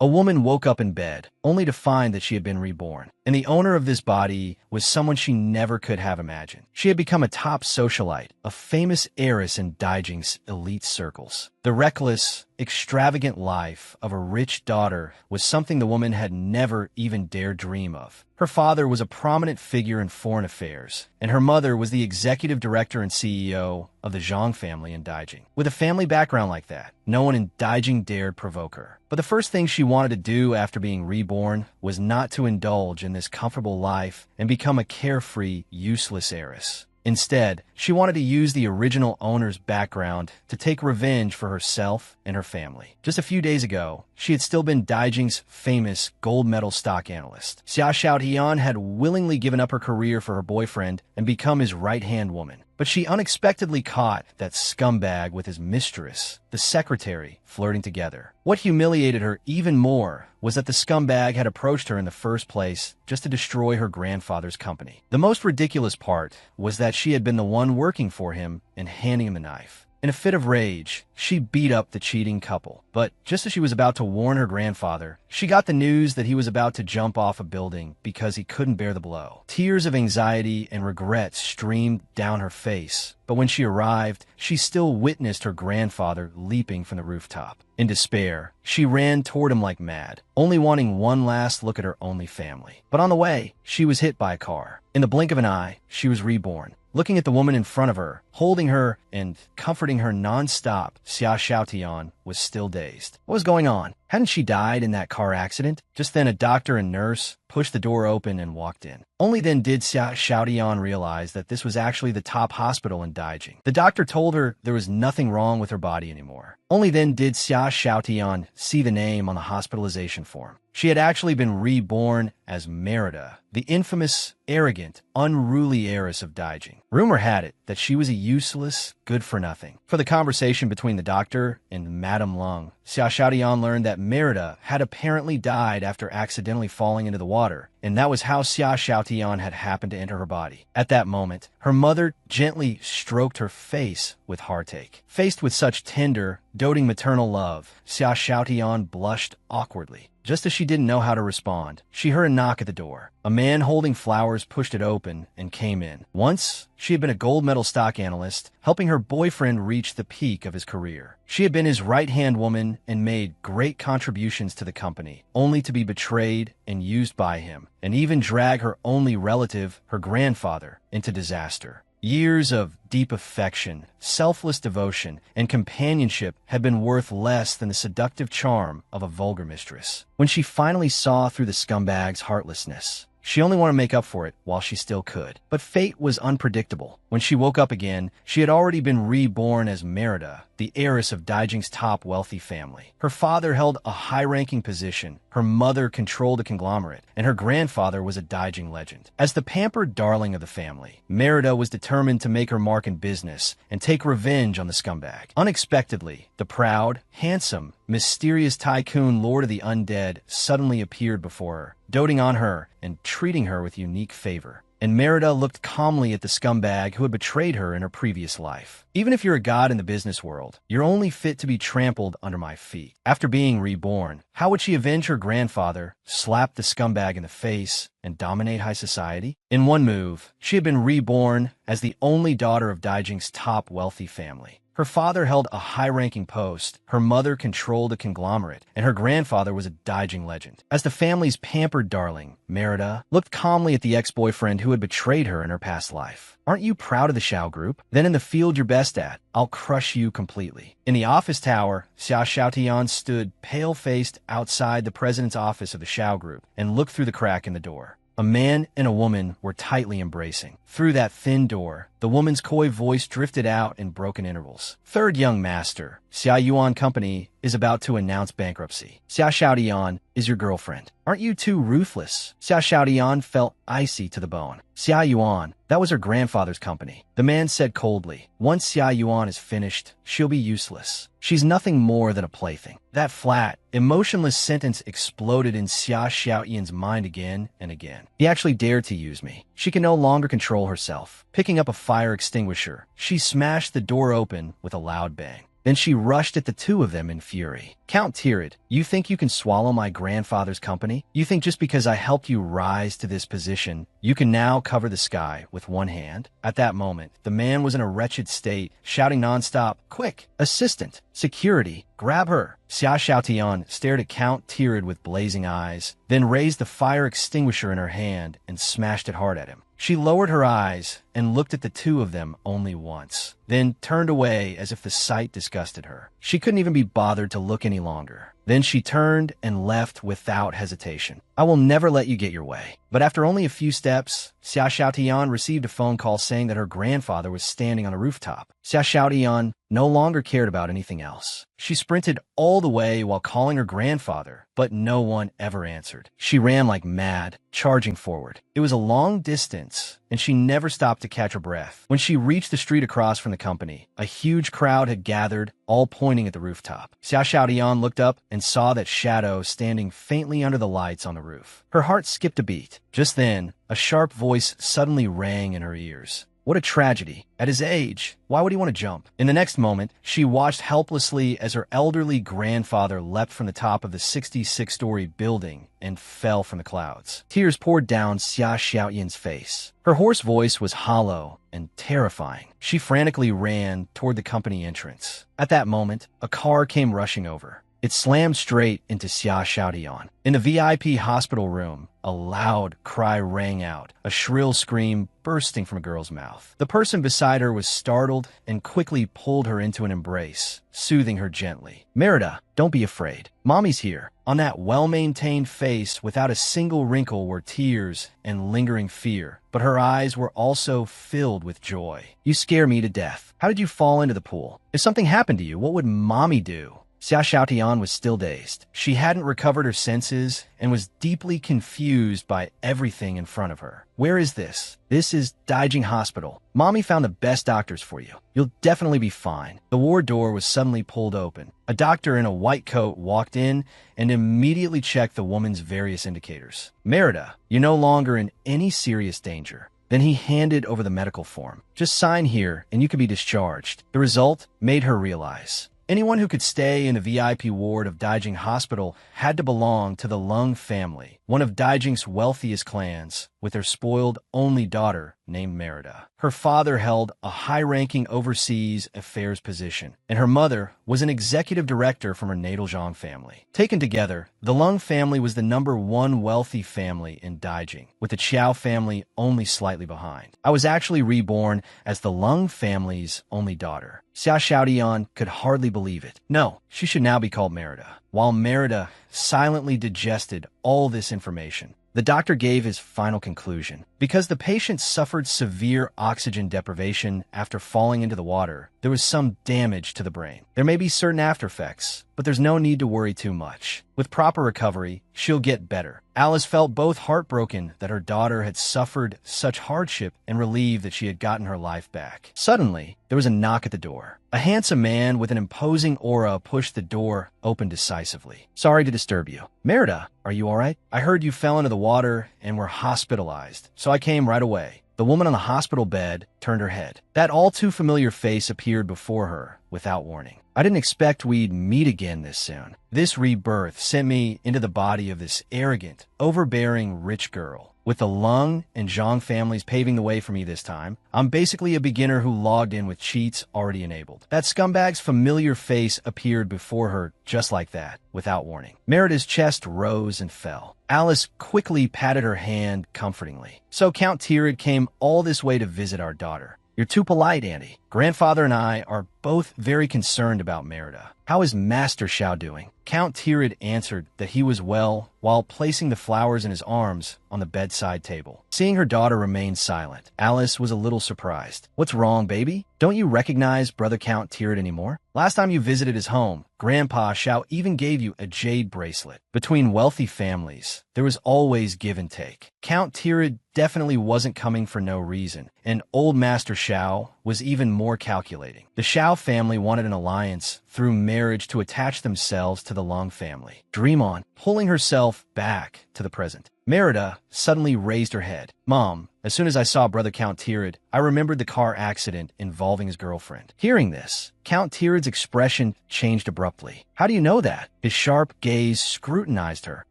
A woman woke up in bed, only to find that she had been reborn. And the owner of this body was someone she never could have imagined. She had become a top socialite, a famous heiress in Daijing's elite circles. The reckless, extravagant life of a rich daughter was something the woman had never even dared dream of. Her father was a prominent figure in foreign affairs, and her mother was the executive director and CEO of the Zhang family in Daijing. With a family background like that, no one in Daijing dared provoke her. But the first thing she wanted to do after being reborn was not to indulge in this comfortable life and become a carefree, useless heiress. Instead, she wanted to use the original owner's background to take revenge for herself and her family. Just a few days ago, she had still been Daijing's famous gold medal stock analyst. Xia Xiaotian had willingly given up her career for her boyfriend and become his right-hand woman. But she unexpectedly caught that scumbag with his mistress, the secretary, flirting together. What humiliated her even more was that the scumbag had approached her in the first place just to destroy her grandfather's company. The most ridiculous part was that she had been the one working for him and handing him the knife. In a fit of rage, she beat up the cheating couple. But just as she was about to warn her grandfather, she got the news that he was about to jump off a building because he couldn't bear the blow. Tears of anxiety and regret streamed down her face, but when she arrived, she still witnessed her grandfather leaping from the rooftop. In despair, she ran toward him like mad, only wanting one last look at her only family. But on the way, she was hit by a car. In the blink of an eye, she was reborn. Looking at the woman in front of her, holding her and comforting her non-stop, Xia Xiaotian was still dazed. What was going on? Hadn't she died in that car accident? Just then a doctor and nurse pushed the door open and walked in. Only then did Xia Xiaotian realize that this was actually the top hospital in Daijing. The doctor told her there was nothing wrong with her body anymore. Only then did Xia Xiaotian see the name on the hospitalization form. She had actually been reborn as Merida, the infamous, arrogant, unruly heiress of Daijing. Rumor had it that she was a useless, good-for-nothing. For the conversation between the doctor and Madame Lung, Xia Xiaotian learned that Merida had apparently died after accidentally falling into the water, and that was how Xia Xiaotian had happened to enter her body. At that moment, her mother gently stroked her face with heartache. Faced with such tender, doting maternal love, Xia Xiaotian blushed awkwardly. Just as she didn't know how to respond, she heard a knock at the door. A man holding flowers pushed it open and came in. Once, she had been a gold medal stock analyst, helping her boyfriend reach the peak of his career. She had been his right-hand woman and made great contributions to the company, only to be betrayed and used by him, and even drag her only relative, her grandfather, into disaster. Years of deep affection, selfless devotion, and companionship had been worth less than the seductive charm of a vulgar mistress. When she finally saw through the scumbag's heartlessness, she only wanted to make up for it while she still could. But fate was unpredictable. When she woke up again, she had already been reborn as Merida, the heiress of Daijing's top wealthy family. Her father held a high-ranking position, her mother controlled a conglomerate, and her grandfather was a Daijing legend. As the pampered darling of the family, Merida was determined to make her mark in business and take revenge on the scumbag. Unexpectedly, the proud, handsome, mysterious tycoon Lord of the Undead suddenly appeared before her, doting on her and treating her with unique favor. And Merida looked calmly at the scumbag who had betrayed her in her previous life. Even if you're a god in the business world, you're only fit to be trampled under my feet. After being reborn, how would she avenge her grandfather, slap the scumbag in the face, and dominate high society? In one move, she had been reborn as the only daughter of Daijing's top wealthy family. Her father held a high-ranking post, her mother controlled a conglomerate, and her grandfather was a Daijing legend. As the family's pampered darling, Merida looked calmly at the ex-boyfriend who had betrayed her in her past life. Aren't you proud of the Xiao Group? Then in the field you're best at, I'll crush you completely. In the office tower, Xia Xiaotian stood pale-faced outside the president's office of the Xiao Group and looked through the crack in the door. A man and a woman were tightly embracing. Through that thin door, the woman's coy voice drifted out in broken intervals. Third young master, Xia Yuan Company is about to announce bankruptcy. Xia Xiaotian is your girlfriend. Aren't you too ruthless? Xia Xiaotian felt icy to the bone. Xia Yuan, that was her grandfather's company. The man said coldly, once Xia Yuan is finished, she'll be useless. She's nothing more than a plaything. That flat, emotionless sentence exploded in Xia Xiaotian's mind again and again. He actually dared to use me. She can no longer control herself. Picking up a fire extinguisher, she smashed the door open with a loud bang. Then she rushed at the two of them in fury. Count Tirid, you think you can swallow my grandfather's company? You think just because I helped you rise to this position, you can now cover the sky with one hand? At that moment, the man was in a wretched state, shouting nonstop, "Quick! Assistant! Security! Grab her!" Xia Xiaotian stared at Count Tirid with blazing eyes, then raised the fire extinguisher in her hand and smashed it hard at him. She lowered her eyes and looked at the two of them only once, then turned away as if the sight disgusted her. She couldn't even be bothered to look any longer. Then she turned and left without hesitation. I will never let you get your way. But after only a few steps, Xia Xiaotian received a phone call saying that her grandfather was standing on a rooftop. Xia Xiaotian no longer cared about anything else. She sprinted all the way while calling her grandfather, but no one ever answered. She ran like mad, charging forward. It was a long distance, and she never stopped to catch her breath. When she reached the street across from the company, a huge crowd had gathered, all pointing at the rooftop. Xia Xiaotian looked up and saw that shadow standing faintly under the lights on the roof. Her heart skipped a beat. Just then, a sharp voice suddenly rang in her ears. What a tragedy. At his age, why would he want to jump? In the next moment, she watched helplessly as her elderly grandfather leapt from the top of the 66-story building and fell from the clouds. Tears poured down Xia Xiaotian's face. Her hoarse voice was hollow and terrifying. She frantically ran toward the company entrance. At that moment, a car came rushing over. It slammed straight into Xia Xiaotian. In the VIP hospital room, a loud cry rang out, a shrill scream bursting from a girl's mouth. The person beside her was startled and quickly pulled her into an embrace, soothing her gently. "Merida, don't be afraid. Mommy's here." On that well-maintained face, without a single wrinkle, were tears and lingering fear, but her eyes were also filled with joy. "You scare me to death. How did you fall into the pool? If something happened to you, what would Mommy do?" Xia Xiaotian was still dazed. She hadn't recovered her senses and was deeply confused by everything in front of her. "Where is this?" "This is Daijing Hospital. Mommy found the best doctors for you. You'll definitely be fine." The ward door was suddenly pulled open. A doctor in a white coat walked in and immediately checked the woman's various indicators. "Merida, you're no longer in any serious danger." Then he handed over the medical form. "Just sign here and you can be discharged." The result made her realize anyone who could stay in the VIP ward of Daijing Hospital had to belong to the Lung family, one of Daijing's wealthiest clans, with their spoiled only daughter named Merida. Her father held a high-ranking overseas affairs position, and her mother was an executive director from her natal Zhang family. Taken together, the Lung family was the #1 wealthy family in Daijing, with the Qiao family only slightly behind. I was actually reborn as the Lung family's only daughter. Xia Xiaotian could hardly believe it. No, she should now be called Merida. While Merida silently digested all this information, the doctor gave his final conclusion. Because the patient suffered severe oxygen deprivation after falling into the water, there was some damage to the brain. There may be certain after effects, but there's no need to worry too much. With proper recovery, she'll get better. Alice felt both heartbroken that her daughter had suffered such hardship and relieved that she had gotten her life back. Suddenly, there was a knock at the door. A handsome man with an imposing aura pushed the door open decisively. "Sorry to disturb you. Merida, are you all right? I heard you fell into the water and were hospitalized, so I came right away." The woman on the hospital bed turned her head. That all-too-familiar face appeared before her without warning. "I didn't expect we'd meet again this soon. This rebirth sent me into the body of this arrogant, overbearing rich girl. With the Lung and Zhang families paving the way for me this time, I'm basically a beginner who logged in with cheats already enabled." That scumbag's familiar face appeared before her just like that, without warning. Merida's chest rose and fell. Alice quickly patted her hand comfortingly. "So Count Tirid came all this way to visit our daughter. You're too polite, Auntie. Grandfather and I are both very concerned about Merida. How is Master Xiao doing?" Count Tirid answered that he was well while placing the flowers in his arms on the bedside table. Seeing her daughter remain silent, Alice was a little surprised. "What's wrong, baby? Don't you recognize Brother Count Tirid anymore? Last time you visited his home, Grandpa Xiao even gave you a jade bracelet. Between wealthy families, there was always give and take. Count Tirid definitely wasn't coming for no reason, and old Master Xiao was even more calculating. The Xiao family wanted an alliance through marriage to attach themselves to the Lung family. Dream on, pulling herself back to the present. Merida suddenly raised her head. Mom, as soon as I saw Brother Count Tirid, I remembered the car accident involving his girlfriend. Hearing this, Count Tirid's expression changed abruptly. How do you know that? His sharp gaze scrutinized her,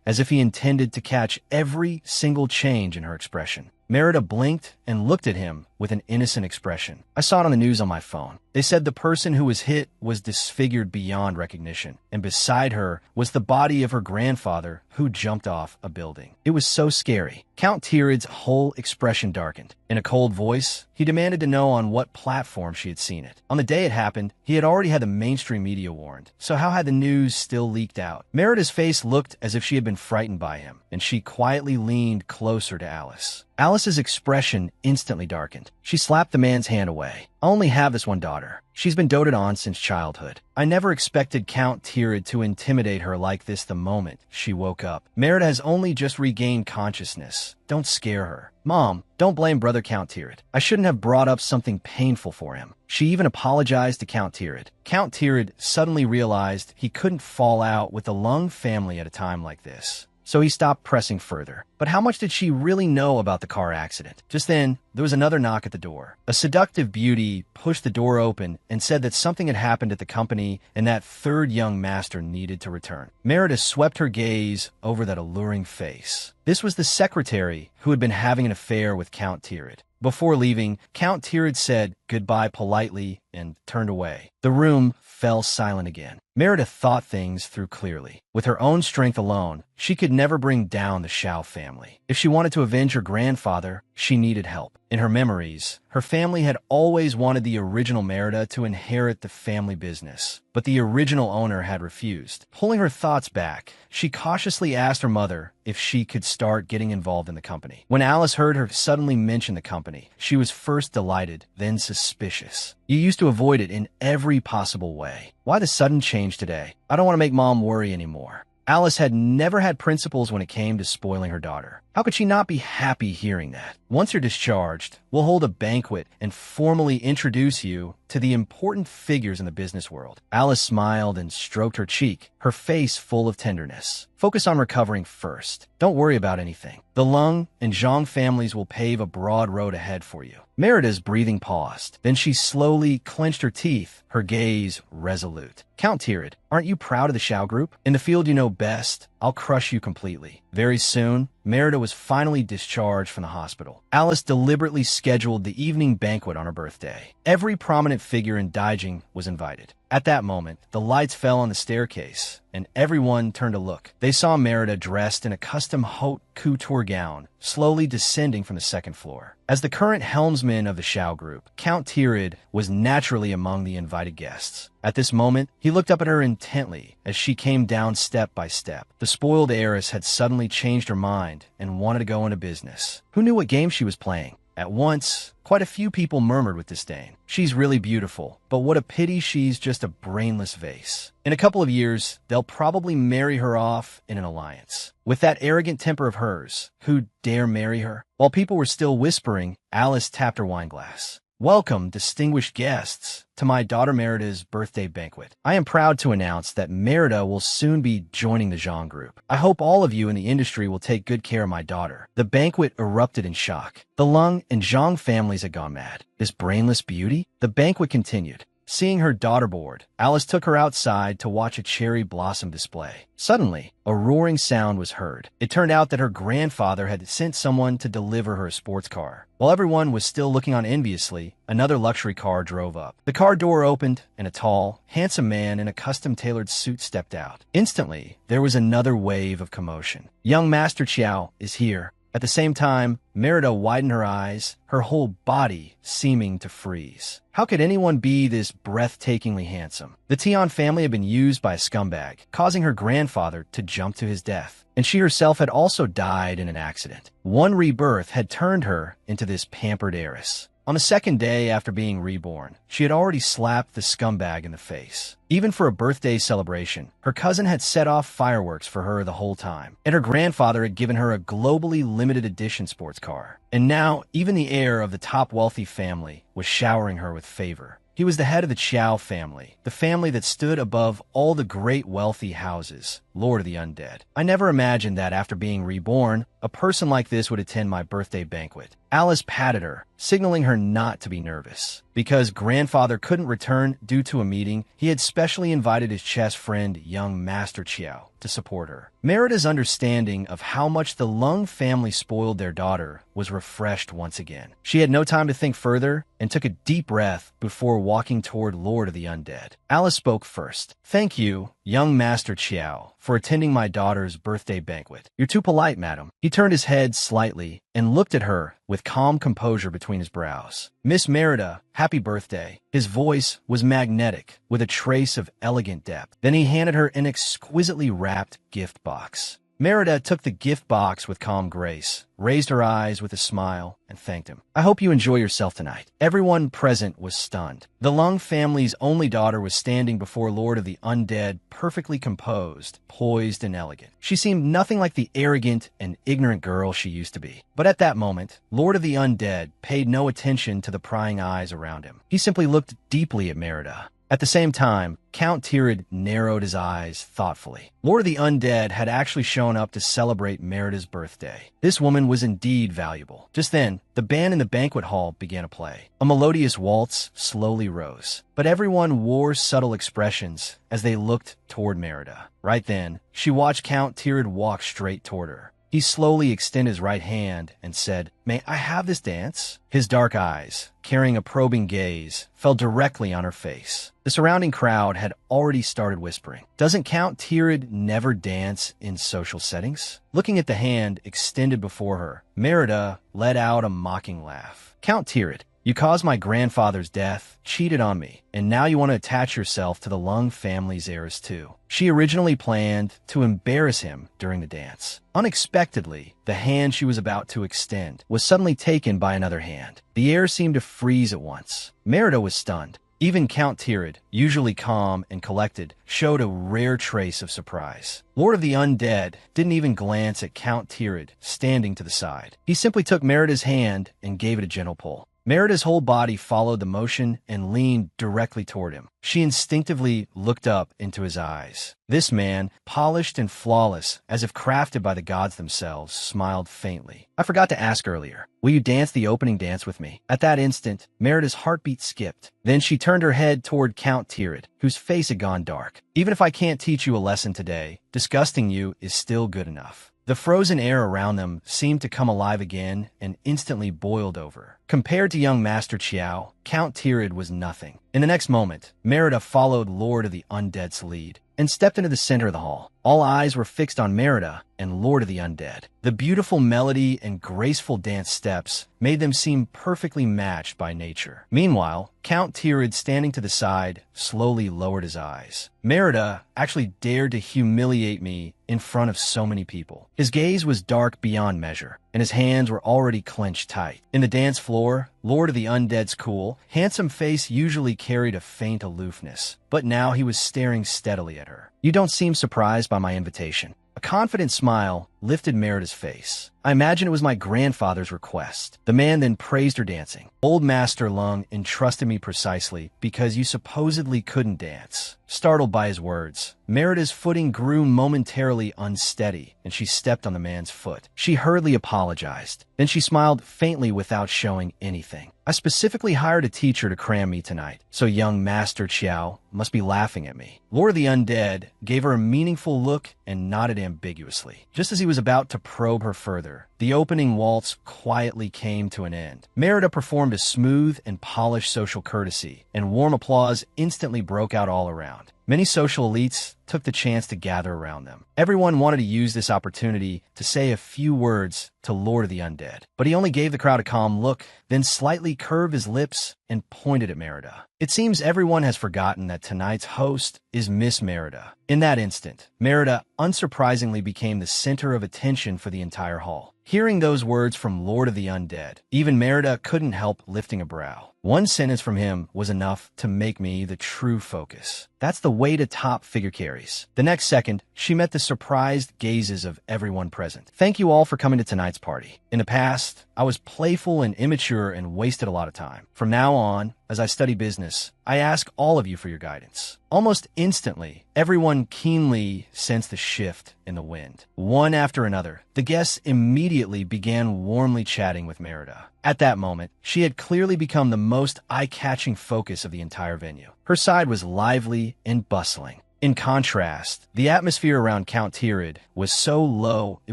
as if he intended to catch every single change in her expression. Merida blinked and looked at him with an innocent expression. I saw it on the news on my phone. They said the person who was hit was disfigured beyond recognition, and beside her was the body of her grandfather who jumped off a building. It was so scary. Count Tirid's whole expression darkened. In a cold voice, he demanded to know on what platform she had seen it. On the day it happened, he had already had the mainstream media warned, so how had the news still leaked out? Merida's face looked as if she had been frightened by him, and she quietly leaned closer to Alice. Alice's expression instantly darkened. She slapped the man's hand away. I only have this one daughter. She's been doted on since childhood. I never expected Count Tirid to intimidate her like this the moment she woke up. Merida has only just regained consciousness. Don't scare her. Mom, don't blame Brother Count Tirid. I shouldn't have brought up something painful for him. She even apologized to Count Tirid. Count Tirid suddenly realized he couldn't fall out with the Lung family at a time like this, so he stopped pressing further. But how much did she really know about the car accident? Just then, there was another knock at the door. A seductive beauty pushed the door open and said that something had happened at the company and that third young master needed to return. Merida swept her gaze over that alluring face. This was the secretary who had been having an affair with Count Tirid. Before leaving, Count Tirid said goodbye politely and turned away. The room fell silent again. Merida thought things through clearly. With her own strength alone, she could never bring down the Shao family. If she wanted to avenge her grandfather, she needed help. In her memories, her family had always wanted the original Merida to inherit the family business, but the original owner had refused. Pulling her thoughts back, she cautiously asked her mother if she could start getting involved in the company. When Alice heard her suddenly mention the company, she was first delighted, then suspicious. You used to avoid it in every possible way. Why the sudden change today? I don't want to make Mom worry anymore. Alice had never had principles when it came to spoiling her daughter. How could she not be happy hearing that? Once you're discharged, we'll hold a banquet and formally introduce you to the important figures in the business world. Alice smiled and stroked her cheek, her face full of tenderness. Focus on recovering first. Don't worry about anything. The Lung and Zhang families will pave a broad road ahead for you. Merida's breathing paused. Then she slowly clenched her teeth, her gaze resolute. Count Tirid, aren't you proud of the Shao Group? In the field you know best, I'll crush you completely. Very soon, Merida was finally discharged from the hospital. Alice deliberately scheduled the evening banquet on her birthday. Every prominent figure in Daijing was invited. At that moment, the lights fell on the staircase, and everyone turned to look. They saw Merida dressed in a custom haute couture gown, slowly descending from the second floor. As the current helmsman of the Shao Group, Count Tirid was naturally among the invited guests. At this moment, he looked up at her intently as she came down step by step. The spoiled heiress had suddenly changed her mind and wanted to go into business. Who knew what game she was playing? At once, quite a few people murmured with disdain. She's really beautiful, but what a pity she's just a brainless vase. In a couple of years, they'll probably marry her off in an alliance. With that arrogant temper of hers, who'd dare marry her? While people were still whispering, Alice tapped her wineglass. Welcome, distinguished guests, to my daughter Merida's birthday banquet. I am proud to announce that Merida will soon be joining the Zhang Group. I hope all of you in the industry will take good care of my daughter. The banquet erupted in shock. The Lung and Zhang families had gone mad. This brainless beauty? The banquet continued. Seeing her daughter bored, Alice took her outside to watch a cherry blossom display. Suddenly, a roaring sound was heard. It turned out that her grandfather had sent someone to deliver her a sports car. While everyone was still looking on enviously, another luxury car drove up. The car door opened, and a tall, handsome man in a custom-tailored suit stepped out. Instantly, there was another wave of commotion. Young Master Chiao is here. At the same time, Merida widened her eyes, her whole body seeming to freeze. How could anyone be this breathtakingly handsome? The Tian family had been used by a scumbag, causing her grandfather to jump to his death. And she herself had also died in an accident. One rebirth had turned her into this pampered heiress. On the second day after being reborn, she had already slapped the scumbag in the face. Even for a birthday celebration, her cousin had set off fireworks for her the whole time, and her grandfather had given her a globally limited edition sports car. And now, even the heir of the top wealthy family was showering her with favor. He was the head of the Chiao family, the family that stood above all the great wealthy houses, Lord of the Undead. I never imagined that after being reborn, a person like this would attend my birthday banquet. Alice patted her, signaling her not to be nervous. Because grandfather couldn't return due to a meeting, he had specially invited his chess friend, young Master Chiao, to support her. Merida's understanding of how much the Lung family spoiled their daughter was refreshed once again. She had no time to think further and took a deep breath before walking toward Lord of the Undead. Alice spoke first. "Thank you, young Master Chiao, for attending my daughter's birthday banquet. You're too polite, madam." He turned his head slightly and looked at her with calm composure between his brows. "Miss Merida, happy birthday." His voice was magnetic, with a trace of elegant depth. Then he handed her an exquisitely wrapped gift box. Merida took the gift box with calm grace, raised her eyes with a smile, and thanked him. "I hope you enjoy yourself tonight." Everyone present was stunned. The Lung family's only daughter was standing before Lord of the Undead, perfectly composed, poised, and elegant. She seemed nothing like the arrogant and ignorant girl she used to be. But at that moment, Lord of the Undead paid no attention to the prying eyes around him. He simply looked deeply at Merida. At the same time, Count Tirid narrowed his eyes thoughtfully. Lord of the Undead had actually shown up to celebrate Merida's birthday. This woman was indeed valuable. Just then, the band in the banquet hall began to play. A melodious waltz slowly rose, but everyone wore subtle expressions as they looked toward Merida. Right then, she watched Count Tirid walk straight toward her. He slowly extended his right hand and said, "May I have this dance?" His dark eyes, carrying a probing gaze, fell directly on her face. The surrounding crowd had already started whispering, "Doesn't Count Tirid never dance in social settings?" Looking at the hand extended before her, Merida let out a mocking laugh. "Count Tirid, you caused my grandfather's death, cheated on me, and now you want to attach yourself to the Lung family's heiress too." She originally planned to embarrass him during the dance. Unexpectedly, the hand she was about to extend was suddenly taken by another hand. The air seemed to freeze at once. Merida was stunned. Even Count Tirid, usually calm and collected, showed a rare trace of surprise. Lord of the Undead didn't even glance at Count Tirid, standing to the side. He simply took Merida's hand and gave it a gentle pull. Merida's whole body followed the motion and leaned directly toward him. She instinctively looked up into his eyes. This man, polished and flawless, as if crafted by the gods themselves, smiled faintly. "I forgot to ask earlier. Will you dance the opening dance with me?" At that instant, Merida's heartbeat skipped. Then she turned her head toward Count Tirid, whose face had gone dark. "Even if I can't teach you a lesson today, disgusting you is still good enough." The frozen air around them seemed to come alive again and instantly boiled over. Compared to young Master Chiao, Count Tirid was nothing. In the next moment, Merida followed Lord of the Undead's lead and stepped into the center of the hall. All eyes were fixed on Merida and Lord of the Undead. The beautiful melody and graceful dance steps made them seem perfectly matched by nature. Meanwhile, Count Tirid, standing to the side, slowly lowered his eyes. Merida actually dared to humiliate me in front of so many people. His gaze was dark beyond measure, and his hands were already clenched tight. In the dance floor, Lord of the Undead's cool, handsome face usually carried a faint aloofness, but now he was staring steadily at her. "You don't seem surprised by my invitation." A confident smile lifted Merida's face. "I imagine it was my grandfather's request." The man then praised her dancing. "Old Master Lung entrusted me precisely because you supposedly couldn't dance." Startled by his words, Merida's footing grew momentarily unsteady, and she stepped on the man's foot. She hurriedly apologized. Then she smiled faintly without showing anything. "I specifically hired a teacher to cram me tonight, so young Master Chiao must be laughing at me." Lord of the Undead gave her a meaningful look and nodded ambiguously. Just as he was about to probe her further, the opening waltz quietly came to an end. Merida performed a smooth and polished social courtesy, and warm applause instantly broke out all around. Many social elites took the chance to gather around them. Everyone wanted to use this opportunity to say a few words to Lord of the Undead, but he only gave the crowd a calm look, then slightly curved his lips and pointed at Merida. It seems everyone has forgotten that tonight's host is Miss Merida. In that instant, Merida unsurprisingly became the center of attention for the entire hall. Hearing those words from Lord of the Undead, even Merida couldn't help lifting a brow. One sentence from him was enough to make me the true focus. That's the way to top figure carries. The next second, she met the surprised gazes of everyone present. "Thank you all for coming to tonight's party. In the past, I was playful and immature and wasted a lot of time. From now on, as I study business, I ask all of you for your guidance. Almost instantly, everyone keenly sensed the shift in the wind. One after another, the guests immediately began warmly chatting with Merida. At that moment, she had clearly become the most eye-catching focus of the entire venue. Her side was lively and bustling. In contrast, the atmosphere around Count Tirid was so low it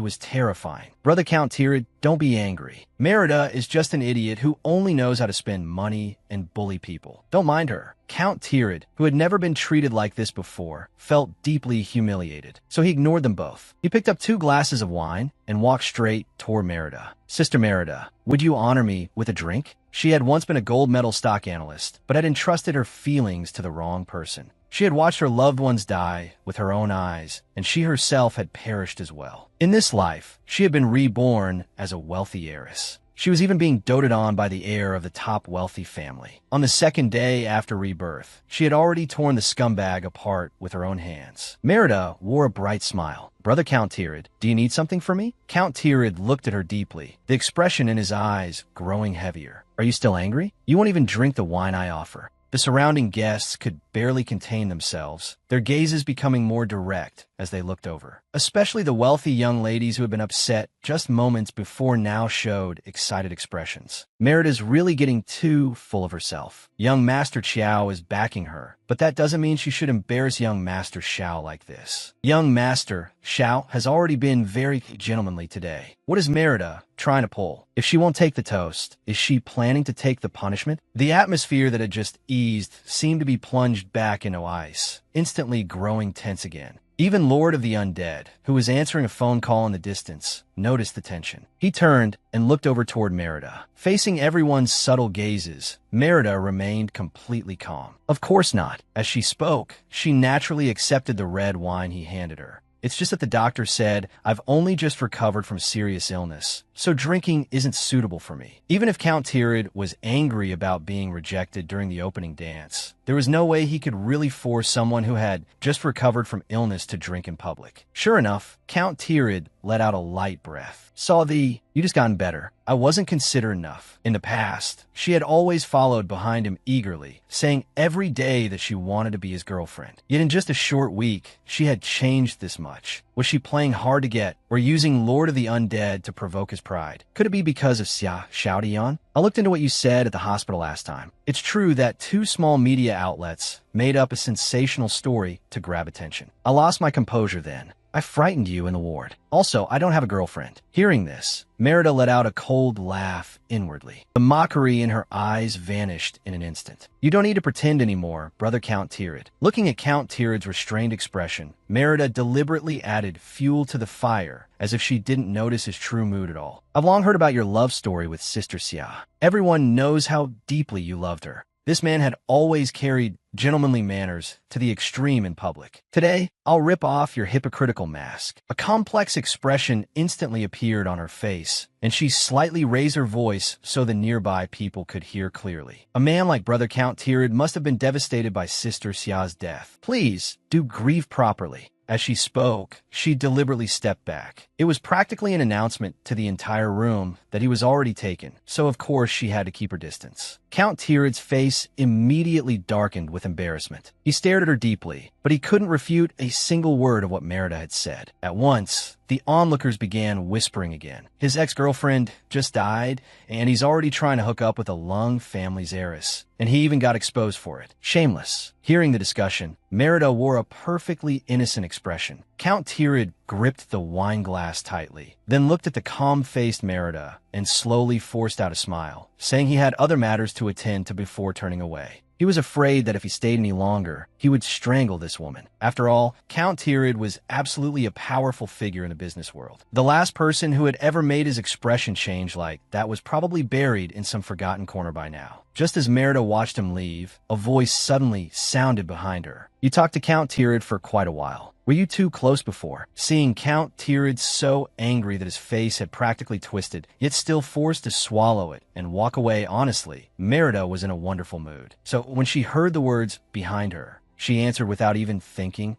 was terrifying. Brother Count Tirid, don't be angry. Merida is just an idiot who only knows how to spend money and bully people. Don't mind her. Count Tirid, who had never been treated like this before, felt deeply humiliated, so he ignored them both. He picked up 2 glasses of wine and walked straight toward Merida. Sister Merida, would you honor me with a drink? She had once been a gold medal stock analyst, but had entrusted her feelings to the wrong person. She had watched her loved ones die with her own eyes, and she herself had perished as well. In this life, she had been reborn as a wealthy heiress. She was even being doted on by the heir of the top wealthy family. On the second day after rebirth, she had already torn the scumbag apart with her own hands. Merida wore a bright smile. Brother Count Tirid, do you need something from me? Count Tirid looked at her deeply, the expression in his eyes growing heavier. Are you still angry? You won't even drink the wine I offer. The surrounding guests could barely contain themselves, their gazes becoming more direct as they looked over. Especially the wealthy young ladies who had been upset just moments before now showed excited expressions. Merida's really getting too full of herself. Young Master Xiao is backing her, but that doesn't mean she should embarrass young Master Xiao like this. Young Master Xiao has already been very gentlemanly today. What is Merida trying to pull? If she won't take the toast, is she planning to take the punishment? The atmosphere that had just eased seemed to be plunged back into ice, instantly growing tense again. Even Lord of the Undead, who was answering a phone call in the distance, noticed the tension. He turned and looked over toward Merida. Facing everyone's subtle gazes, Merida remained completely calm. Of course not. As she spoke, she naturally accepted the red wine he handed her. It's just that the doctor said, I've only just recovered from serious illness, so drinking isn't suitable for me. Even if Count Tirid was angry about being rejected during the opening dance, there was no way he could really force someone who had just recovered from illness to drink in public. Sure enough, Count Tirid let out a light breath. You just gotten better. I wasn't considered enough. In the past, she had always followed behind him eagerly, saying every day that she wanted to be his girlfriend. Yet in just a short week, she had changed this much. Was she playing hard to get, or using Lord of the Undead to provoke his pride? Could it be because of Xiao Dian? I looked into what you said at the hospital last time. It's true that 2 small media outlets made up a sensational story to grab attention. I lost my composure then. I frightened you in the ward. Also, I don't have a girlfriend. Hearing this, Merida let out a cold laugh inwardly. The mockery in her eyes vanished in an instant. You don't need to pretend anymore, Brother Count Tirid. Looking at Count Tirid's restrained expression, Merida deliberately added fuel to the fire, as if she didn't notice his true mood at all. I've long heard about your love story with Sister Xia. Everyone knows how deeply you loved her. This man had always carried gentlemanly manners to the extreme in public. Today, I'll rip off your hypocritical mask. A complex expression instantly appeared on her face, and she slightly raised her voice so the nearby people could hear clearly. A man like Brother Count Tirid must have been devastated by Sister Xia's death. Please, do grieve properly. As she spoke, she deliberately stepped back. It was practically an announcement to the entire room that he was already taken, so of course she had to keep her distance. Count Tirid's face immediately darkened with embarrassment. He stared at her deeply, but he couldn't refute a single word of what Merida had said. At once, the onlookers began whispering again. His ex-girlfriend just died, and he's already trying to hook up with a Lung family's heiress. And he even got exposed for it. Shameless. Hearing the discussion, Merida wore a perfectly innocent expression. Count Tirid gripped the wine glass tightly, then looked at the calm-faced Merida and slowly forced out a smile, saying he had other matters to attend to before turning away. He was afraid that if he stayed any longer, he would strangle this woman. After all, Count Tirid was absolutely a powerful figure in the business world. The last person who had ever made his expression change like that was probably buried in some forgotten corner by now. Just as Merida watched him leave, a voice suddenly sounded behind her. You talked to Count Tirid for quite a while. Were you too close before? Seeing Count Tirid so angry that his face had practically twisted, yet still forced to swallow it and walk away honestly, Merida was in a wonderful mood. So when she heard the words behind her, she answered without even thinking,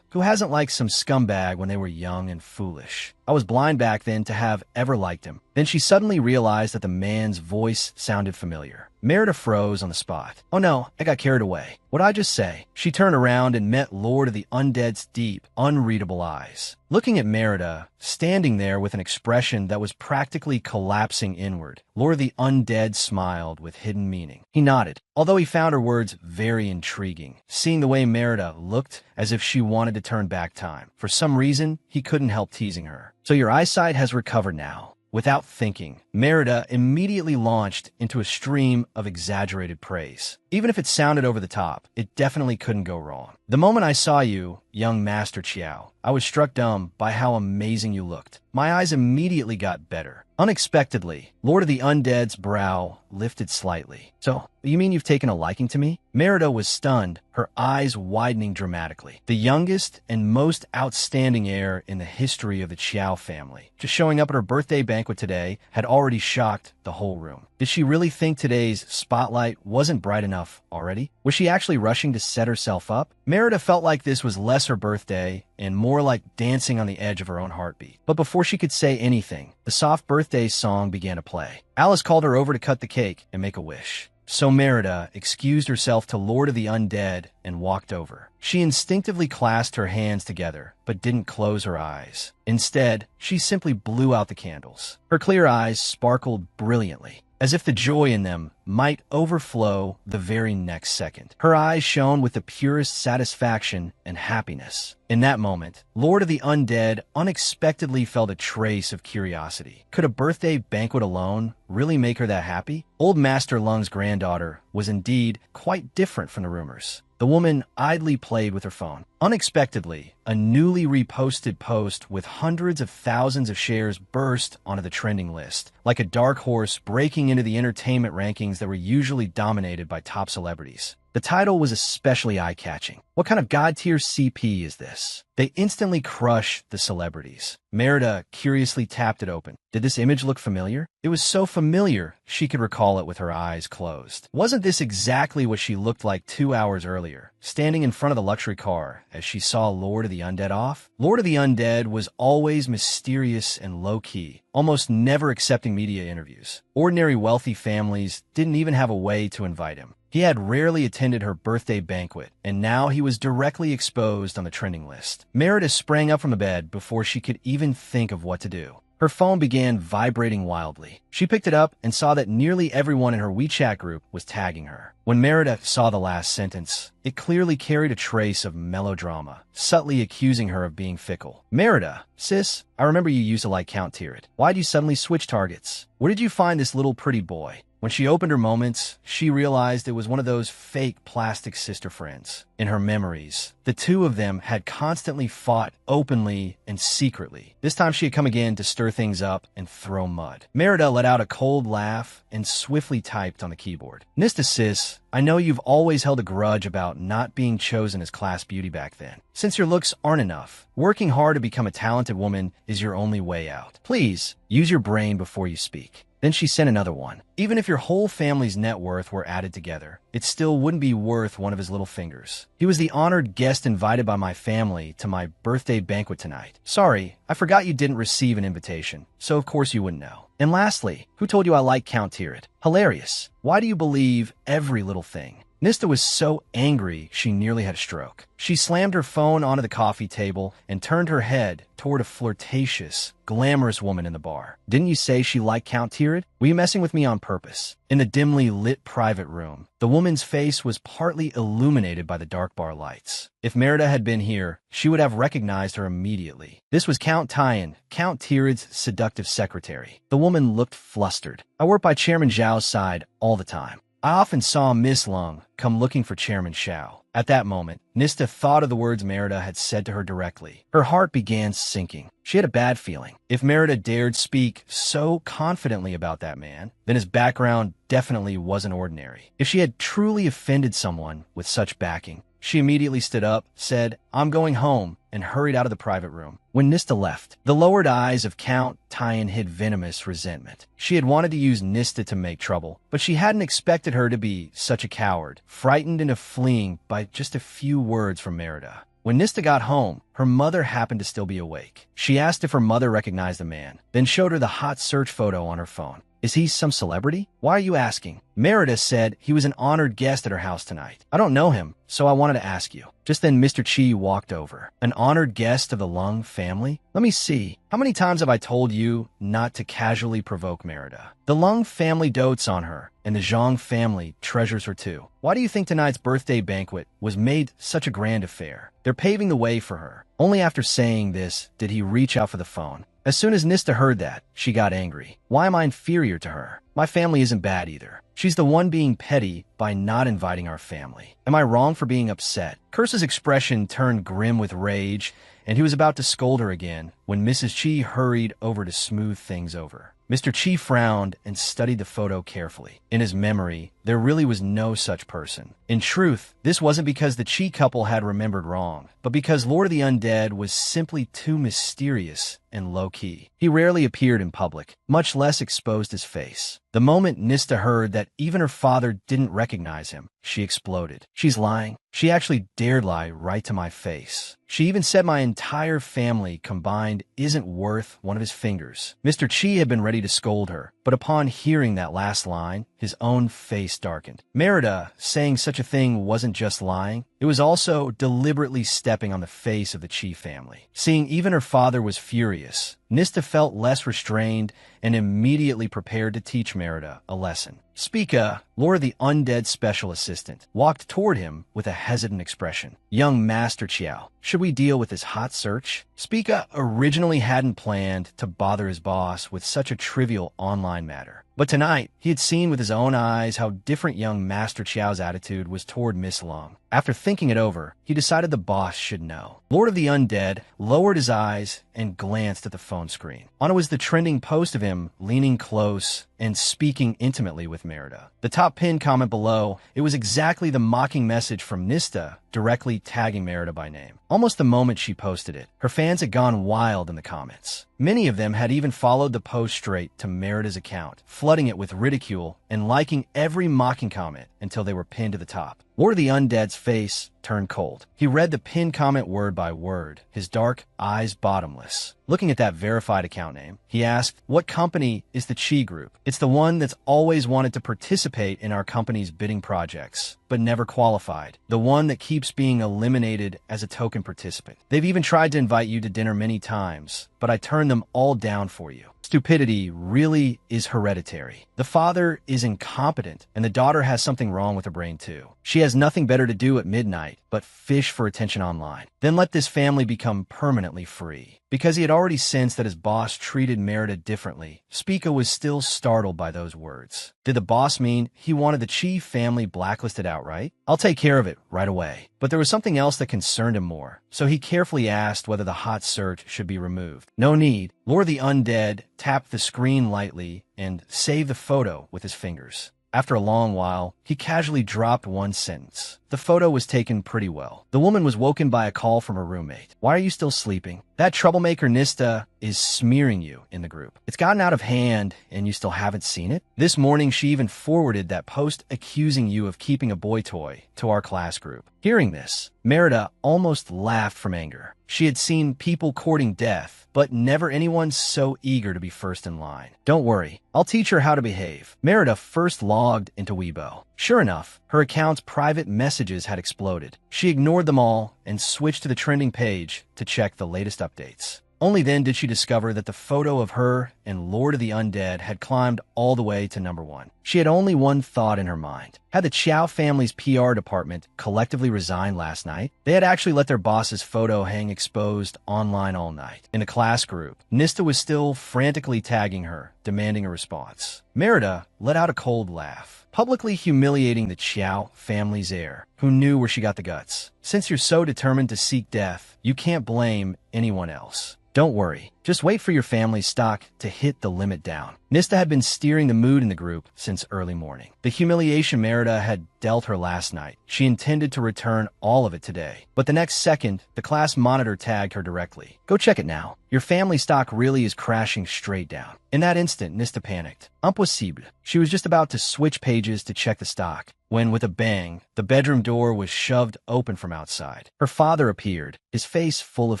who hasn't liked some scumbag when they were young and foolish? I was blind back then to have ever liked him. Then she suddenly realized that the man's voice sounded familiar. Merida froze on the spot. Oh no, I got carried away. What'd I just say? She turned around and met Lord of the Undead's deep, unreadable eyes. Looking at Merida, standing there with an expression that was practically collapsing inward, Lord of the Undead smiled with hidden meaning. He nodded, although he found her words very intriguing, seeing the way Merida looked as if she wanted to turn back time. For some reason, he couldn't help teasing her. So your eyesight has recovered now. Without thinking, Merida immediately launched into a stream of exaggerated praise. Even if it sounded over the top, it definitely couldn't go wrong. The moment I saw you, young Master Chiao, I was struck dumb by how amazing you looked. My eyes immediately got better. Unexpectedly, Lord of the Undead's brow lifted slightly. So, you mean you've taken a liking to me? Merida was stunned, her eyes widening dramatically. The youngest and most outstanding heir in the history of the Chiao family, just showing up at her birthday banquet today, had already shocked the whole room. Did she really think today's spotlight wasn't bright enough already? Was she actually rushing to set herself up? Merida felt like this was less her birthday and more like dancing on the edge of her own heartbeat. But before she could say anything, the soft birthday song began to play. Alice called her over to cut the cake and make a wish. So Merida excused herself to Lord of the Undead and walked over. She instinctively clasped her hands together, but didn't close her eyes. Instead, she simply blew out the candles. Her clear eyes sparkled brilliantly, as if the joy in them might overflow the very next second. Her eyes shone with the purest satisfaction and happiness. In that moment, Lord of the Undead unexpectedly felt a trace of curiosity. Could a birthday banquet alone really make her that happy? Old Master Lung's granddaughter was indeed quite different from the rumors. The woman idly played with her phone. Unexpectedly, a newly reposted post with hundreds of thousands of shares burst onto the trending list, like a dark horse breaking into the entertainment rankings that were usually dominated by top celebrities. The title was especially eye-catching. What kind of god-tier CP is this? They instantly crush the celebrities. Merida curiously tapped it open. Did this image look familiar? It was so familiar, she could recall it with her eyes closed. Wasn't this exactly what she looked like 2 hours earlier, standing in front of the luxury car as she saw Lord of the Undead off? Lord of the Undead was always mysterious and low-key, almost never accepting media interviews. Ordinary wealthy families didn't even have a way to invite him. He had rarely attended her birthday banquet, and now he was directly exposed on the trending list. Merida sprang up from the bed before she could even think of what to do. Her phone began vibrating wildly. She picked it up and saw that nearly everyone in her WeChat group was tagging her. When Merida saw the last sentence, it clearly carried a trace of melodrama, subtly accusing her of being fickle. Merida, sis, I remember you used to like Count Tirith. Why'd you suddenly switch targets? Where did you find this little pretty boy? When she opened her moments, she realized it was one of those fake plastic sister friends. In her memories, the two of them had constantly fought openly and secretly. This time she had come again to stir things up and throw mud. Merida let out a cold laugh and swiftly typed on the keyboard. Nista sis, I know you've always held a grudge about not being chosen as class beauty back then. Since your looks aren't enough, working hard to become a talented woman is your only way out. Please, use your brain before you speak. Then she sent another one. Even if your whole family's net worth were added together, it still wouldn't be worth one of his little fingers. He was the honored guest invited by my family to my birthday banquet tonight. Sorry, I forgot you didn't receive an invitation, so of course you wouldn't know. And lastly, who told you I like Count Tirith? Hilarious. Why do you believe every little thing? Nista was so angry she nearly had a stroke. She slammed her phone onto the coffee table and turned her head toward a flirtatious, glamorous woman in the bar. Didn't you say she liked Count Tirith? Were you messing with me on purpose? In the dimly lit private room, the woman's face was partly illuminated by the dark bar lights. If Merida had been here, she would have recognized her immediately. This was Count Tyan, Count Tirith's seductive secretary. The woman looked flustered. I work by Chairman Zhao's side all the time. I often saw Miss Lung come looking for Chairman Xiao. At that moment, Nista thought of the words Merida had said to her directly. Her heart began sinking. She had a bad feeling. If Merida dared speak so confidently about that man, then his background definitely wasn't ordinary. If she had truly offended someone with such backing, she immediately stood up, said, I'm going home, and hurried out of the private room. When Nista left, the lowered eyes of Count Tyan hid venomous resentment. She had wanted to use Nista to make trouble, but she hadn't expected her to be such a coward, frightened into fleeing by just a few words from Merida. When Nista got home, her mother happened to still be awake. She asked if her mother recognized the man, then showed her the hot search photo on her phone. Is he some celebrity? Why are you asking? Merida said he was an honored guest at her house tonight. I don't know him, so I wanted to ask you. Just then Mr. Chi walked over. An honored guest of the Lung family? Let me see. How many times have I told you not to casually provoke Merida? The Lung family dotes on her, and the Zhang family treasures her too. Why do you think tonight's birthday banquet was made such a grand affair? They're paving the way for her. Only after saying this did he reach out for the phone. As soon as Nista heard that, she got angry. Why am I inferior to her? My family isn't bad either. She's the one being petty by not inviting our family. Am I wrong for being upset? Curse's expression turned grim with rage, and he was about to scold her again when Mrs. Chi hurried over to smooth things over. Mr. Chi frowned and studied the photo carefully. In his memory, there really was no such person. In truth, this wasn't because the Chi couple had remembered wrong, but because Lord of the Undead was simply too mysterious and low-key. He rarely appeared in public, much less exposed his face. The moment Nista heard that even her father didn't recognize him, she exploded. She's lying. She actually dared lie right to my face. She even said my entire family combined isn't worth one of his fingers. Mr. Chi had been ready to scold her, but upon hearing that last line, his own face darkened. Merida saying such a thing wasn't just lying, it was also deliberately stepping on the face of the Chi family. Seeing even her father was furious, Nista felt less restrained and immediately prepared to teach Merida a lesson. Spica, Lord of the Undead special assistant, walked toward him with a hesitant expression. Young Master Chiao, should we deal with this hot search? Spica originally hadn't planned to bother his boss with such a trivial online matter. But tonight, he had seen with his own eyes how different young Master Chiao's attitude was toward Miss Lung. After thinking it over, he decided the boss should know. Lord of the Undead lowered his eyes and glanced at the phone screen. On it was the trending post of him leaning close and speaking intimately with Merida. The top pinned comment below, it was exactly the mocking message from Nista directly tagging Merida by name. Almost the moment she posted it, her fans had gone wild in the comments. Many of them had even followed the post straight to Merida's account, flooding it with ridicule and liking every mocking comment until they were pinned to the top. Lord of the Undead's face turned cold. He read the pinned comment word by word, his dark eyes bottomless. Looking at that verified account name, he asked, what company is the Chi Group? It's the one that's always wanted to participate in our company's bidding projects, but never qualified. The one that keeps being eliminated as a token participant. They've even tried to invite you to dinner many times, but I turned them all down for you. Stupidity really is hereditary. The father is incompetent, and the daughter has something wrong with her brain too. She has nothing better to do at midnight but fish for attention online. Then let this family become permanently free. Because he had already sensed that his boss treated Merida differently, Spica was still startled by those words. Did the boss mean he wanted the Chi family blacklisted outright? I'll take care of it right away. But there was something else that concerned him more, so he carefully asked whether the hot search should be removed. No need. Lord of the Undead tapped the screen lightly and saved the photo with his fingers. After a long while, he casually dropped one sentence. The photo was taken pretty well. The woman was woken by a call from her roommate. Why are you still sleeping? That troublemaker Nista is smearing you in the group. It's gotten out of hand and you still haven't seen it? This morning, she even forwarded that post accusing you of keeping a boy toy to our class group. Hearing this, Merida almost laughed from anger. She had seen people courting death, but never anyone so eager to be first in line. Don't worry, I'll teach her how to behave. Merida first logged into Weibo. Sure enough, her account's private messages had exploded. She ignored them all and switched to the trending page to check the latest updates. Only then did she discover that the photo of her and Lord of the Undead had climbed all the way to #1. She had only one thought in her mind. Had the Chiao family's PR department collectively resigned last night? They had actually let their boss's photo hang exposed online all night. In the class group, Nista was still frantically tagging her, demanding a response. Merida let out a cold laugh, publicly humiliating the Chiao family's heir, who knew where she got the guts. Since you're so determined to seek death, you can't blame anyone else. Don't worry, just wait for your family's stock to hit the limit down. Nista had been steering the mood in the group since early morning. The humiliation Merida had dealt her last night, she intended to return all of it today. But the next second, the class monitor tagged her directly. Go check it now. Your family stock really is crashing straight down. In that instant, Nista panicked. Impossible. She was just about to switch pages to check the stock, when, with a bang, the bedroom door was shoved open from outside. Her father appeared, his face full of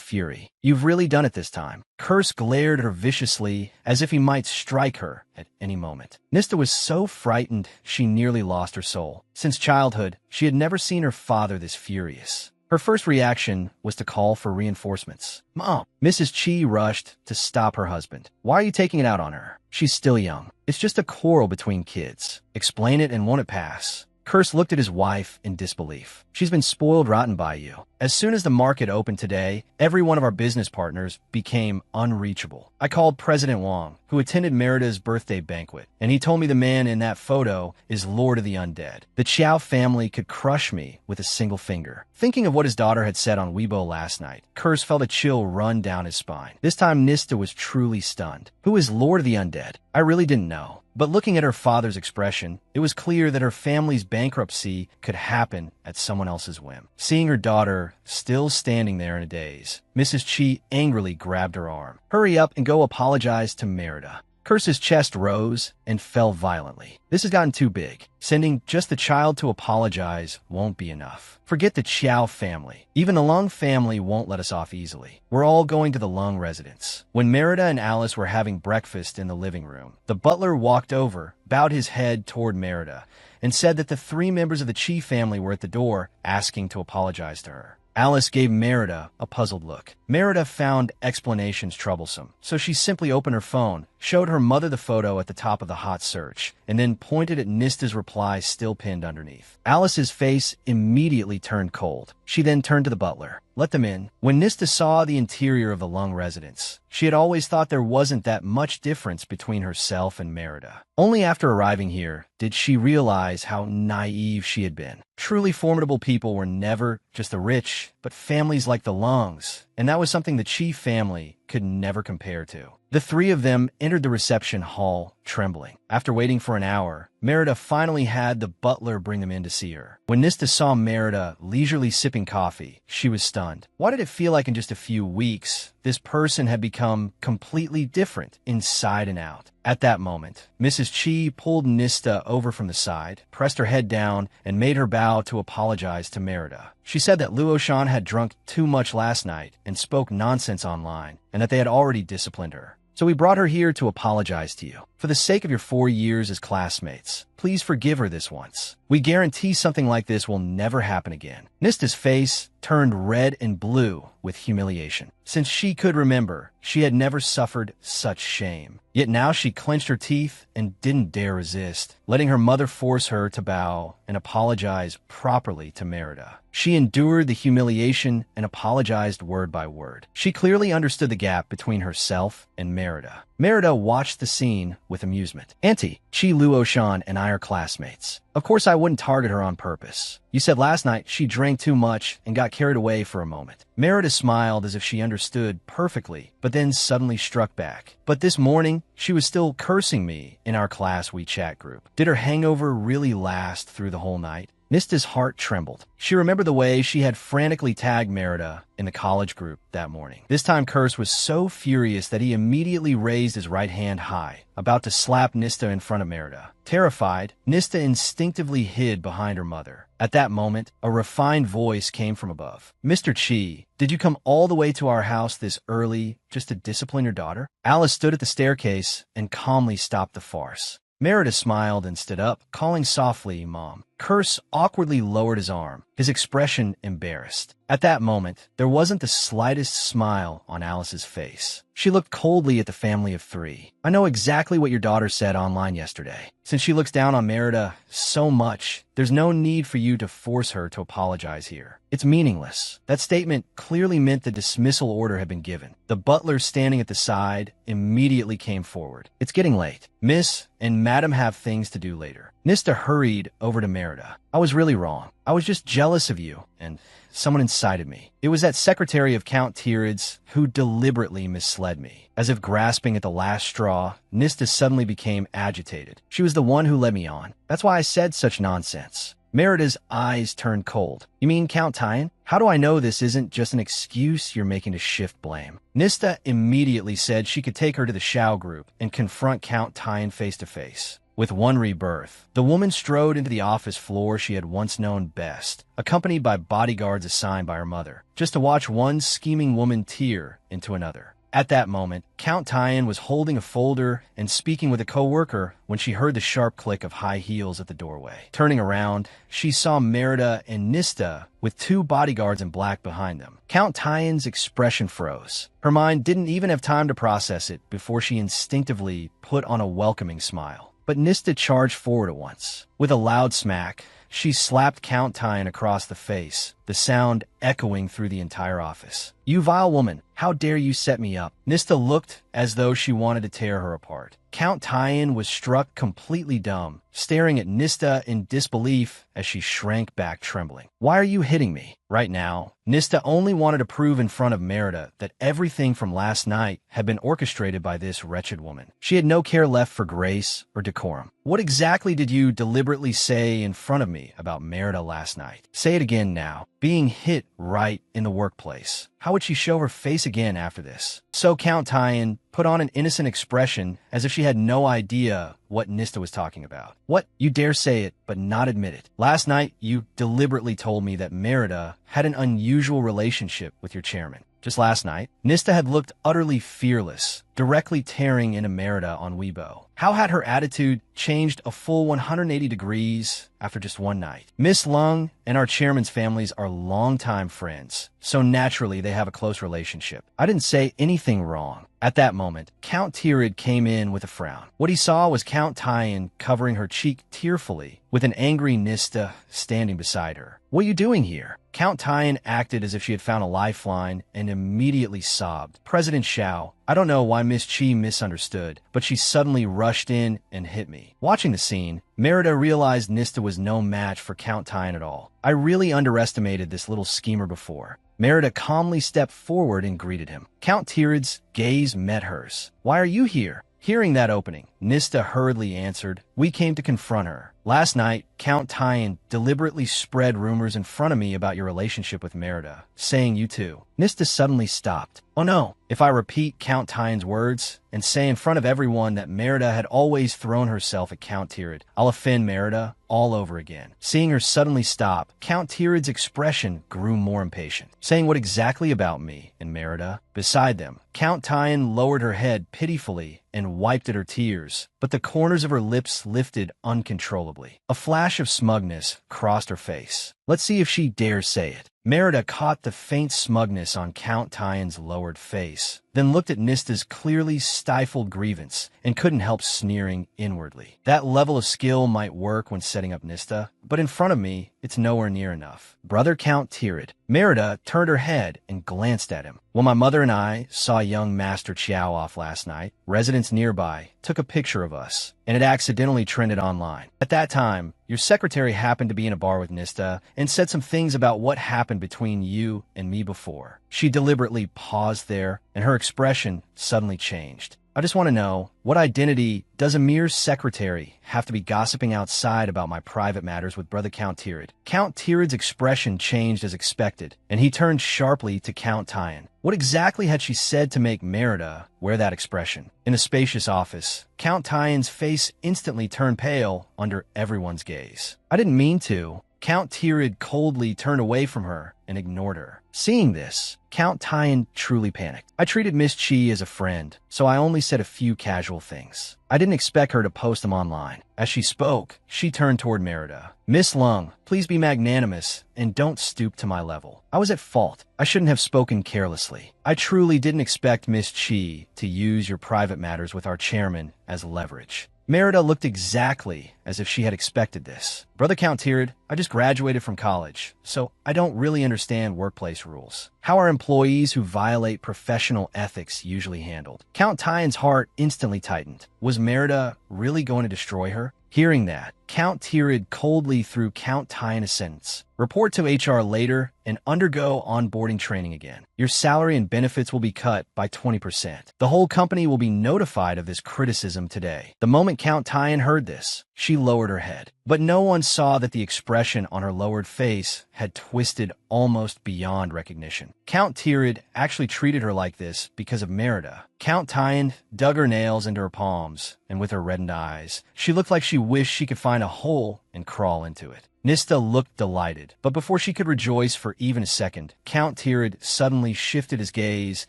fury. "You've really done it this time." Curse glared at her viciously, as if he might strike her at any moment. Nista was so frightened she nearly lost her soul. Since childhood, she had never seen her father this furious. Her first reaction was to call for reinforcements. "Mom!" Mrs. Chi rushed to stop her husband. "Why are you taking it out on her? She's still young. It's just a quarrel between kids. Explain it and won't it pass?" Curse looked at his wife in disbelief. "She's been spoiled rotten by you. As soon as the market opened today, every one of our business partners became unreachable. I called President Wong, who attended Merida's birthday banquet, and he told me the man in that photo is Lord of the Undead. The Chiao family could crush me with a single finger." Thinking of what his daughter had said on Weibo last night, Curse felt a chill run down his spine. This time Nista was truly stunned. "Who is Lord of the Undead? I really didn't know." But looking at her father's expression, it was clear that her family's bankruptcy could happen at someone else's whim. Seeing her daughter still standing there in a daze, Mrs. Chi angrily grabbed her arm. "Hurry up and go apologize to Merida." Curse's chest rose and fell violently. This has gotten too big. Sending just the child to apologize won't be enough. Forget the Chiao family. Even the Lung family won't let us off easily. We're all going to the Lung residence. When Merida and Alice were having breakfast in the living room, the butler walked over, bowed his head toward Merida, and said that the 3 members of the Chi family were at the door asking to apologize to her. Alice gave Merida a puzzled look. Merida found explanations troublesome, so she simply opened her phone, showed her mother the photo at the top of the hot search, and then pointed at Nista's reply still pinned underneath. Alice's face immediately turned cold. She then turned to the butler. "Let them in." When Nista saw the interior of the Lung residence, she had always thought there wasn't that much difference between herself and Merida. Only after arriving here did she realize how naive she had been. Truly formidable people were never just the rich, but families like the Lungs, and that was something the Chi family could never compare to. The 3 of them entered the reception hall, trembling. After waiting for an hour, Merida finally had the butler bring them in to see her. When Nista saw Merida leisurely sipping coffee, she was stunned. Why did it feel like in just a few weeks, this person had become completely different inside and out? At that moment, Mrs. Chi pulled Nista over from the side, pressed her head down, and made her bow to apologize to Merida. She said that Luoshan had drunk too much last night and spoke nonsense online, and that they had already disciplined her. "So we brought her here to apologize to you. For the sake of your 4 years as classmates, please forgive her this once. We guarantee something like this will never happen again." Nista's face turned red and blue with humiliation. Since she could remember, she had never suffered such shame. Yet now she clenched her teeth and didn't dare resist, letting her mother force her to bow and apologize properly to Merida. She endured the humiliation and apologized word by word. She clearly understood the gap between herself and Merida. Merida watched the scene with amusement. "Auntie, Chi Luoshan and I are classmates. Of course I wouldn't target her on purpose. You said last night she drank too much and got carried away for a moment." Merida smiled as if she understood perfectly, but then suddenly struck back. "But this morning, she was still cursing me in our class WeChat group. Did her hangover really last through the whole night?" Nista's heart trembled. She remembered the way she had frantically tagged Merida in the college group that morning. This time Curse was so furious that he immediately raised his right hand high, about to slap Nista in front of Merida. Terrified, Nista instinctively hid behind her mother. At that moment, a refined voice came from above. "Mr. Chi, did you come all the way to our house this early just to discipline your daughter?" Alice stood at the staircase and calmly stopped the farce. Merida smiled and stood up, calling softly, "Mom." Curse awkwardly lowered his arm, his expression embarrassed. At that moment, there wasn't the slightest smile on Alice's face. She looked coldly at the family of 3. "I know exactly what your daughter said online yesterday. Since she looks down on Merida so much, there's no need for you to force her to apologize here. It's meaningless." That statement clearly meant the dismissal order had been given. The butler standing at the side immediately came forward. "It's getting late. Miss and Madam have things to do later." Nista hurried over to Merida. "I was really wrong. I was just jealous of you, and someone incited me. It was that secretary of Count Tirids who deliberately misled me." As if grasping at the last straw, Nista suddenly became agitated. "She was the one who led me on. That's why I said such nonsense." Merida's eyes turned cold. "You mean Count Tyan? How do I know this isn't just an excuse you're making to shift blame?" Nista immediately said she could take her to the Shao group and confront Count Tyan face to face. With one rebirth, the woman strode into the office floor she had once known best, accompanied by bodyguards assigned by her mother, just to watch one scheming woman tear into another. At that moment, Count Tyan was holding a folder and speaking with a coworker when she heard the sharp click of high heels at the doorway. Turning around, she saw Merida and Nista with two bodyguards in black behind them. Count Tyan's expression froze. Her mind didn't even have time to process it before she instinctively put on a welcoming smile. But Nista charged forward at once. With a loud smack, she slapped Count Tyan across the face, the sound echoing through the entire office. "You vile woman, how dare you set me up?" Nista looked as though she wanted to tear her apart. Count Tyan was struck completely dumb, staring at Nista in disbelief as she shrank back trembling. "Why are you hitting me?" Right now, Nista only wanted to prove in front of Merida that everything from last night had been orchestrated by this wretched woman. She had no care left for grace or decorum. "What exactly did you deliberately say in front of me about Merida last night? Say it again now." Being hit right in the workplace. How would she show her face again after this? So Count Tyan put on an innocent expression as if she had no idea what Nista was talking about. "What? You dare say it, but not admit it. Last night, you deliberately told me that Merida had an unusual relationship with your chairman. Just last night, Nista had looked utterly fearless, directly tearing into Merida on Weibo. How had her attitude changed a full 180 degrees after just one night? Miss Lung and our chairman's families are longtime friends, so naturally they have a close relationship. I didn't say anything wrong." At that moment, Count Tirid came in with a frown. What he saw was Count Tyan covering her cheek tearfully, with an angry Nista standing beside her. "What are you doing here?" Count Tyan acted as if she had found a lifeline and immediately sobbed. "President Xiao, I don't know why Miss Chi misunderstood, but she suddenly rushed in and hit me." Watching the scene, Merida realized Nista was no match for Count Tyan at all. "I really underestimated this little schemer before." Merida calmly stepped forward and greeted him. Count Tirid's gaze met hers. "Why are you here?" Hearing that opening, Nista hurriedly answered, "We came to confront her. Last night, Count Tyan deliberately spread rumors in front of me about your relationship with Merida, saying you two." Nista suddenly stopped. "Oh no, if I repeat Count Tyan's words and say in front of everyone that Merida had always thrown herself at Count Tirid, I'll offend Merida all over again." Seeing her suddenly stop, Count Tirid's expression grew more impatient. "Saying what exactly about me and Merida?" Beside them, Count Tyan lowered her head pitifully and wiped at her tears, but the corners of her lips lifted uncontrollably. A flash of smugness crossed her face. "Let's see if she dares say it." Merida caught the faint smugness on Count Tyan's lowered face, then looked at Nista's clearly stifled grievance and couldn't help sneering inwardly. "That level of skill might work when setting up Nista, but in front of me, it's nowhere near enough." "Brother Count Tirid." Merida turned her head and glanced at him. "Well, my mother and I saw young Master Chiao off last night. Residents nearby took a picture of us, and it accidentally trended online. At that time, your secretary happened to be in a bar with Nista and said some things about what happened between you and me before." She deliberately paused there, and her expression suddenly changed. "I just want to know, what identity does a mere secretary have to be gossiping outside about my private matters with Brother Count Tirid?" Count Tirid's expression changed as expected, and he turned sharply to Count Tyan. What exactly had she said to make Merida wear that expression? In a spacious office, Count Tyan's face instantly turned pale under everyone's gaze. "I didn't mean to." Count Tirid coldly turned away from her and ignored her. Seeing this, Count Tyan truly panicked. "I treated Miss Chi as a friend, so I only said a few casual things. I didn't expect her to post them online." As she spoke, she turned toward Merida. "Miss Lung, please be magnanimous and don't stoop to my level. I was at fault. I shouldn't have spoken carelessly. I truly didn't expect Miss Chi to use your private matters with our chairman as leverage." Merida looked exactly as if she had expected this. "Brother Count Tirid, I just graduated from college, so I don't really understand workplace rules. How are employees who violate professional ethics usually handled?" Count Tyan's heart instantly tightened. Was Merida really going to destroy her? Hearing that, Count Tirid coldly threw Count Tai in a sentence. Report to HR later and undergo onboarding training again. Your salary and benefits will be cut by 20%. The whole company will be notified of this criticism today. The moment Count Tyan heard this, she lowered her head. But no one saw that the expression on her lowered face had twisted almost beyond recognition. Count Tirid actually treated her like this because of Merida. Count Tyan dug her nails into her palms, and with her reddened eyes, she looked like she wished she could find a hole and crawl into it. Nista looked delighted, but before she could rejoice for even a second, Count Tirid suddenly shifted his gaze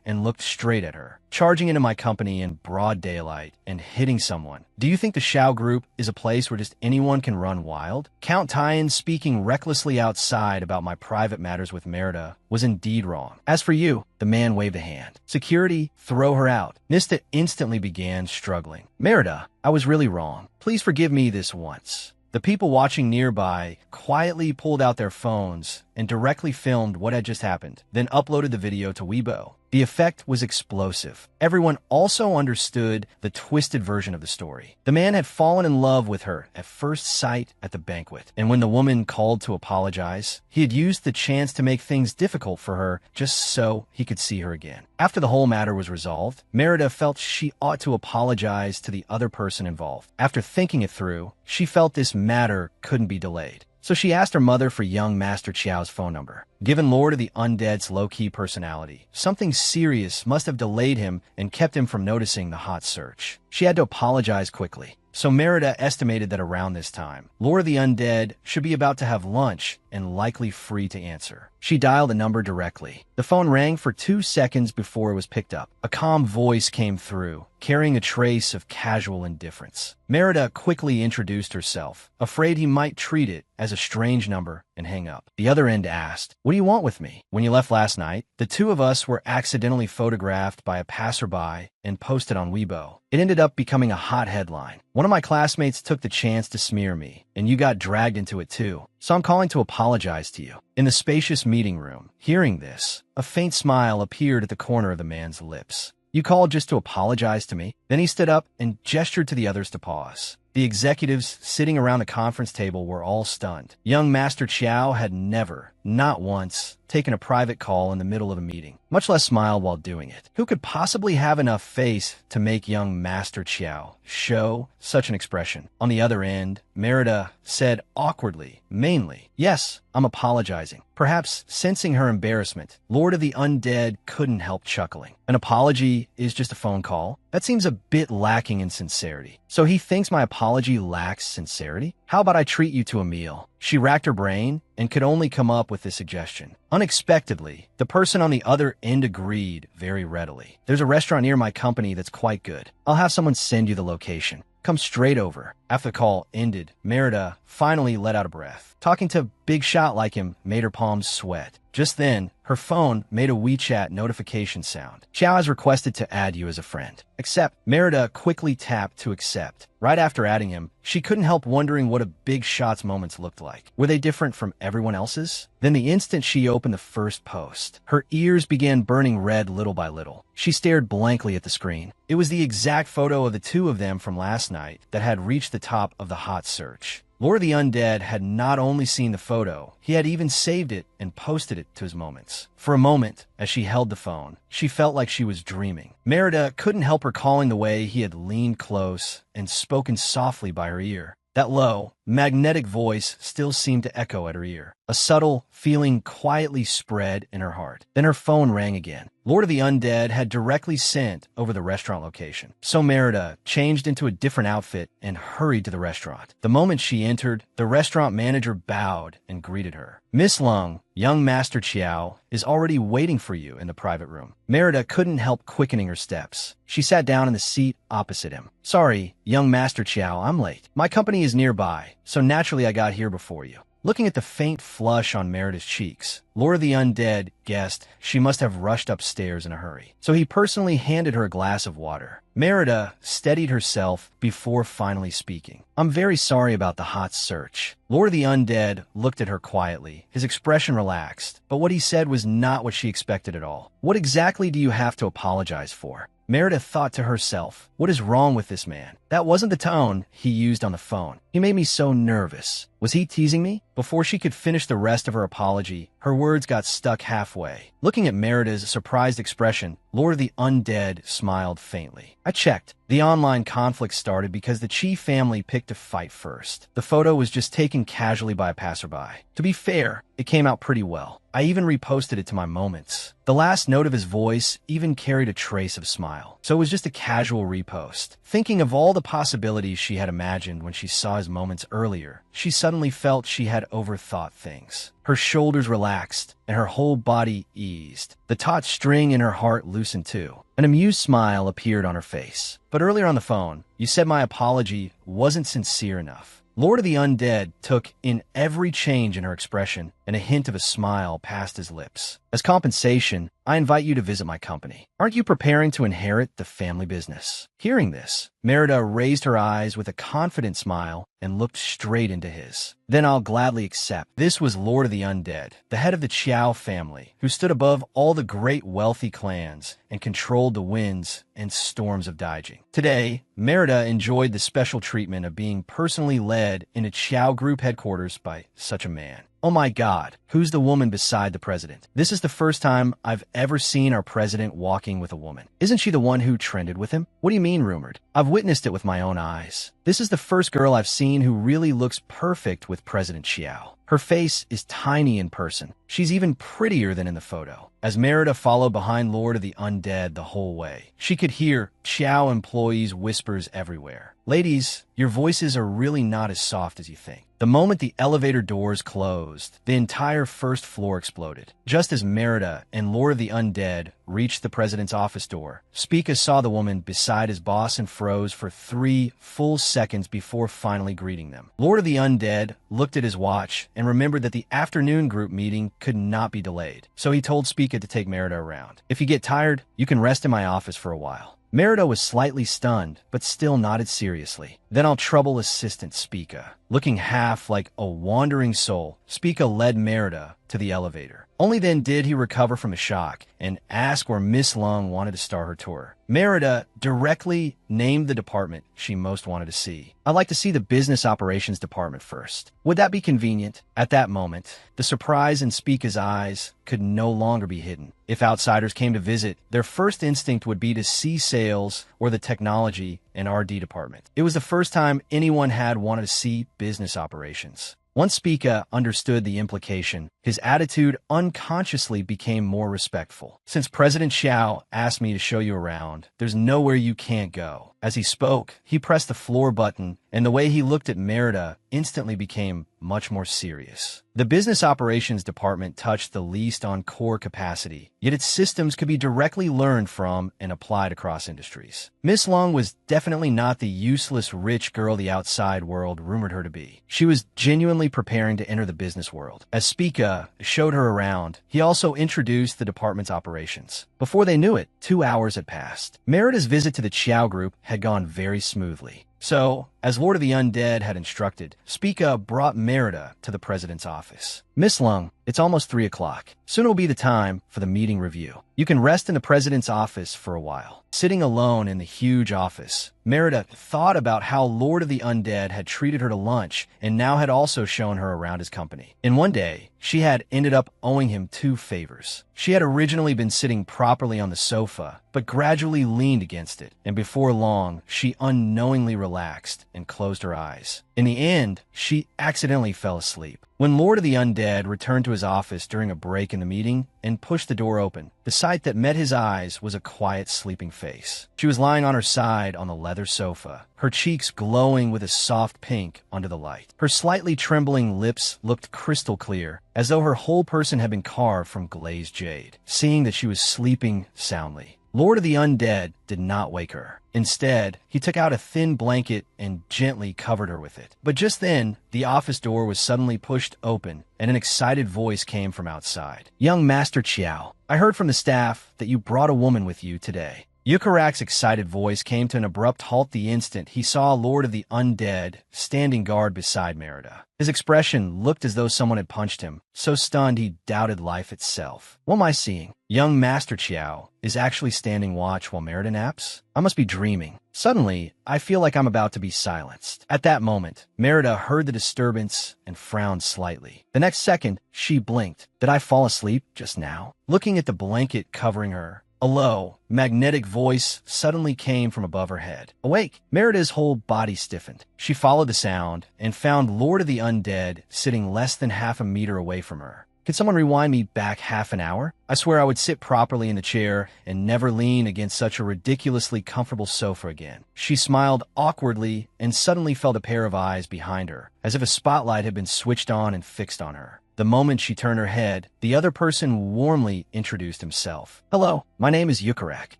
and looked straight at her. Charging into my company in broad daylight and hitting someone. Do you think the Shao Group is a place where just anyone can run wild? Count Tyan speaking recklessly outside about my private matters with Merida was indeed wrong. As for you, the man waved a hand. Security, throw her out. Nista instantly began struggling. Merida, I was really wrong. Please forgive me this once. The people watching nearby quietly pulled out their phones and directly filmed what had just happened, then uploaded the video to Weibo. The effect was explosive. Everyone also understood the twisted version of the story. The man had fallen in love with her at first sight at the banquet, and when the woman called to apologize, he had used the chance to make things difficult for her just so he could see her again. After the whole matter was resolved, Merida felt she ought to apologize to the other person involved. After thinking it through, she felt this matter couldn't be delayed. So she asked her mother for young Master Chiao's phone number. Given Lord of the Undead's low-key personality, something serious must have delayed him and kept him from noticing the hot search. She had to apologize quickly. So Merida estimated that around this time, Lord of the Undead should be about to have lunch and likely free to answer. She dialed the number directly. The phone rang for 2 seconds before it was picked up. A calm voice came through, carrying a trace of casual indifference. Merida quickly introduced herself, afraid he might treat it as a strange number and hang up. The other end asked, "What do you want with me?" When you left last night, the two of us were accidentally photographed by a passerby and posted on Weibo. It ended up becoming a hot headline. One of my classmates took the chance to smear me, and you got dragged into it too. So I'm calling to apologize to you. In the spacious meeting room, hearing this, a faint smile appeared at the corner of the man's lips. You called just to apologize to me? Then he stood up and gestured to the others to pause. The executives sitting around the conference table were all stunned. Young Master Chiao had never, not once, taken a private call in the middle of a meeting, much less smiled while doing it. Who could possibly have enough face to make young Master Chiao show such an expression? On the other end, Merida said awkwardly, mainly, "Yes, I'm apologizing." Perhaps sensing her embarrassment, Lord of the Undead couldn't help chuckling. An apology is just a phone call? That seems a bit lacking in sincerity. So he thinks my apology lacks sincerity? How about I treat you to a meal? She racked her brain and could only come up with this suggestion. Unexpectedly, the person on the other end agreed very readily. There's a restaurant near my company that's quite good. I'll have someone send you the location. Come straight over. After the call ended, Merida finally let out a breath. Talking to a big shot like him made her palms sweat. Just then, her phone made a WeChat notification sound. Chiao has requested to add you as a friend. Accept. Merida quickly tapped to accept. Right after adding him, she couldn't help wondering what a big shot's moments looked like. Were they different from everyone else's? Then the instant she opened the first post, her ears began burning red little by little. She stared blankly at the screen. It was the exact photo of the two of them from last night that had reached the top of the hot search. Lord of the Undead had not only seen the photo, he had even saved it and posted it to his moments. For a moment, as she held the phone, she felt like she was dreaming. Merida couldn't help recalling the way he had leaned close and spoken softly by her ear. That low, magnetic voice still seemed to echo at her ear. A subtle feeling quietly spread in her heart. Then her phone rang again. Lord of the Undead had directly sent over the restaurant location. So Merida changed into a different outfit and hurried to the restaurant. The moment she entered, the restaurant manager bowed and greeted her. "Miss Lung, young Master Chiao is already waiting for you in the private room." Merida couldn't help quickening her steps. She sat down in the seat opposite him. "Sorry, young Master Chiao, I'm late. My company is nearby, so naturally I got here before you." Looking at the faint flush on Merida's cheeks, Lord of the Undead guessed she must have rushed upstairs in a hurry. So he personally handed her a glass of water. Merida steadied herself before finally speaking. "I'm very sorry about the hot search." Lord of the Undead looked at her quietly, his expression relaxed, but what he said was not what she expected at all. "What exactly do you have to apologize for?" Meredith thought to herself, what is wrong with this man? That wasn't the tone he used on the phone. He made me so nervous. Was he teasing me? Before she could finish the rest of her apology, her words got stuck halfway. Looking at Merida's surprised expression, Lord of the Undead smiled faintly. I checked. The online conflict started because the Chi family picked a fight first. The photo was just taken casually by a passerby. To be fair, it came out pretty well. I even reposted it to my moments. The last note of his voice even carried a trace of smile. So it was just a casual repost. Thinking of all the possibilities she had imagined when she saw his moments earlier, she suddenly felt she had overthought things. Her shoulders relaxed, and her whole body eased. The taut string in her heart loosened too. An amused smile appeared on her face. But earlier on the phone, you said my apology wasn't sincere enough. Lord of the Undead took in every change in her expression, and a hint of a smile passed his lips. As compensation, I invite you to visit my company. Aren't you preparing to inherit the family business? Hearing this, Merida raised her eyes with a confident smile and looked straight into his. Then I'll gladly accept. This was Lord of the Undead, the head of the Chiao family, who stood above all the great wealthy clans and controlled the winds and storms of Daijing. Today, Merida enjoyed the special treatment of being personally led in a Chiao group headquarters by such a man. Oh my God, who's the woman beside the president? This is the first time I've ever seen our president walking with a woman. Isn't she the one who trended with him? What do you mean rumored? I've witnessed it with my own eyes. This is the first girl I've seen who really looks perfect with President Xiao. Her face is tiny in person. She's even prettier than in the photo. As Merida followed behind Lord of the Undead the whole way, she could hear Xiao employees' whispers everywhere. Ladies, your voices are really not as soft as you think. The moment the elevator doors closed, the entire first floor exploded. Just as Merida and Lord of the Undead reached the president's office door, Spica saw the woman beside his boss and froze for 3 full seconds before finally greeting them. Lord of the Undead looked at his watch and remembered that the afternoon group meeting could not be delayed. So he told Spica to take Merida around. If you get tired, you can rest in my office for a while. Merida was slightly stunned, but still nodded seriously. Then I'll trouble assistant Spica. Looking half like a wandering soul, Spica led Merida to the elevator. Only then did he recover from the shock and ask where Miss Lung wanted to start her tour. Merida directly named the department she most wanted to see. I'd like to see the business operations department first. Would that be convenient? At that moment, the surprise in Spica's eyes could no longer be hidden. If outsiders came to visit, their first instinct would be to see sales or the technology and R&D department. It was the first time anyone had wanted to see business operations. Once Spica understood the implication, his attitude unconsciously became more respectful. Since President Xiao asked me to show you around, there's nowhere you can't go. As he spoke, he pressed the floor button, and the way he looked at Merida instantly became much more serious. The business operations department touched the least on core capacity, yet its systems could be directly learned from and applied across industries. Miss Lung was definitely not the useless rich girl the outside world rumored her to be. She was genuinely preparing to enter the business world. As Spica showed her around, he also introduced the department's operations. Before they knew it, 2 hours had passed. Merida's visit to the Chiao group had gone very smoothly. So, as Lord of the Undead had instructed, Spica brought Merida to the president's office. Miss Lung, it's almost 3 o'clock. Soon will be the time for the meeting review. You can rest in the president's office for a while. Sitting alone in the huge office, Merida thought about how Lord of the Undead had treated her to lunch and now had also shown her around his company. In one day, she had ended up owing him 2 favors. She had originally been sitting properly on the sofa, but gradually leaned against it, and before long, she unknowingly relaxed and closed her eyes. In the end, she accidentally fell asleep. When Lord of the Undead returned to his office during a break in the meeting and pushed the door open, the sight that met his eyes was a quiet, sleeping face. She was lying on her side on the leather sofa, her cheeks glowing with a soft pink under the light. Her slightly trembling lips looked crystal clear, as though her whole person had been carved from glazed jade. Seeing that she was sleeping soundly, Lord of the Undead did not wake her. Instead, he took out a thin blanket and gently covered her with it. But just then, the office door was suddenly pushed open, and an excited voice came from outside. "Young Master Chiao, I heard from the staff that you brought a woman with you today." Yukarak's excited voice came to an abrupt halt the instant he saw Lord of the Undead standing guard beside Merida. His expression looked as though someone had punched him, so stunned he doubted life itself. What am I seeing? Young Master Chiao is actually standing watch while Merida naps? I must be dreaming. Suddenly, I feel like I'm about to be silenced. At that moment, Merida heard the disturbance and frowned slightly. The next second, she blinked. Did I fall asleep just now? Looking at the blanket covering her, a low, magnetic voice suddenly came from above her head. Awake! Merida's whole body stiffened. She followed the sound and found Lord of the Undead sitting less than half a meter away from her. Could someone rewind me back half an hour? I swear I would sit properly in the chair and never lean against such a ridiculously comfortable sofa again. She smiled awkwardly and suddenly felt a pair of eyes behind her, as if a spotlight had been switched on and fixed on her. The moment she turned her head, the other person warmly introduced himself. Hello, my name is Yukarak.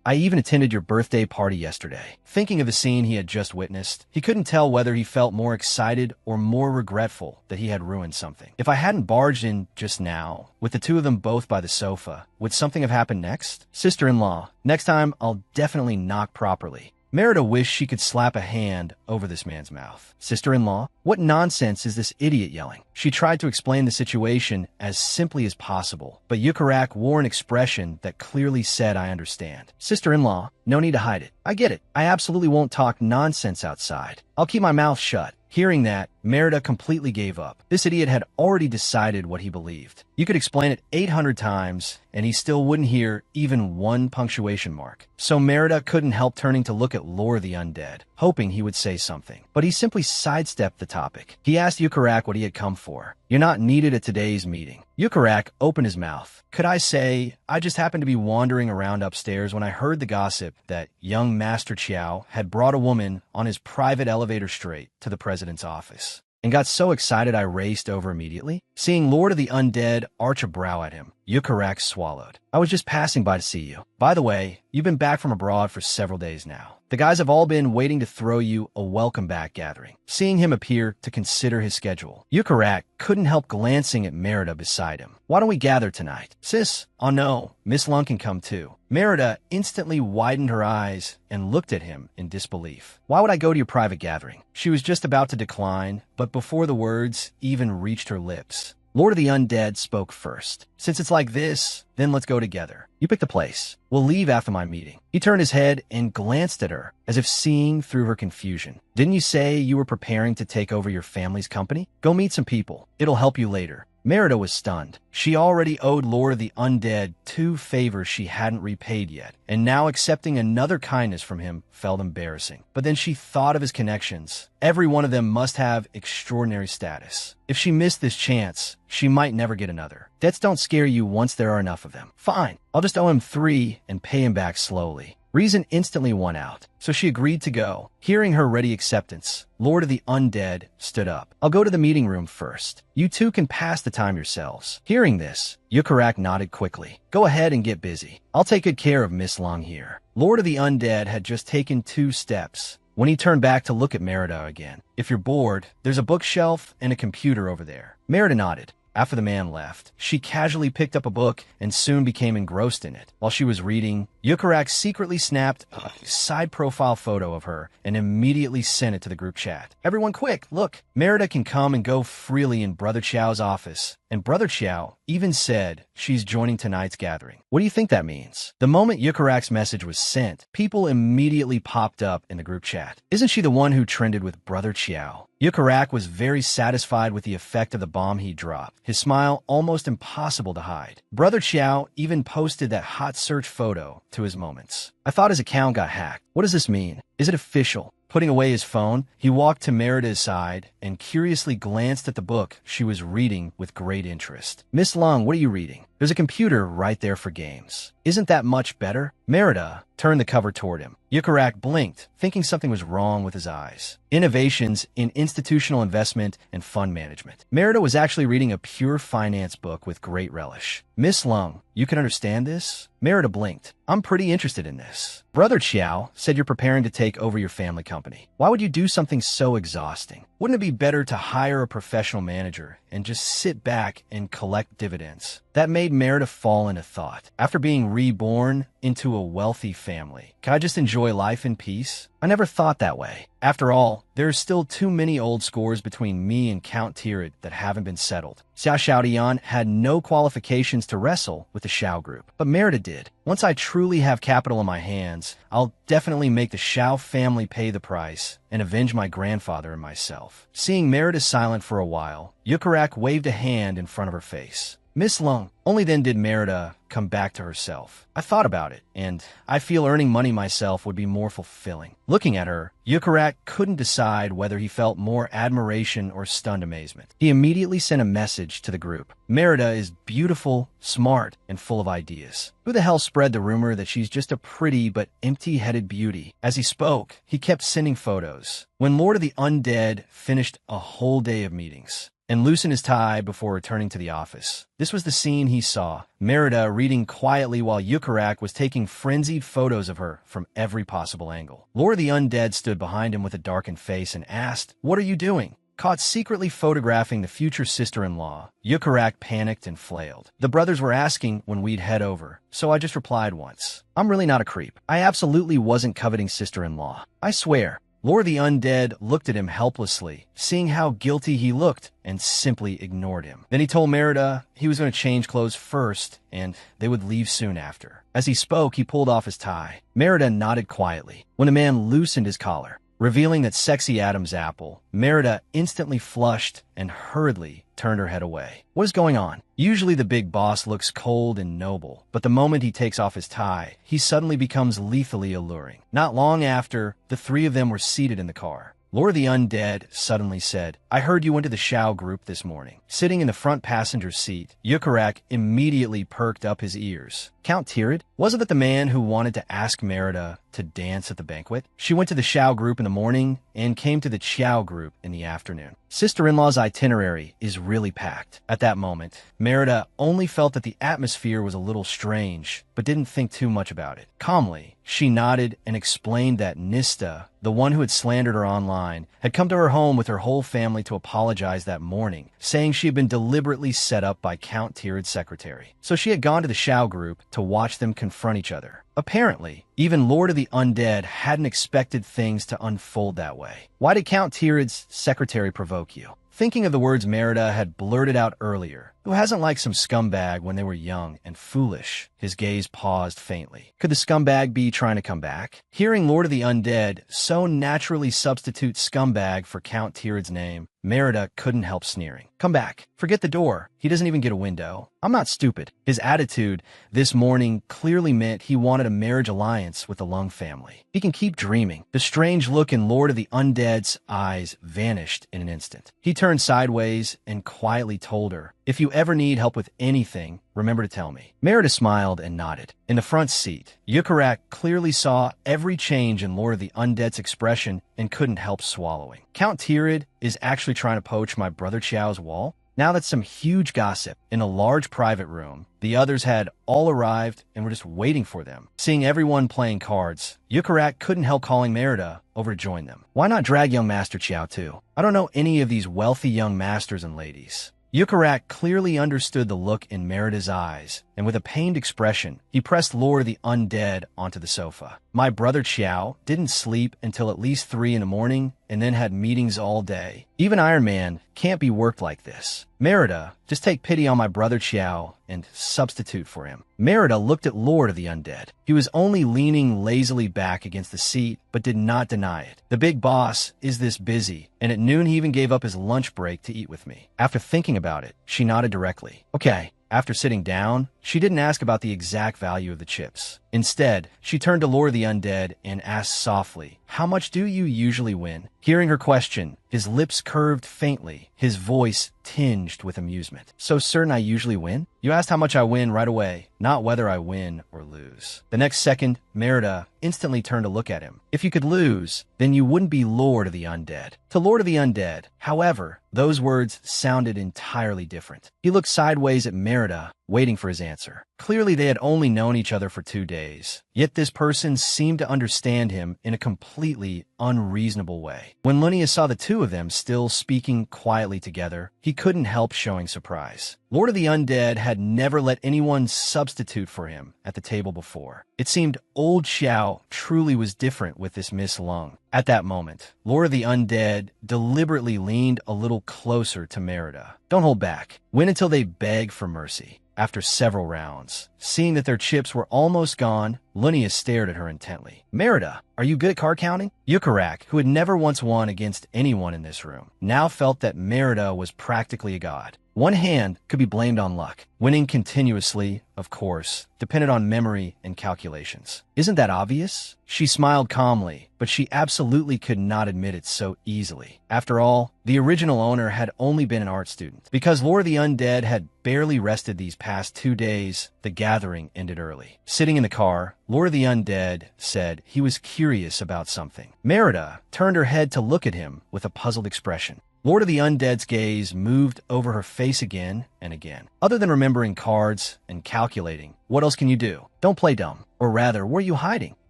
I even attended your birthday party yesterday. Thinking of the scene he had just witnessed, he couldn't tell whether he felt more excited or more regretful that he had ruined something. If I hadn't barged in just now, with the two of them both by the sofa, would something have happened next? Sister-in-law, next time I'll definitely knock properly. Merida wished she could slap a hand over this man's mouth. Sister-in-law? What nonsense is this idiot yelling? She tried to explain the situation as simply as possible, but Yukarak wore an expression that clearly said, I understand. Sister-in-law, no need to hide it. I get it. I absolutely won't talk nonsense outside. I'll keep my mouth shut. Hearing that, Merida completely gave up. This idiot had already decided what he believed. You could explain it 800 times, and he still wouldn't hear even one punctuation mark. So Merida couldn't help turning to look at Lore the Undead, hoping he would say something. But he simply sidestepped the topic. He asked Yukarak what he had come for. You're not needed at today's meeting. Yukarak opened his mouth. Could I say, I just happened to be wandering around upstairs when I heard the gossip that young Master Chiao had brought a woman on his private elevator straight to the president's office, and got so excited I raced over immediately. Seeing Lord of the Undead arch a brow at him, Yukarak swallowed. I was just passing by to see you. By the way, you've been back from abroad for several days now. The guys have all been waiting to throw you a welcome back gathering. Seeing him appear to consider his schedule, Yukarak couldn't help glancing at Merida beside him. Why don't we gather tonight? Sis? Oh no, Miss Lung can come too. Merida instantly widened her eyes and looked at him in disbelief. Why would I go to your private gathering? She was just about to decline, but before the words even reached her lips, Lord of the Undead spoke first. Since it's like this, then let's go together. You pick the place. We'll leave after my meeting. He turned his head and glanced at her, as if seeing through her confusion. Didn't you say you were preparing to take over your family's company? Go meet some people. It'll help you later. Merida was stunned. She already owed Lord of the Undead 2 favors she hadn't repaid yet, and now accepting another kindness from him felt embarrassing. But then she thought of his connections. Every one of them must have extraordinary status. If she missed this chance, she might never get another. Debts don't scare you once there are enough of them. Fine, I'll just owe him 3 and pay him back slowly. Reason instantly won out, so she agreed to go. Hearing her ready acceptance, Lord of the Undead stood up. I'll go to the meeting room first. You two can pass the time yourselves. Hearing this, Yukarak nodded quickly. Go ahead and get busy. I'll take good care of Miss Long here. Lord of the Undead had just taken 2 steps when he turned back to look at Merida again. If you're bored, there's a bookshelf and a computer over there. Merida nodded. After the man left, she casually picked up a book and soon became engrossed in it. While she was reading, Yukarak secretly snapped a side profile photo of her and immediately sent it to the group chat. Everyone quick, look, Merida can come and go freely in Brother Chiao's office. And Brother Chiao even said she's joining tonight's gathering. What do you think that means? The moment Yukarak's message was sent, people immediately popped up in the group chat. Isn't she the one who trended with Brother Chiao? Yukarak was very satisfied with the effect of the bomb he dropped, his smile almost impossible to hide. Brother Chiao even posted that hot search photo to his moments. I thought his account got hacked. What does this mean? Is it official? Putting away his phone, he walked to Merida's side and curiously glanced at the book she was reading with great interest. Miss Lung, what are you reading? There's a computer right there for games. Isn't that much better? Merida turned the cover toward him. Yukarak blinked, thinking something was wrong with his eyes. Innovations in Institutional Investment and Fund Management. Merida was actually reading a pure finance book with great relish. Miss Lung, you can understand this? Merida blinked. I'm pretty interested in this. Brother Chiao said you're preparing to take over your family company. Why would you do something so exhausting? Wouldn't it be better to hire a professional manager and just sit back and collect dividends. That made Merida fall into thought. After being reborn into a wealthy family, can I just enjoy life in peace? I never thought that way. After all, there are still too many old scores between me and Count Tirid that haven't been settled. Xiao Xiaodian had no qualifications to wrestle with the Xiao group, but Merida did. Once I truly have capital in my hands, I'll definitely make the Xiao family pay the price and avenge my grandfather and myself. Seeing Merida silent for a while, Yukarak waved a hand in front of her face. Miss Lung. Only then did Merida come back to herself. I thought about it, and I feel earning money myself would be more fulfilling. Looking at her, Yukarak couldn't decide whether he felt more admiration or stunned amazement. He immediately sent a message to the group. Merida is beautiful, smart, and full of ideas. Who the hell spread the rumor that she's just a pretty but empty-headed beauty? As he spoke, he kept sending photos. When Lord of the Undead finished a whole day of meetings and loosened his tie before returning to the office, this was the scene he saw. Merida reading quietly while Yukarak was taking frenzied photos of her from every possible angle. Lord of the Undead stood behind him with a darkened face and asked, "What are you doing?" Caught secretly photographing the future sister-in-law, Yukarak panicked and flailed. The brothers were asking when we'd head over, so I just replied once. I'm really not a creep. I absolutely wasn't coveting sister-in-law. I swear. Lord of the Undead looked at him helplessly, seeing how guilty he looked, and simply ignored him. Then he told Merida he was going to change clothes first, and they would leave soon after. As he spoke, he pulled off his tie. Merida nodded quietly. When the man loosened his collar, revealing that sexy Adam's apple, Merida instantly flushed and hurriedly turned her head away. What is going on? Usually the big boss looks cold and noble, but the moment he takes off his tie, he suddenly becomes lethally alluring. Not long after, the three of them were seated in the car. Lord of the Undead suddenly said, "I heard you went to the Xiao group this morning." Sitting in the front passenger seat, Yukarak immediately perked up his ears. Count Tirid? Wasn't that the man who wanted to ask Merida to dance at the banquet? She went to the Xiao group in the morning and came to the Xiao group in the afternoon. Sister-in-law's itinerary is really packed. At that moment, Merida only felt that the atmosphere was a little strange, but didn't think too much about it. Calmly, she nodded and explained that Nista, the one who had slandered her online, had come to her home with her whole family to apologize that morning, saying she had been deliberately set up by Count Tirid's secretary. So she had gone to the Xiao group to watch them confront each other. Apparently, even Lord of the Undead hadn't expected things to unfold that way. Why did Count Tirid's secretary provoke you? Thinking of the words Merida had blurted out earlier, who hasn't liked some scumbag when they were young and foolish? His gaze paused faintly. Could the scumbag be trying to come back? Hearing Lord of the Undead so naturally substitute scumbag for Count Tirid's name, Merida couldn't help sneering. Come back. Forget the door. He doesn't even get a window. I'm not stupid. His attitude this morning clearly meant he wanted a marriage alliance with the Lung family. He can keep dreaming. The strange look in Lord of the Undead's eyes vanished in an instant. He turned sideways and quietly told her, "If you ever need help with anything, remember to tell me." Merida smiled and nodded. In the front seat, Yukarak clearly saw every change in Lord of the Undead's expression and couldn't help swallowing. Count Tirid is actually trying to poach my brother Chiao's wall? Now that's some huge gossip. In a large private room, the others had all arrived and were just waiting for them. Seeing everyone playing cards, Yukarak couldn't help calling Merida over to join them. Why not drag young Master Chiao too? I don't know any of these wealthy young masters and ladies. Yukarak clearly understood the look in Merida's eyes, and with a pained expression, he pressed Lord of the Undead onto the sofa. My brother Chiao didn't sleep until at least 3 in the morning and then had meetings all day. Even Iron Man can't be worked like this. Merida, just take pity on my brother Chiao and substitute for him. Merida looked at Lord of the Undead. He was only leaning lazily back against the seat, but did not deny it. The big boss is this busy, and at noon he even gave up his lunch break to eat with me. After thinking about it, she nodded directly. Okay. After sitting down, she didn't ask about the exact value of the chips. Instead, she turned to Lord of the Undead and asked softly, "How much do you usually win?" Hearing her question, his lips curved faintly, his voice tinged with amusement. "So certain I usually win? You asked how much I win right away, not whether I win or lose." The next second, Merida instantly turned to look at him. "If you could lose, then you wouldn't be Lord of the Undead." To Lord of the Undead, however, those words sounded entirely different. He looked sideways at Merida, waiting for his answer. Clearly they had only known each other for 2 days. Yet this person seemed to understand him in a completely unreasonable way. When Lunia saw the two of them still speaking quietly together, he couldn't help showing surprise. Lord of the Undead had never let anyone substitute for him at the table before. It seemed old Xiao truly was different with this Miss Lung. At that moment, Lord of the Undead deliberately leaned a little closer to Merida. Don't hold back. Wait until they beg for mercy. After several rounds, seeing that their chips were almost gone, Lunia stared at her intently. Merida, are you good at card counting? Yukarak, who had never once won against anyone in this room, now felt that Merida was practically a god. One hand could be blamed on luck. Winning continuously, of course, depended on memory and calculations. Isn't that obvious? She smiled calmly, but she absolutely could not admit it so easily. After all, the original owner had only been an art student. Because Lord of the Undead had barely rested these past 2 days, the gathering ended early. Sitting in the car, Lord of the Undead said he was curious about something. Merida turned her head to look at him with a puzzled expression. Lord of the Undead's gaze moved over her face again and again. Other than remembering cards and calculating, what else can you do? Don't play dumb. Or rather, were you hiding?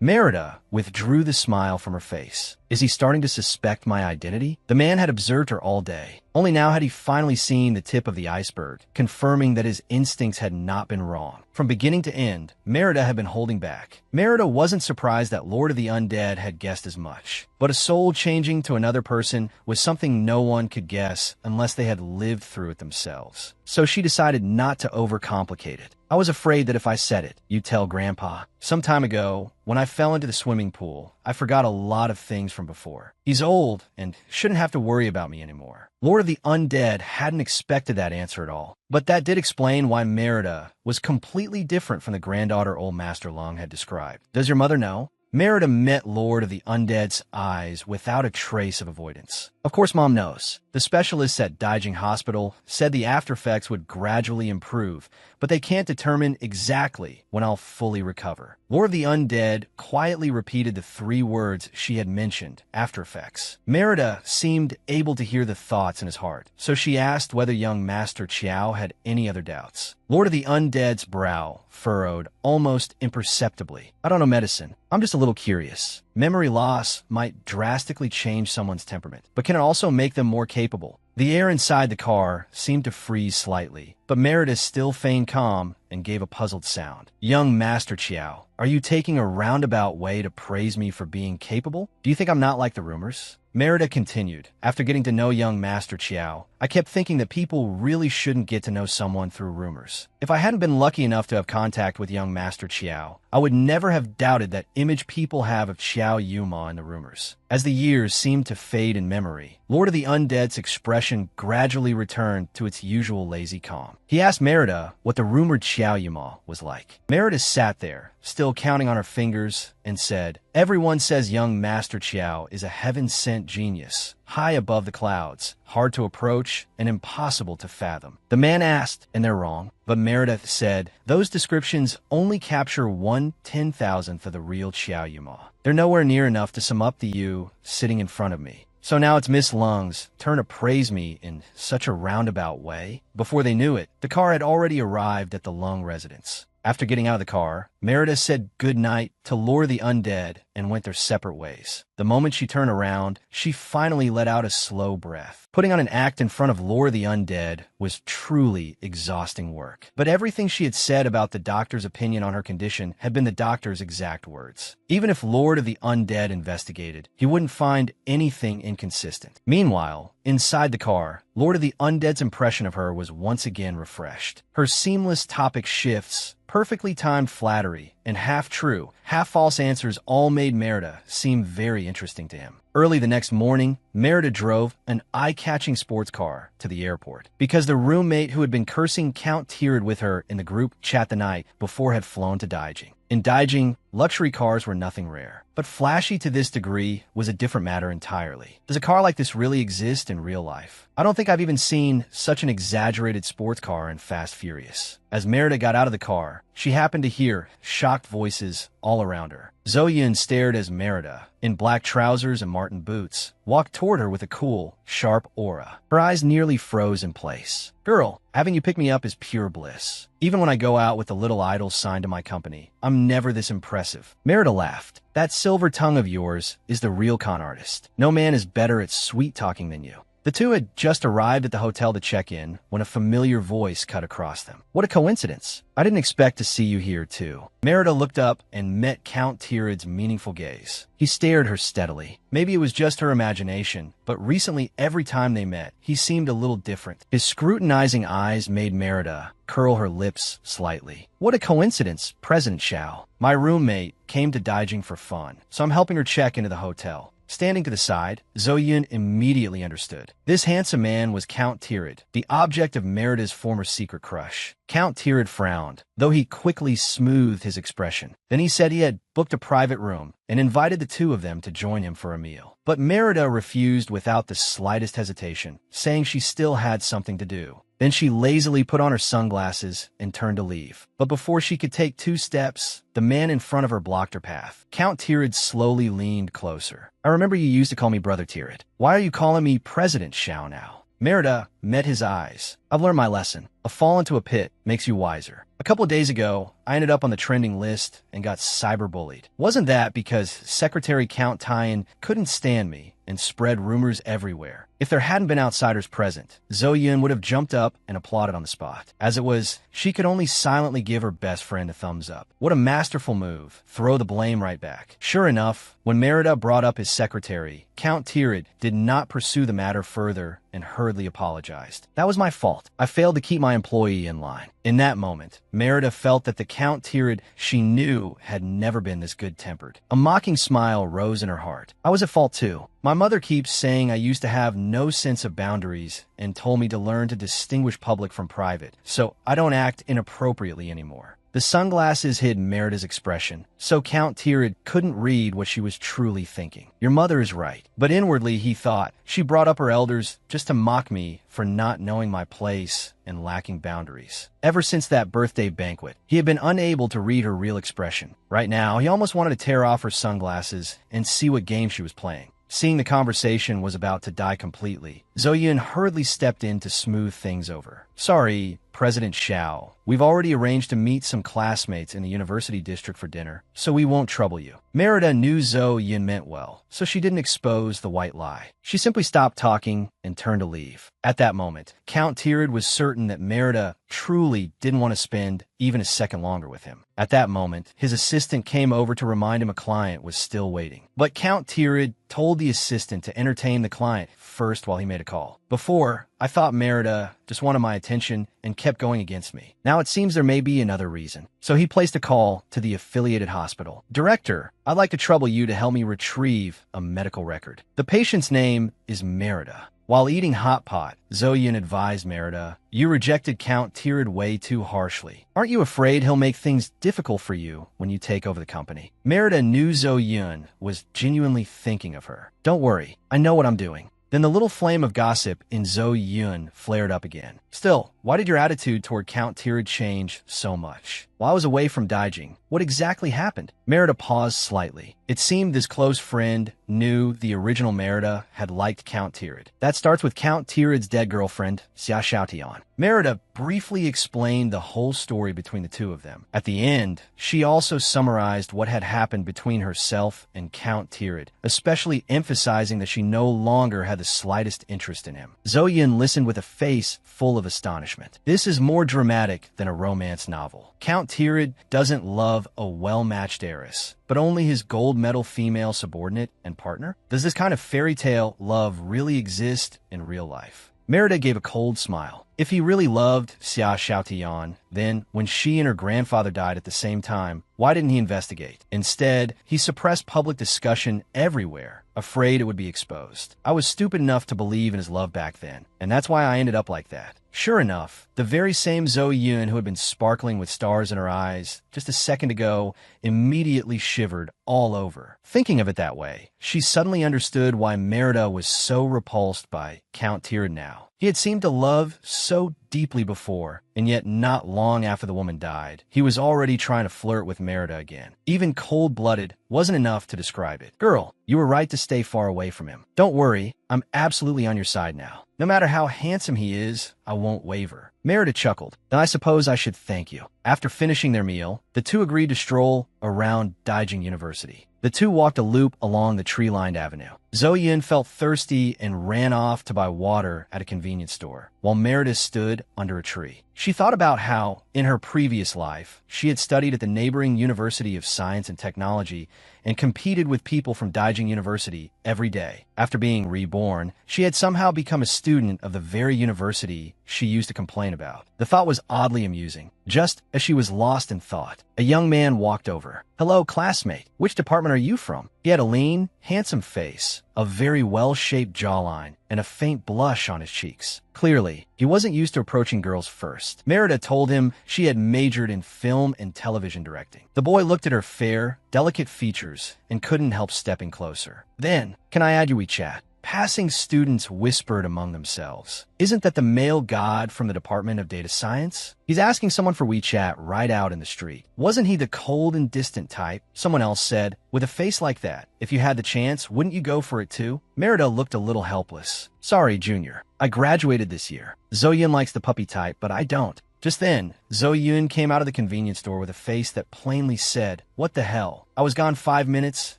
Merida withdrew the smile from her face. Is he starting to suspect my identity? The man had observed her all day. Only now had he finally seen the tip of the iceberg, confirming that his instincts had not been wrong. From beginning to end, Merida had been holding back. Merida wasn't surprised that Lord of the Undead had guessed as much. But a soul changing to another person was something no one could guess unless they had lived through it themselves. So she decided not to overcomplicate it. I was afraid that if I said it, you'd tell Grandpa. Some time ago, when I fell into the swimming pool, I forgot a lot of things from before. He's old and shouldn't have to worry about me anymore. Lord of the Undead hadn't expected that answer at all. But that did explain why Merida was completely different from the granddaughter old Master Lung had described. Does your mother know? Merida met Lord of the Undead's eyes without a trace of avoidance. Of course Mom knows. The specialists at Daijing Hospital said the aftereffects would gradually improve, but they can't determine exactly when I'll fully recover. Lord of the Undead quietly repeated the 3 words she had mentioned, aftereffects. Merida seemed able to hear the thoughts in his heart, so she asked whether young Master Chiao had any other doubts. Lord of the Undead's brow furrowed almost imperceptibly. I don't know medicine. I'm just a little curious. Memory loss might drastically change someone's temperament, but can it also make them more capable? The air inside the car seemed to freeze slightly, but Merida still feigned calm and gave a puzzled sound. Young Master Chiao, are you taking a roundabout way to praise me for being capable? Do you think I'm not like the rumors? Merida continued. After getting to know young Master Chiao, I kept thinking that people really shouldn't get to know someone through rumors. If I hadn't been lucky enough to have contact with young Master Chiao, I would never have doubted that image people have of Xiao Yuma in the rumors. As the years seemed to fade in memory, Lord of the Undead's expression gradually returned to its usual lazy calm. He asked Merida what the rumored Xiao Yuma was like. Merida sat there, still counting on her fingers, and said, everyone says young Master Chiao is a heaven-sent genius, high above the clouds, hard to approach, and impossible to fathom. The man asked, and they're wrong, but Merida said, those descriptions only capture 1/10,000th of the real Xiao Yuma. They're nowhere near enough to sum up the you sitting in front of me. So now it's Miss Lung's turn to praise me in such a roundabout way. Before they knew it, the car had already arrived at the Lung residence. After getting out of the car, Merida said goodnight to Lord of the Undead and went their separate ways. The moment she turned around, she finally let out a slow breath. Putting on an act in front of Lord of the Undead was truly exhausting work. But everything she had said about the doctor's opinion on her condition had been the doctor's exact words. Even if Lord of the Undead investigated, he wouldn't find anything inconsistent. Meanwhile, inside the car, Lord of the Undead's impression of her was once again refreshed. Her seamless topic shifts, perfectly timed flattery, and half-true, half-false answers all made Merida seem very interesting to him. Early the next morning, Merida drove an eye-catching sports car to the airport because the roommate who had been cursing Count Tiered with her in the group chat the night before had flown to Daijing. In Daijing, luxury cars were nothing rare, but flashy to this degree was a different matter entirely. Does a car like this really exist in real life? I don't think I've even seen such an exaggerated sports car in Fast Furious. As Merida got out of the car, she happened to hear shocked voices all around her. Zoyin stared as Merida, in black trousers and Martin boots, walked toward her with a cool, sharp aura. Her eyes nearly froze in place. Girl, having you pick me up is pure bliss. Even when I go out with the little idols signed to my company, I'm never this impressed impressive. Merida laughed. That silver tongue of yours is the real con artist. No man is better at sweet-talking than you. The two had just arrived at the hotel to check in when a familiar voice cut across them. What a coincidence. I didn't expect to see you here, too. Merida looked up and met Count Tyrid's meaningful gaze. He stared her steadily. Maybe it was just her imagination, but recently every time they met, he seemed a little different. His scrutinizing eyes made Merida curl her lips slightly. What a coincidence, President Xiao. My roommate came to Daijing for fun, so I'm helping her check into the hotel. Standing to the side, Zhou Yun immediately understood. This handsome man was Count Tyrid, the object of Merida's former secret crush. Count Tyrid frowned, though he quickly smoothed his expression. Then he said he had booked a private room and invited the two of them to join him for a meal. But Merida refused without the slightest hesitation, saying she still had something to do. Then she lazily put on her sunglasses and turned to leave. But before she could take 2 steps, the man in front of her blocked her path. Count Tyrid slowly leaned closer. I remember you used to call me Brother Tyrid. Why are you calling me President Xiao now? Merida met his eyes. I've learned my lesson. A fall into a pit makes you wiser. A couple of days ago, I ended up on the trending list and got cyberbullied. Wasn't that because Secretary Count Tyan couldn't stand me and spread rumors everywhere? If there hadn't been outsiders present, Zhou Yun would have jumped up and applauded on the spot. As it was, she could only silently give her best friend a thumbs up. What a masterful move. Throw the blame right back. Sure enough, when Merida brought up his secretary, Count Tyrid did not pursue the matter further and hurriedly apologized. That was my fault. I failed to keep my employee in line. In that moment, Merida felt that the Count Tyrid she knew had never been this good-tempered. A mocking smile rose in her heart. I was at fault too. My mother keeps saying I used to have no sense of boundaries and told me to learn to distinguish public from private, so I don't act inappropriately anymore. The sunglasses hid Merida's expression, so Count Tyrid couldn't read what she was truly thinking. Your mother is right. But inwardly he thought, she brought up her elders just to mock me for not knowing my place and lacking boundaries. Ever since that birthday banquet, he had been unable to read her real expression. Right now, he almost wanted to tear off her sunglasses and see what game she was playing. Seeing the conversation was about to die completely, Zhou Yun hurriedly stepped in to smooth things over. Sorry, President Xiao. We've already arranged to meet some classmates in the university district for dinner, so we won't trouble you. Merida knew Zhou Yun meant well, so she didn't expose the white lie. She simply stopped talking and turned to leave. At that moment, Count Tyrid was certain that Merida truly didn't want to spend even a second longer with him. At that moment, his assistant came over to remind him a client was still waiting. But Count Tyrid told the assistant to entertain the client first while he made a call. Before, I thought Merida just wanted my attention and kept going against me. Now it seems there may be another reason. So he placed a call to the affiliated hospital. Director, I'd like to trouble you to help me retrieve a medical record. The patient's name is Merida. While eating hot pot, Zhou Yun advised Merida, you rejected Count Tyrid way too harshly. Aren't you afraid he'll make things difficult for you when you take over the company? Merida knew Zhou Yun was genuinely thinking of her. Don't worry, I know what I'm doing. Then the little flame of gossip in Zhou Yun flared up again. Still, why did your attitude toward Count Tyrid change so much? While I was away from Daijing, what exactly happened? Merida paused slightly. It seemed this close friend knew the original Merida had liked Count Tyrid. That starts with Count Tyrid's dead girlfriend, Xia Xiaotian. Merida briefly explained the whole story between the two of them. At the end, she also summarized what had happened between herself and Count Tyrid, especially emphasizing that she no longer had the slightest interest in him. Zhou Yun listened with a face full of astonishment. This is more dramatic than a romance novel. Count Tyrid doesn't love a well-matched heiress, but only his gold medal female subordinate and partner? Does this kind of fairy tale love really exist in real life? Merida gave a cold smile. If he really loved Xia Xiaotian, then when she and her grandfather died at the same time, why didn't he investigate? Instead, he suppressed public discussion everywhere, afraid it would be exposed. I was stupid enough to believe in his love back then, and that's why I ended up like that. Sure enough, the very same Zhou Yun who had been sparkling with stars in her eyes just a second ago immediately shivered all over. Thinking of it that way, she suddenly understood why Merida was so repulsed by Count Tyrid now. He had seemed to love so deeply before, and yet not long after the woman died, he was already trying to flirt with Merida again. Even cold-blooded wasn't enough to describe it. Girl, you were right to stay far away from him. Don't worry, I'm absolutely on your side now. No matter how handsome he is, I won't waver. Merida chuckled. Then I suppose I should thank you. After finishing their meal, the two agreed to stroll around Daijing University. The two walked a loop along the tree-lined avenue. Zhou Yun felt thirsty and ran off to buy water at a convenience store, while Merida stood under a tree. She thought about how, in her previous life, she had studied at the neighboring University of Science and Technology and competed with people from Daijing University every day. After being reborn, she had somehow become a student of the very university she used to complain about. The thought was oddly amusing. Just as she was lost in thought, a young man walked over. "Hello, classmate. Which department are you from?" He had a lean, handsome face, a very well-shaped jawline, and a faint blush on his cheeks. Clearly, he wasn't used to approaching girls first. Merida told him she had majored in film and television directing. The boy looked at her fair, delicate features and couldn't help stepping closer. Then, "Can I add you WeChat?" Passing students whispered among themselves. "Isn't that the male god from the Department of Data Science? He's asking someone for WeChat right out in the street. Wasn't he the cold and distant type?" Someone else said. "With a face like that, if you had the chance, wouldn't you go for it too?" Merida looked a little helpless. "Sorry, Junior. I graduated this year. Zhou Yun likes the puppy type, but I don't." Just then, Zhou Yun came out of the convenience store with a face that plainly said, "What the hell? I was gone 5 minutes,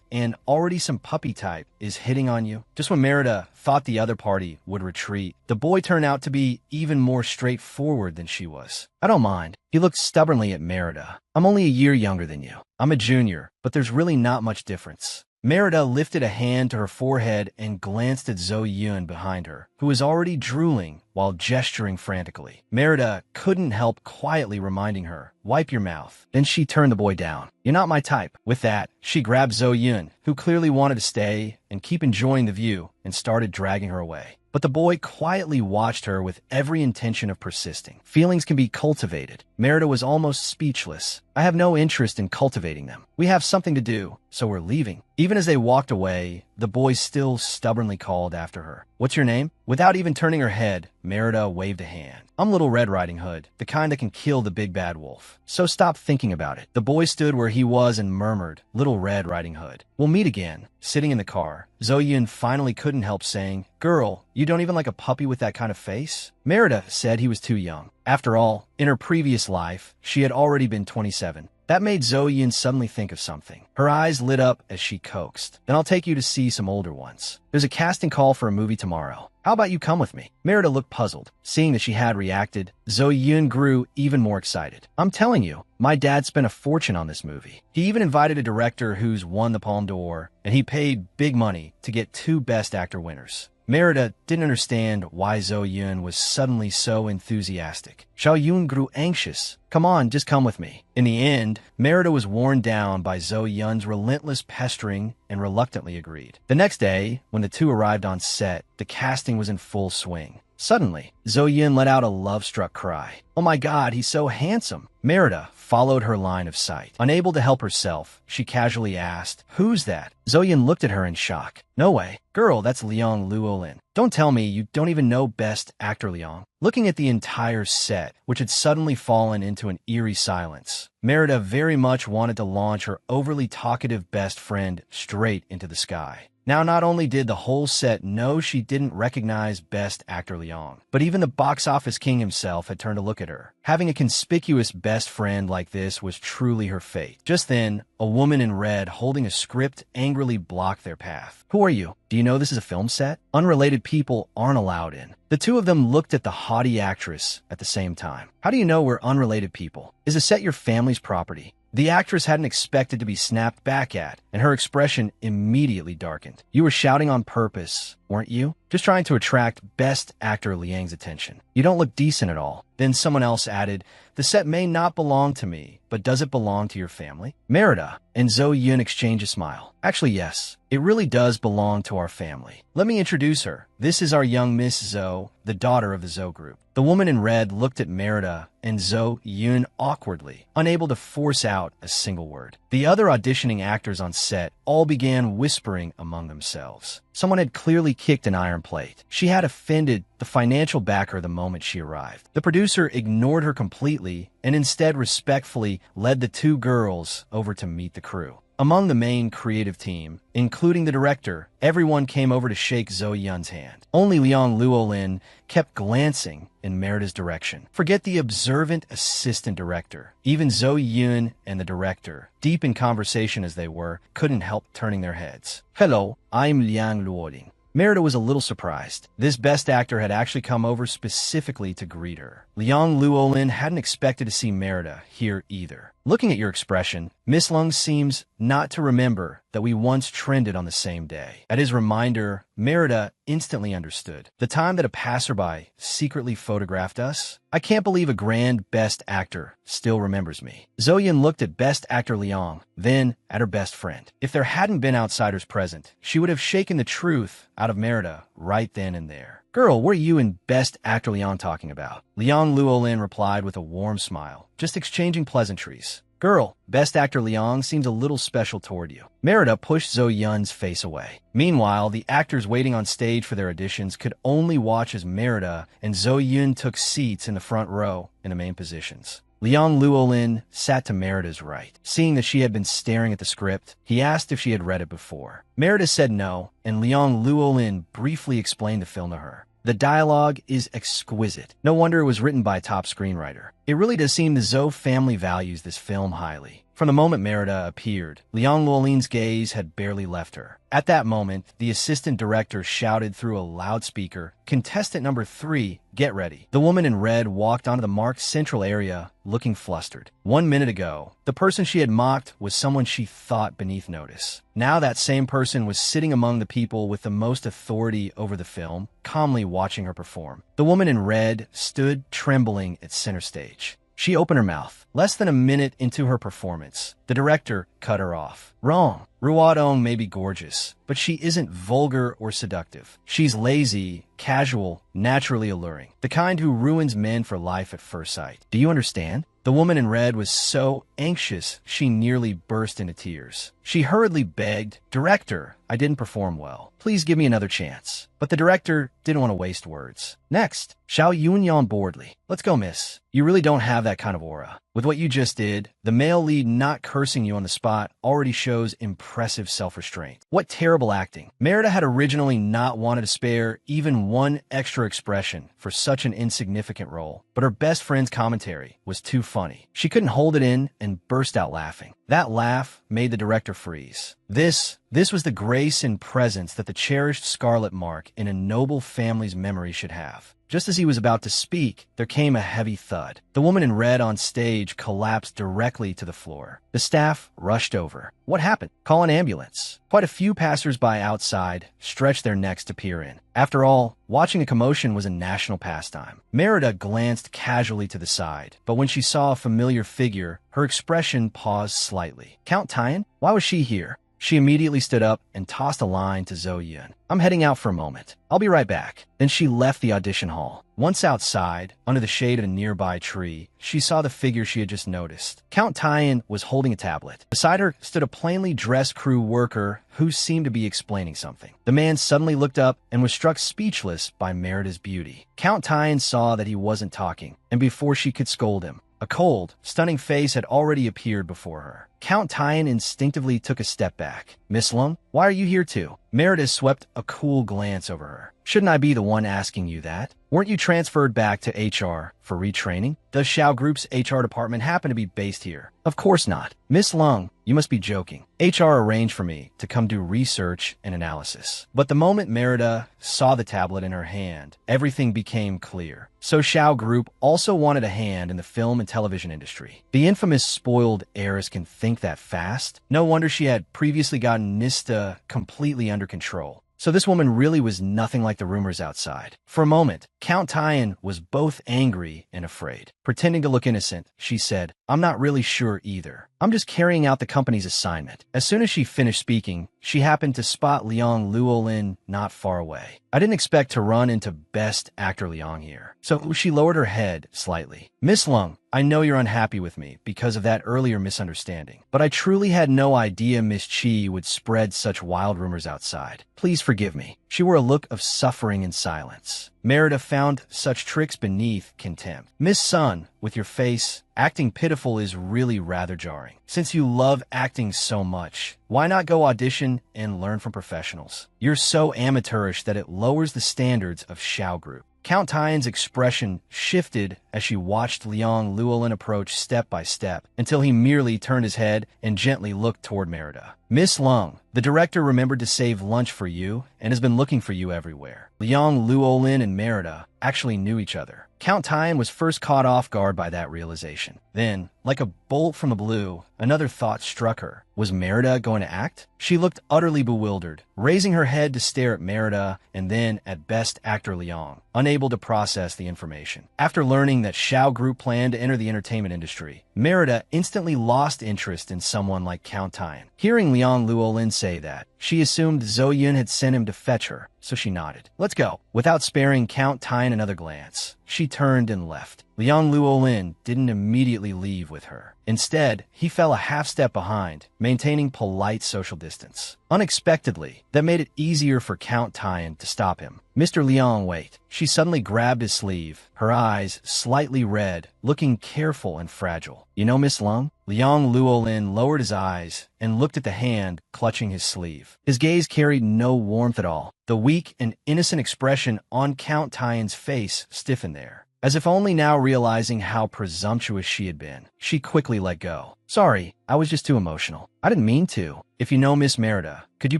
and already some puppy type is hitting on you?" Just when Merida thought the other party would retreat, the boy turned out to be even more straightforward than she was. "I don't mind." He looked stubbornly at Merida. "I'm only a year younger than you. I'm a junior, but there's really not much difference." Merida lifted a hand to her forehead and glanced at Zhou Yun behind her, who was already drooling while gesturing frantically. Merida couldn't help quietly reminding her, "Wipe your mouth." Then she turned the boy down. "You're not my type." With that, she grabbed Zhou Yun, who clearly wanted to stay and keep enjoying the view, and started dragging her away. But the boy quietly watched her with every intention of persisting. Feelings can be cultivated. Merida was almost speechless. "I have no interest in cultivating them. We have something to do, so we're leaving." Even as they walked away, the boy still stubbornly called after her. "What's your name?" Without even turning her head, Merida waved a hand. "I'm Little Red Riding Hood, the kind that can kill the big bad wolf. So stop thinking about it." The boy stood where he was and murmured, "Little Red Riding Hood. We'll meet again." Sitting in the car, Zhou Yun finally couldn't help saying, "Girl, you don't even like a puppy with that kind of face?" Merida said he was too young. After all, in her previous life, she had already been 27. That made Zhou Yun suddenly think of something. Her eyes lit up as she coaxed. "Then I'll take you to see some older ones. There's a casting call for a movie tomorrow. How about you come with me?" Merida looked puzzled. Seeing that she had reacted, Zhou Yun grew even more excited. "I'm telling you, my dad spent a fortune on this movie. He even invited a director who's won the Palme d'Or, and he paid big money to get 2 Best Actor winners." Merida didn't understand why Zhou Yun was suddenly so enthusiastic. Zhou Yun grew anxious. "Come on, just come with me." In the end, Merida was worn down by Zhou Yun's relentless pestering and reluctantly agreed. The next day, when the two arrived on set, the casting was in full swing. Suddenly, Zhou Yun let out a love-struck cry. "Oh my God, he's so handsome." Merida followed her line of sight. Unable to help herself, she casually asked, "Who's that?" Zhou Yun looked at her in shock. "No way. Girl, that's Liang Luolin. Don't tell me you don't even know Best Actor Liang." Looking at the entire set, which had suddenly fallen into an eerie silence, Merida very much wanted to launch her overly talkative best friend straight into the sky. Now, not only did the whole set know she didn't recognize Best Actor Liang, but even the box office king himself had turned to look at her. Having a conspicuous best friend like this was truly her fate. Just then, a woman in red holding a script angrily blocked their path. "Who are you? Do you know this is a film set? Unrelated people aren't allowed in." The two of them looked at the haughty actress at the same time. "How do you know we're unrelated people? Is the set your family's property?" The actress hadn't expected to be snapped back at, and her expression immediately darkened. "You were shouting on purpose, weren't you? Just trying to attract Best Actor Liang's attention. You don't look decent at all." Then someone else added, "The set may not belong to me, but does it belong to your family?" Merida and Zhou Yun exchanged a smile. "Actually, yes. It really does belong to our family. Let me introduce her. This is our young Miss Zhou, the daughter of the Zhou group." The woman in red looked at Merida and Zhou Yun awkwardly, unable to force out a single word. The other auditioning actors on set all began whispering among themselves. Someone had clearly kicked an iron plate. She had offended the financial backer the moment she arrived. The producer ignored her completely and instead respectfully led the two girls over to meet the crew. Among the main creative team, including the director, everyone came over to shake Zo Yun's hand. Only Liang Luolin kept glancing in Merida's direction. Forget the observant assistant director. Even Zo Yun and the director, deep in conversation as they were, couldn't help turning their heads. "Hello, I'm Liang Luolin." Merida was a little surprised. This best actor had actually come over specifically to greet her. Liang Luolin hadn't expected to see Merida here either. "Looking at your expression, Miss Lung seems not to remember that we once trended on the same day." At his reminder, Merida instantly understood. "The time that a passerby secretly photographed us? I can't believe a grand best actor still remembers me." Zoyin looked at best actor Liang, then at her best friend. If there hadn't been outsiders present, she would have shaken the truth out of Merida right then and there. "Girl, what are you and best actor Liang talking about?" Liang Luolin replied with a warm smile. "Just exchanging pleasantries." "Girl, best actor Liang seems a little special toward you." Merida pushed Zo Yun's face away. Meanwhile, the actors waiting on stage for their auditions could only watch as Merida and Zo Yun took seats in the front row in the main positions. Liang Luolin sat to Merida's right. Seeing that she had been staring at the script, he asked if she had read it before. Merida said no, and Liang Luolin briefly explained the film to her. The dialogue is exquisite. No wonder it was written by a top screenwriter. It really does seem the Zhou family values this film highly. From the moment Merida appeared, Liang Luolin's gaze had barely left her. At that moment, the assistant director shouted through a loudspeaker, "Contestant number 3, get ready." The woman in red walked onto the marked central area, looking flustered. 1 minute ago, the person she had mocked was someone she thought beneath notice. Now that same person was sitting among the people with the most authority over the film, calmly watching her perform. The woman in red stood trembling at center stage. She opened her mouth. Less than a minute into her performance, the director cut her off. "Wrong. Ruodong may be gorgeous, but she isn't vulgar or seductive. She's lazy, casual, naturally alluring. The kind who ruins men for life at first sight. Do you understand?" The woman in red was so anxious she nearly burst into tears. She hurriedly begged, "Director, I didn't perform well. Please give me another chance." But the director didn't want to waste words. "Next, Xiao Yunyan boredly. Let's go, miss. You really don't have that kind of aura. With what you just did, the male lead not cursing you on the spot already shows impressive self-restraint. What terrible acting." Merida had originally not wanted to spare even one extra expression for such an insignificant role, but her best friend's commentary was too funny. She couldn't hold it in and burst out laughing. That laugh made the director freeze. This was the grace and presence that the cherished scarlet mark in a noble family's memory should have. Just as he was about to speak, there came a heavy thud. The woman in red on stage collapsed directly to the floor. The staff rushed over. "What happened?" "Call an ambulance." Quite a few passers-by outside stretched their necks to peer in. After all, watching a commotion was a national pastime. Merida glanced casually to the side, but when she saw a familiar figure, her expression paused slightly. "Count Tyan? Why was she here?" She immediately stood up and tossed a line to Zo Yun. "I'm heading out for a moment. I'll be right back." Then she left the audition hall. Once outside, under the shade of a nearby tree, she saw the figure she had just noticed. Count Tyan was holding a tablet. Beside her stood a plainly dressed crew worker who seemed to be explaining something. The man suddenly looked up and was struck speechless by Merida's beauty. Count Tyan saw that he wasn't talking, and before she could scold him, a cold, stunning face had already appeared before her. Count Tyan instinctively took a step back. "Miss Lung, why are you here too?" Merida swept a cool glance over her. "Shouldn't I be the one asking you that? Weren't you transferred back to HR for retraining? Does Xiao Group's HR department happen to be based here?" "Of course not." "Miss Lung, you must be joking. HR arranged for me to come do research and analysis." But the moment Merida saw the tablet in her hand, everything became clear. So Xiao Group also wanted a hand in the film and television industry. The infamous spoiled heiress can think that fast. No wonder she had previously gotten Nista completely under control. So this woman really was nothing like the rumors outside. For a moment, Count Tyan was both angry and afraid. Pretending to look innocent, she said, "I'm not really sure either. I'm just carrying out the company's assignment." As soon as she finished speaking, she happened to spot Liang Luolin not far away. "I didn't expect to run into best actor Liang here." So she lowered her head slightly. "Miss Lung, I know you're unhappy with me because of that earlier misunderstanding, but I truly had no idea Miss Chi would spread such wild rumors outside. Please forgive me." She wore a look of suffering and silence. Merida found such tricks beneath contempt. Miss Sun, with your face, acting pitiful is really rather jarring. Since you love acting so much, why not go audition and learn from professionals? You're so amateurish that it lowers the standards of Xiao Group. Count Tian's expression shifted as she watched Liang Luolin approach step by step until he merely turned his head and gently looked toward Merida. Miss Lung, the director remembered to save lunch for you and has been looking for you everywhere. Liang Luolin and Merida actually knew each other. Count Tian was first caught off guard by that realization. Then, like a bolt from the blue, another thought struck her. Was Merida going to act? She looked utterly bewildered, raising her head to stare at Merida and then at best actor Liang, unable to process the information. After learning that Xiao Group planned to enter the entertainment industry, Merida instantly lost interest in someone like Count Tian. Hearing Liang Luolin say that, she assumed Zhou Yun had sent him to fetch her, so she nodded. Let's go. Without sparing Count Tian another glance, she turned and left. Liang Luolin didn't immediately leave with her. Instead, he fell a half step behind, maintaining polite social distance. Unexpectedly, that made it easier for Count Tian to stop him. Mr. Liang, wait. She suddenly grabbed his sleeve, her eyes slightly red, looking careful and fragile. You know, Miss Lung? Liang Luolin lowered his eyes and looked at the hand clutching his sleeve. His gaze carried no warmth at all. The weak and innocent expression on Count Tian's face stiffened there. As if only now realizing how presumptuous she had been, she quickly let go. Sorry, I was just too emotional. I didn't mean to. If you know Miss Merida, could you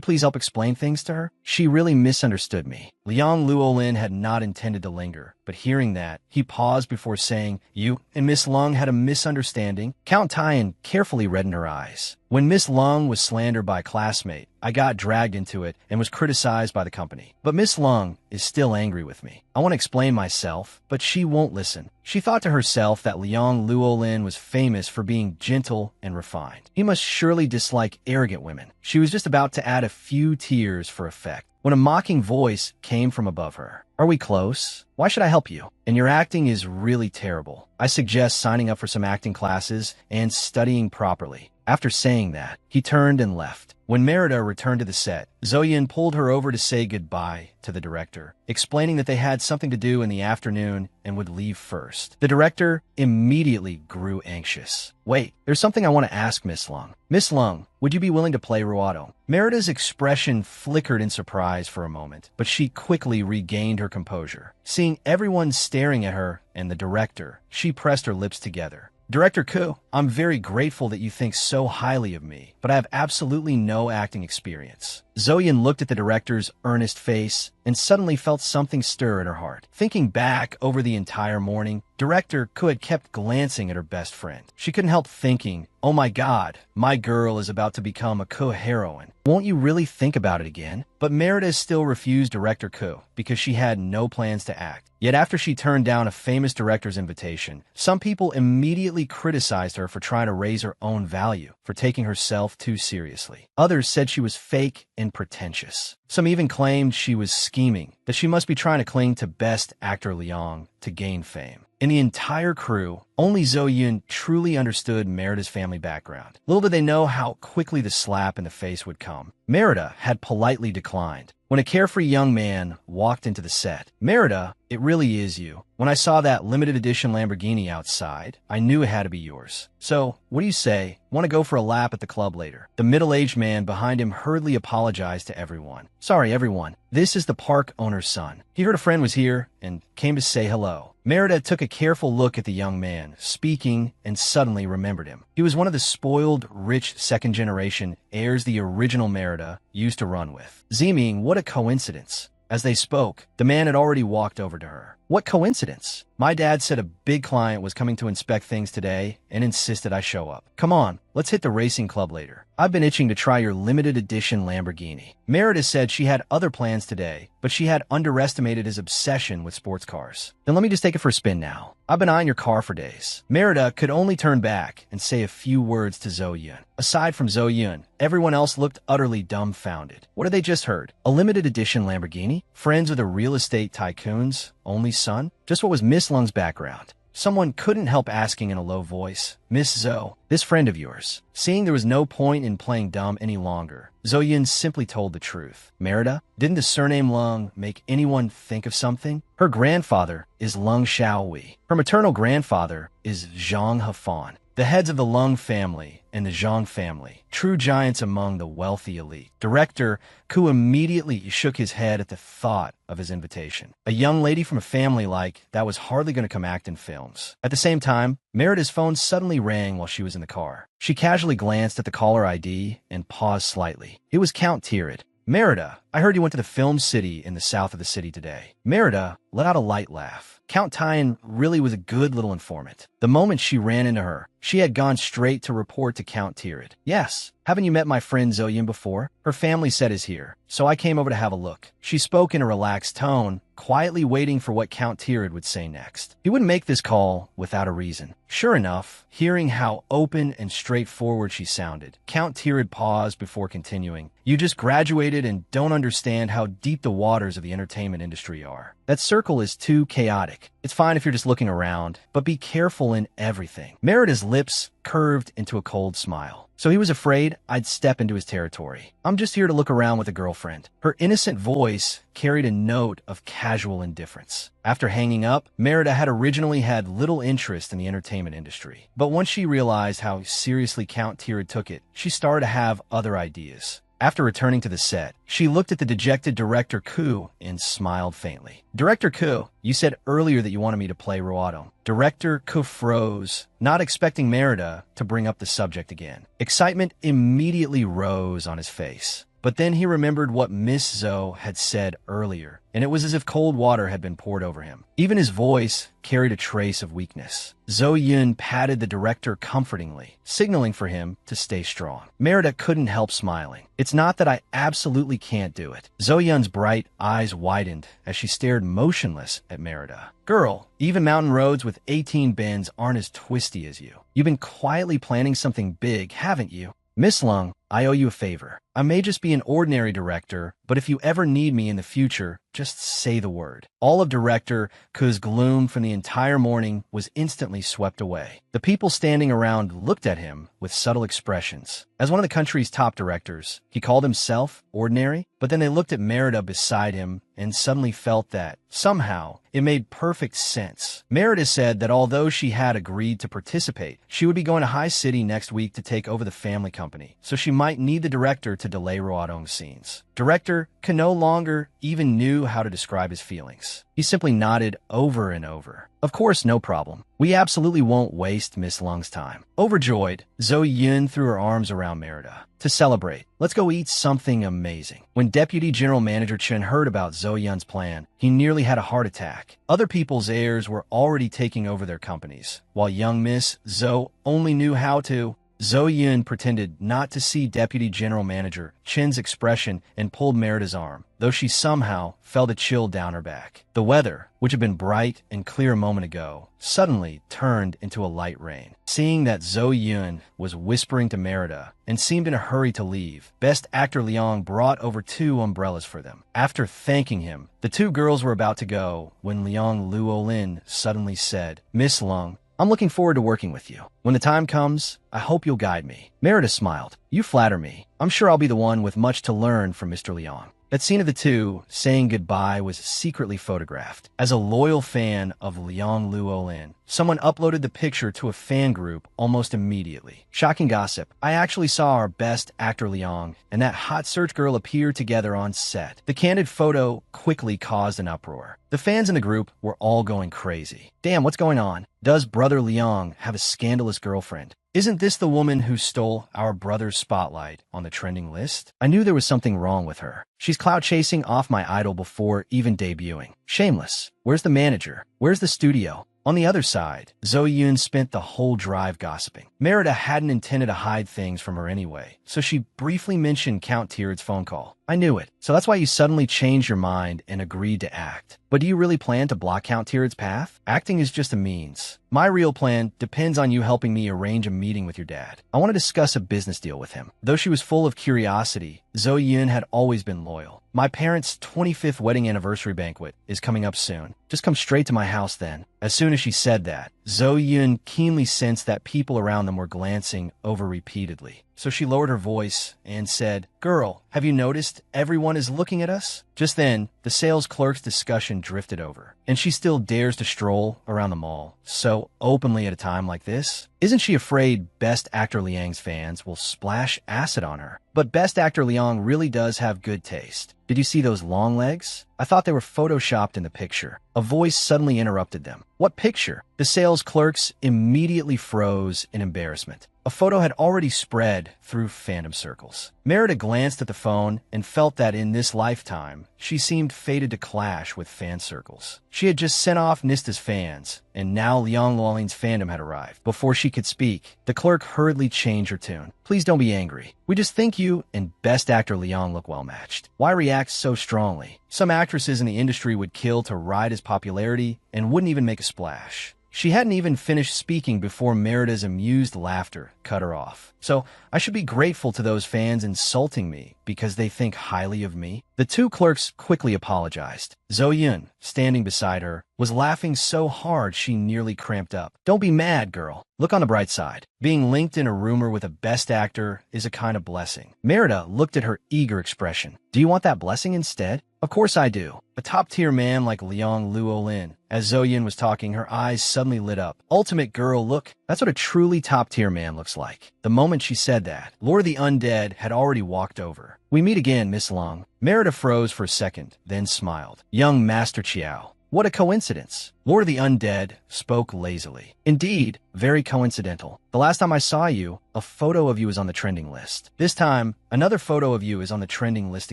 please help explain things to her? She really misunderstood me. Liang Luolin had not intended to linger, but hearing that, he paused before saying, You and Miss Lung had a misunderstanding. Count Tian carefully reddened her eyes. When Miss Lung was slandered by a classmate, I got dragged into it and was criticized by the company. But Miss Lung is still angry with me. I want to explain myself, but she won't listen. She thought to herself that Liang Luolin was famous for being gentle and refined. He must surely dislike arrogant women. She was just about to add a few tears for effect when a mocking voice came from above her. Are we close? Why should I help you? And your acting is really terrible. I suggest signing up for some acting classes and studying properly. After saying that, he turned and left. When Merida returned to the set, Zhou Yun pulled her over to say goodbye to the director, explaining that they had something to do in the afternoon and would leave first. The director immediately grew anxious. Wait, there's something I want to ask Miss Lung. Miss Lung, would you be willing to play Ruado? Merida's expression flickered in surprise for a moment, but she quickly regained her composure. Seeing everyone staring at her and the director, she pressed her lips together. Director Ku, I'm very grateful that you think so highly of me, but I have absolutely no acting experience. Zhou Yun looked at the director's earnest face and suddenly felt something stir in her heart. Thinking back over the entire morning, Director Ku had kept glancing at her best friend. She couldn't help thinking, oh my god, my girl is about to become a co-heroine. Won't you really think about it again? But Merida still refused Director Ku because she had no plans to act. Yet after she turned down a famous director's invitation, some people immediately criticized her for trying to raise her own value, for taking herself too seriously. Others said she was fake and pretentious. Some even claimed she was scheming, that she must be trying to cling to best actor Liang to gain fame. In the entire crew, only Zhou Yun truly understood Merida's family background. Little did they know how quickly the slap in the face would come. Merida had politely declined. When a carefree young man walked into the set, Merida, it really is you. When I saw that limited edition Lamborghini outside, I knew it had to be yours. So, what do you say? Want to go for a lap at the club later? The middle-aged man behind him hurriedly apologized to everyone. Sorry, everyone. This is the park owner's son. He heard a friend was here and came to say hello. Merida took a careful look at the young man, speaking, and suddenly remembered him. He was one of the spoiled, rich second-generation heirs the original Merida used to run with. Ziming, what a coincidence. As they spoke, the man had already walked over to her. What coincidence? My dad said a big client was coming to inspect things today and insisted I show up. Come on, let's hit the racing club later. I've been itching to try your limited edition Lamborghini. Merida said she had other plans today, but she had underestimated his obsession with sports cars. Then let me just take it for a spin now. I've been eyeing your car for days. Merida could only turn back and say a few words to Zhou Yun. Aside from Zhou Yun, everyone else looked utterly dumbfounded. What had they just heard? A limited edition Lamborghini? Friends with the real estate tycoon's only son? Just what was Miss Lung's background? someone couldn't help asking in a low voice, "Miss Zoe, this friend of yours." Seeing there was no point in playing dumb any longer, Zoe simply told the truth. "Merida, didn't the surname Lung make anyone think of something? Her grandfather is Lung Xiaowei. Her maternal grandfather is Zhang Hefan. The heads of the Lung family and the Zhang family, true giants among the wealthy elite." Director Ku immediately shook his head at the thought of his invitation. A young lady from a family like that was hardly going to come act in films. At the same time, Merida's phone suddenly rang while she was in the car. She casually glanced at the caller ID and paused slightly. It was Count Tirad. "Merida, I heard you went to the film city in the south of the city today." Merida let out a light laugh. Count Tyan really was a good little informant. The moment she ran into her, she had gone straight to report to Count Tirad. "Yes, haven't you met my friend Zoe before? Her family set is here, so I came over to have a look." She spoke in a relaxed tone, quietly waiting for what Count Tirad would say next. He wouldn't make this call without a reason. Sure enough, hearing how open and straightforward she sounded, Count Tirad paused before continuing. "You just graduated and don't understand how deep the waters of the entertainment industry are. That circle is too chaotic. It's fine if you're just looking around, but be careful in everything." Merida's lips curved into a cold smile. So he was afraid I'd step into his territory. "I'm just here to look around with a girlfriend." Her innocent voice carried a note of casual indifference. After hanging up, Merida had originally had little interest in the entertainment industry. But once she realized how seriously Count Tirad took it, she started to have other ideas. After returning to the set, she looked at the dejected Director Ku and smiled faintly. "Director Ku, you said earlier that you wanted me to play Roado." Director Ku froze, not expecting Merida to bring up the subject again. Excitement immediately rose on his face. But then he remembered what Miss Zoe had said earlier, and it was as if cold water had been poured over him. Even his voice carried a trace of weakness. Zoe Yun patted the director comfortingly, signaling for him to stay strong. Merida couldn't help smiling. "It's not that I absolutely can't do it." Zoe Yun's bright eyes widened as she stared motionless at Merida. "Girl, even mountain roads with 18 bends aren't as twisty as you. You've been quietly planning something big, haven't you? Miss Lung, I owe you a favor. I may just be an ordinary director, but if you ever need me in the future, just say the word." All of Director Ku's gloom from the entire morning was instantly swept away. The people standing around looked at him with subtle expressions. As one of the country's top directors, he called himself ordinary, but then they looked at Merida beside him and suddenly felt that, somehow, it made perfect sense. Merida said that although she had agreed to participate, she would be going to High City next week to take over the family company, so she might need the director to delay Roadong's scenes. Director Ku no longer even knew how to describe his feelings. He simply nodded over and over. "Of course, no problem. We absolutely won't waste Miss Lung's time." Overjoyed, Zoe Yun threw her arms around Merida. "To celebrate, let's go eat something amazing." When Deputy General Manager Chen heard about Zoe Yun's plan, he nearly had a heart attack. Other people's heirs were already taking over their companies, while young Miss Zoe only knew how to. Zoe Yun pretended not to see Deputy General Manager Chen's expression and pulled Merida's arm, though she somehow felt a chill down her back. The weather, which had been bright and clear a moment ago, suddenly turned into a light rain. Seeing that Zoe Yun was whispering to Merida and seemed in a hurry to leave, Best Actor Liang brought over 2 umbrellas for them. After thanking him, the 2 girls were about to go when Liang Luolin suddenly said, "Miss Lung, I'm looking forward to working with you. When the time comes, I hope you'll guide me." Merida smiled. "You flatter me. I'm sure I'll be the one with much to learn from Mr. Liang." That scene of the 2 saying goodbye was secretly photographed. As a loyal fan of Liang Luolin, someone uploaded the picture to a fan group almost immediately. Shocking gossip. I actually saw our Best Actor Liang and that hot search girl appear together on set. The candid photo quickly caused an uproar. The fans in the group were all going crazy. "Damn, what's going on? Does Brother Liang have a scandalous girlfriend? Isn't this the woman who stole our brother's spotlight on the trending list? I knew there was something wrong with her. She's clout chasing off my idol before even debuting. Shameless. Where's the manager? Where's the studio?" On the other side, Zoe Yun spent the whole drive gossiping. Merida hadn't intended to hide things from her anyway, so she briefly mentioned Count Tirad's phone call. "I knew it. So that's why you suddenly changed your mind and agreed to act. But do you really plan to block Count Tirad's path? Acting is just a means. My real plan depends on you helping me arrange a meeting with your dad. I want to discuss a business deal with him." Though she was full of curiosity, Zoe Yun had always been loyal. "My parents' 25th wedding anniversary banquet is coming up soon. Just come straight to my house then. As soon as she said that, Zo Yun keenly sensed that people around them were glancing over repeatedly. So she lowered her voice and said, "Girl, have you noticed everyone is looking at us?" Just then, the sales clerk's discussion drifted over. And she still dares to stroll around the mall so openly at a time like this? Isn't she afraid Best Actor Liang's fans will splash acid on her? But Best Actor Liang really does have good taste. Did you see those long legs? I thought they were photoshopped in the picture. A voice suddenly interrupted them. What picture? The sales clerks immediately froze in embarrassment. A photo had already spread through fandom circles. Merida glanced at the phone and felt that in this lifetime, she seemed fated to clash with fan circles. She had just sent off Nista's fans, and now Liang Luolin's fandom had arrived. Before she could speak, the clerk hurriedly changed her tune. "Please don't be angry. We just think you and Best Actor Liang look well matched. Why react so strongly? Some actresses in the industry would kill to ride his popularity and wouldn't even make a splash." She hadn't even finished speaking before Merida's amused laughter cut her off. "So, I should be grateful to those fans insulting me because they think highly of me?" The two clerks quickly apologized. Zo Yun, standing beside her, was laughing so hard she nearly cramped up. "Don't be mad, girl. Look on the bright side. Being linked in a rumor with a best actor is a kind of blessing." Merida looked at her eager expression. "Do you want that blessing instead?" "Of course I do. A top-tier man like Liang Luolin." As Zo Yun was talking, her eyes suddenly lit up. "Ultimate girl, look. That's what a truly top-tier man looks like." The moment she said that, Lord of the Undead had already walked over. "We meet again, Miss Long." Merida froze for a second, then smiled. "Young Master Chiao. What a coincidence." Lord of the Undead spoke lazily. "Indeed, very coincidental. The last time I saw you, a photo of you was on the trending list. This time, another photo of you is on the trending list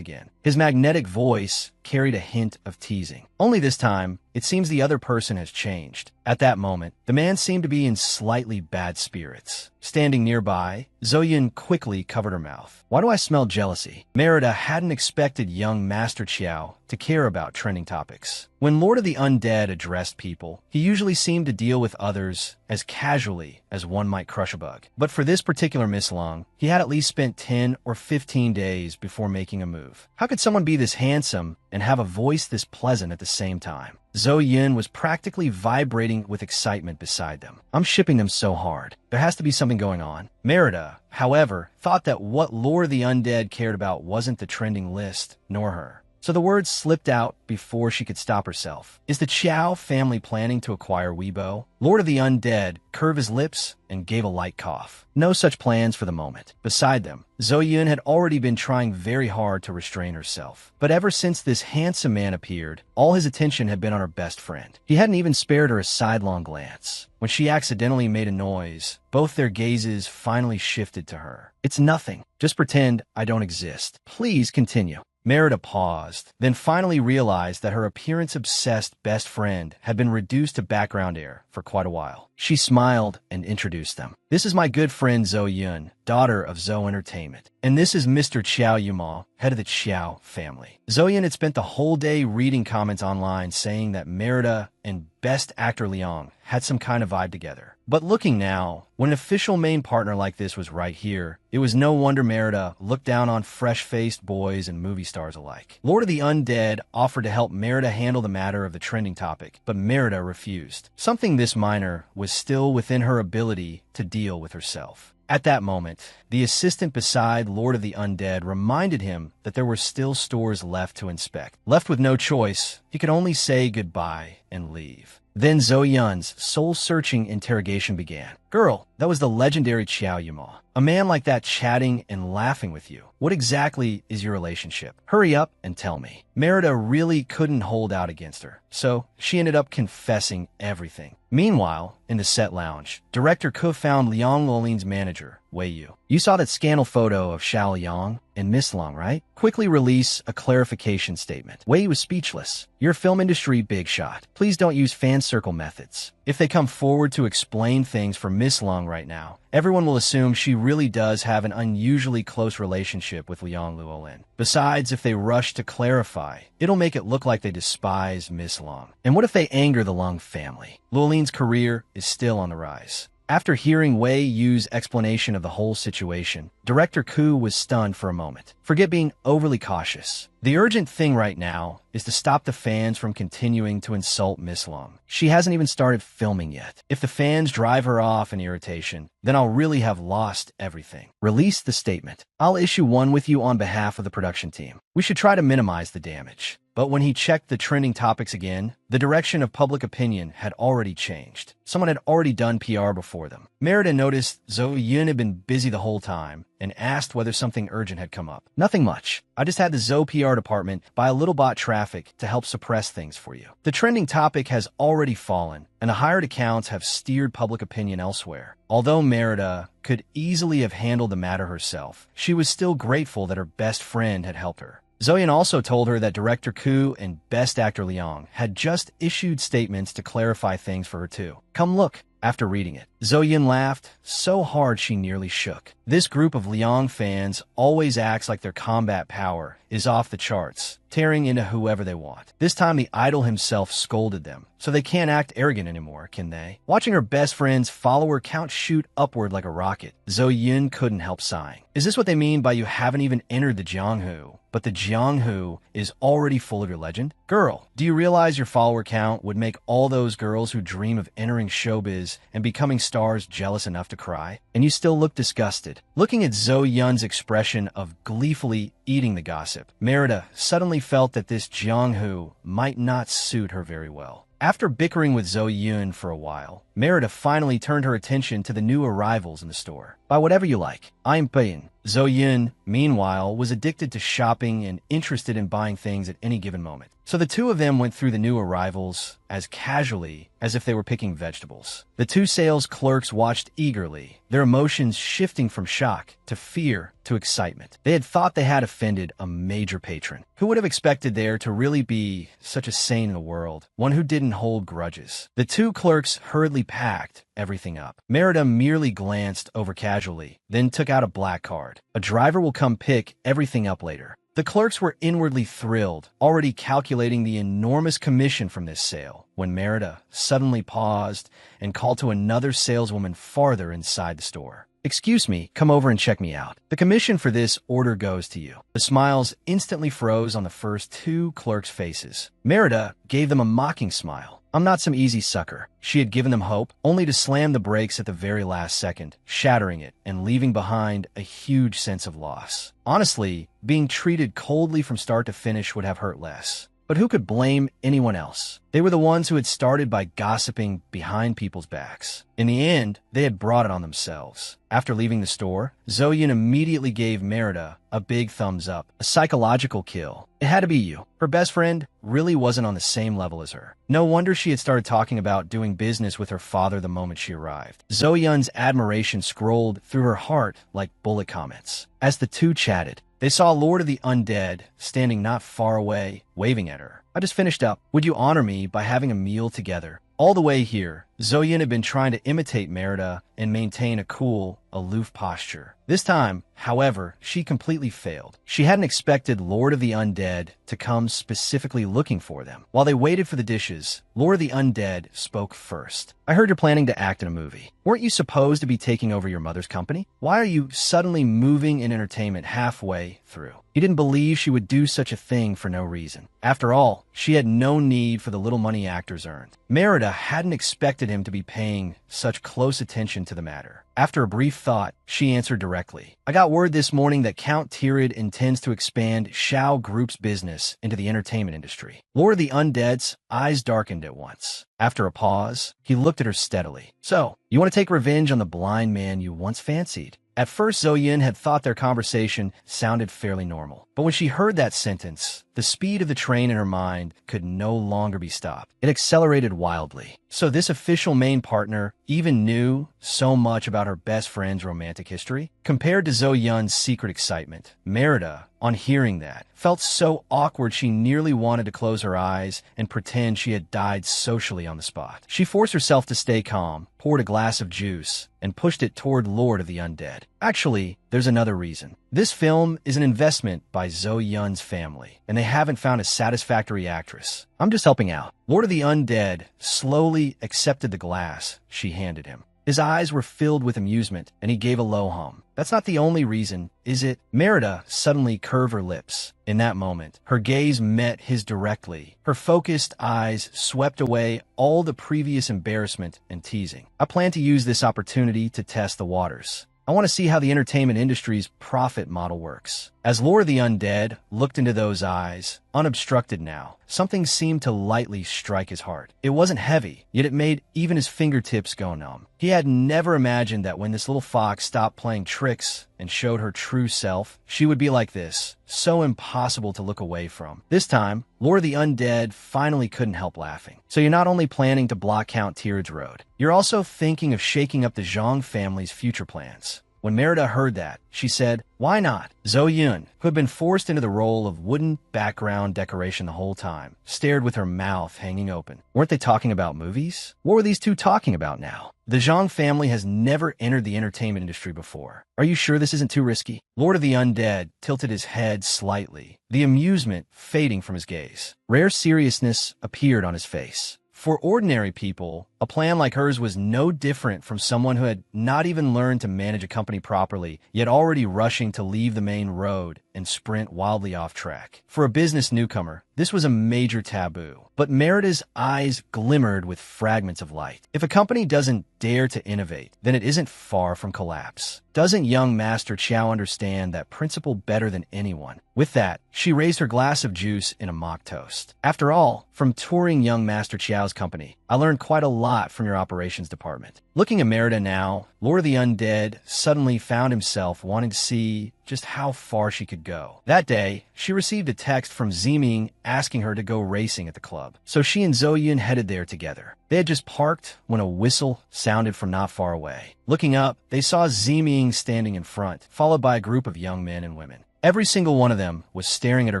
again." His magnetic voice carried a hint of teasing. Only this time, it seems the other person has changed. At that moment, the man seemed to be in slightly bad spirits. Standing nearby, Zo Yun quickly covered her mouth. "Why do I smell jealousy?" Merida hadn't expected young Master Chiao to care about trending topics. When Lord of the Undead addressed people, he usually seemed to deal with others as casually as one might crush a bug. But for this particular Miss Long, he had at least spent 10 or 15 days before making a move. How could someone be this handsome and have a voice this pleasant at the same time? Zo Yun was practically vibrating with excitement beside them. "I'm shipping them so hard. There has to be something going on." Merida, however, thought that what Lord of the Undead cared about wasn't the trending list, nor her. So the words slipped out before she could stop herself. "Is the Chiao family planning to acquire Weibo?" Lord of the Undead curved his lips and gave a light cough. No such plans for the moment. Beside them, Zo Yun had already been trying very hard to restrain herself. But ever since this handsome man appeared, all his attention had been on her best friend. He hadn't even spared her a sidelong glance. When she accidentally made a noise, both their gazes finally shifted to her. "It's nothing. Just pretend I don't exist. Please continue." Merida paused, then finally realized that her appearance-obsessed best friend had been reduced to background air for quite a while. She smiled and introduced them. "This is my good friend Zo Yun, daughter of Zo Entertainment. And this is Mr. Chiao Yuma, head of the Chiao family." Zo Yun had spent the whole day reading comments online saying that Merida and Best Actor Liang had some kind of vibe together. But looking now, when an official main partner like this was right here, it was no wonder Merida looked down on fresh-faced boys and movie stars alike. Lord of the Undead offered to help Merida handle the matter of the trending topic, but Merida refused. Something this minor was still within her ability to deal with herself. At that moment, the assistant beside Lord of the Undead reminded him that there were still stores left to inspect. Left with no choice, he could only say goodbye and leave. Then Zo Yun's soul-searching interrogation began. "Girl, that was the legendary Chiao Yuma. A man like that chatting and laughing with you. What exactly is your relationship? Hurry up and tell me." Merida really couldn't hold out against her, so she ended up confessing everything. Meanwhile, in the set lounge, Director Ko found Liang Luolin's manager, Wei Yu. "You saw that scandal photo of Xiao Liang and Miss Long, right? Quickly release a clarification statement." Wei Yu was speechless. "You're a film industry big shot. Please don't use fan circle methods. If they come forward to explain things for Miss Long right now, everyone will assume she really does have an unusually close relationship with Liang Luolin. Besides, if they rush to clarify, it'll make it look like they despise Miss Long. And what if they anger the Long family? Luolin's career is still on the rise." After hearing Wei Yu's explanation of the whole situation, Director Ku was stunned for a moment. Forget being overly cautious. The urgent thing right now is to stop the fans from continuing to insult Miss Lung. She hasn't even started filming yet. If the fans drive her off in irritation, then I'll really have lost everything. Release the statement. I'll issue one with you on behalf of the production team. We should try to minimize the damage. But when he checked the trending topics again, the direction of public opinion had already changed. Someone had already done PR before them. Merida noticed Zo Yun had been busy the whole time and asked whether something urgent had come up. Nothing much. I just had the Zo PR department buy a little bot traffic to help suppress things for you. The trending topic has already fallen, and the hired accounts have steered public opinion elsewhere. Although Merida could easily have handled the matter herself, she was still grateful that her best friend had helped her. Zoyan also told her that director Koo and best actor Liang had just issued statements to clarify things for her too. Come look. After reading it, Zoyan laughed so hard she nearly shook. This group of Liang fans always acts like their combat power is off the charts, tearing into whoever they want. This time the idol himself scolded them, so they can't act arrogant anymore, can they? Watching her best friend's follower count shoot upward like a rocket, Zoyan couldn't help sighing. Is this what they mean by you haven't even entered the Jianghu, but the Jianghu is already full of your legend? Girl, do you realize your follower count would make all those girls who dream of entering showbiz and becoming stars jealous enough to cry? And you still look disgusted. Looking at Zo Yun's expression of gleefully eating the gossip, Merida suddenly felt that this Jianghu might not suit her very well. After bickering with Zo Yun for a while, Merida finally turned her attention to the new arrivals in the store. Buy whatever you like. I'm paying. Zo Yun, meanwhile, was addicted to shopping and interested in buying things at any given moment. So the two of them went through the new arrivals as casually as if they were picking vegetables. The two sales clerks watched eagerly, their emotions shifting from shock to fear to excitement. They had thought they had offended a major patron. Who would have expected there to really be such a saint in the world, one who didn't hold grudges? The two clerks hurriedly packed everything up. Merida merely glanced over casually, then took out a black card. A driver will come pick everything up later. The clerks were inwardly thrilled, already calculating the enormous commission from this sale, when Merida suddenly paused and called to another saleswoman farther inside the store. Excuse me, come over and check me out. The commission for this order goes to you. The smiles instantly froze on the first two clerks' faces. Merida gave them a mocking smile. I'm not some easy sucker. She had given them hope, only to slam the brakes at the very last second, shattering it and leaving behind a huge sense of loss. Honestly, being treated coldly from start to finish would have hurt less. But who could blame anyone else? They were the ones who had started by gossiping behind people's backs. In the end, they had brought it on themselves. After leaving the store, Zoyan immediately gave Merida a big thumbs up, a psychological kill. It had to be you. Her best friend really wasn't on the same level as her. No wonder she had started talking about doing business with her father the moment she arrived. Zoyan's admiration scrolled through her heart like bullet comments. As the two chatted, they saw Lord of the Undead standing not far away, waving at her. I just finished up. Would you honor me by having a meal together? All the way here, Zoyan had been trying to imitate Merida and maintain a cool, aloof posture. This time, however, she completely failed. She hadn't expected Lord of the Undead to come specifically looking for them. While they waited for the dishes, Lord of the Undead spoke first. I heard you're planning to act in a movie. Weren't you supposed to be taking over your mother's company? Why are you suddenly moving in entertainment halfway through? He didn't believe she would do such a thing for no reason. After all, she had no need for the little money actors earned. Merida hadn't expected him to be paying such close attention to the matter. After a brief thought, she answered directly. I got word this morning that Count Tyrid intends to expand Shao Group's business into the entertainment industry. Lord of the Undead's eyes darkened at once. After a pause, he looked at her steadily. So, you want to take revenge on the blind man you once fancied? At first, Zoyan had thought their conversation sounded fairly normal. But when she heard that sentence, the speed of the train in her mind could no longer be stopped. It accelerated wildly. So this official main partner even knew so much about her best friend's romantic history? Compared to Zoyan's secret excitement, Merida, on hearing that, felt so awkward she nearly wanted to close her eyes and pretend she had died socially on the spot. She forced herself to stay calm, poured a glass of juice, and pushed it toward Lord of the Undead. Actually, there's another reason. This film is an investment by Zoyan's family, and they haven't found a satisfactory actress. I'm just helping out. Lord of the Undead slowly accepted the glass she handed him. His eyes were filled with amusement, and he gave a low hum. That's not the only reason, is it? Merida suddenly curved her lips. In that moment, her gaze met his directly. Her focused eyes swept away all the previous embarrassment and teasing. I plan to use this opportunity to test the waters. I want to see how the entertainment industry's profit model works. As Laura the Undead looked into those eyes, unobstructed now, something seemed to lightly strike his heart. It wasn't heavy, yet it made even his fingertips go numb. He had never imagined that when this little fox stopped playing tricks and showed her true self, she would be like this, so impossible to look away from. This time, Laura the Undead finally couldn't help laughing. So you're not only planning to block Count Tyr's road, you're also thinking of shaking up the Zhang family's future plans. When Merida heard that, she said, "Why not?" Zhou Yun, who had been forced into the role of wooden background decoration the whole time, stared with her mouth hanging open. Weren't they talking about movies? What were these two talking about now? The Zhang family has never entered the entertainment industry before. Are you sure this isn't too risky? Lord of the Undead tilted his head slightly, the amusement fading from his gaze. Rare seriousness appeared on his face. For ordinary people, a plan like hers was no different from someone who had not even learned to manage a company properly, yet already rushing to leave the main road and sprint wildly off track. For a business newcomer, this was a major taboo. But Merida's eyes glimmered with fragments of light. If a company doesn't dare to innovate, then it isn't far from collapse. Doesn't young Master Chow understand that principle better than anyone? With that, she raised her glass of juice in a mock toast. After all, from touring young Master Chow's company, I learned quite a lot from your operations department. Looking at Merida now, Lord of the Undead suddenly found himself wanting to see just how far she could go. That day, she received a text from Ziming asking her to go racing at the club. So she and Zhou Yun headed there together. They had just parked when a whistle sounded from not far away. Looking up, they saw Ziming standing in front, followed by a group of young men and women. Every single one of them was staring at her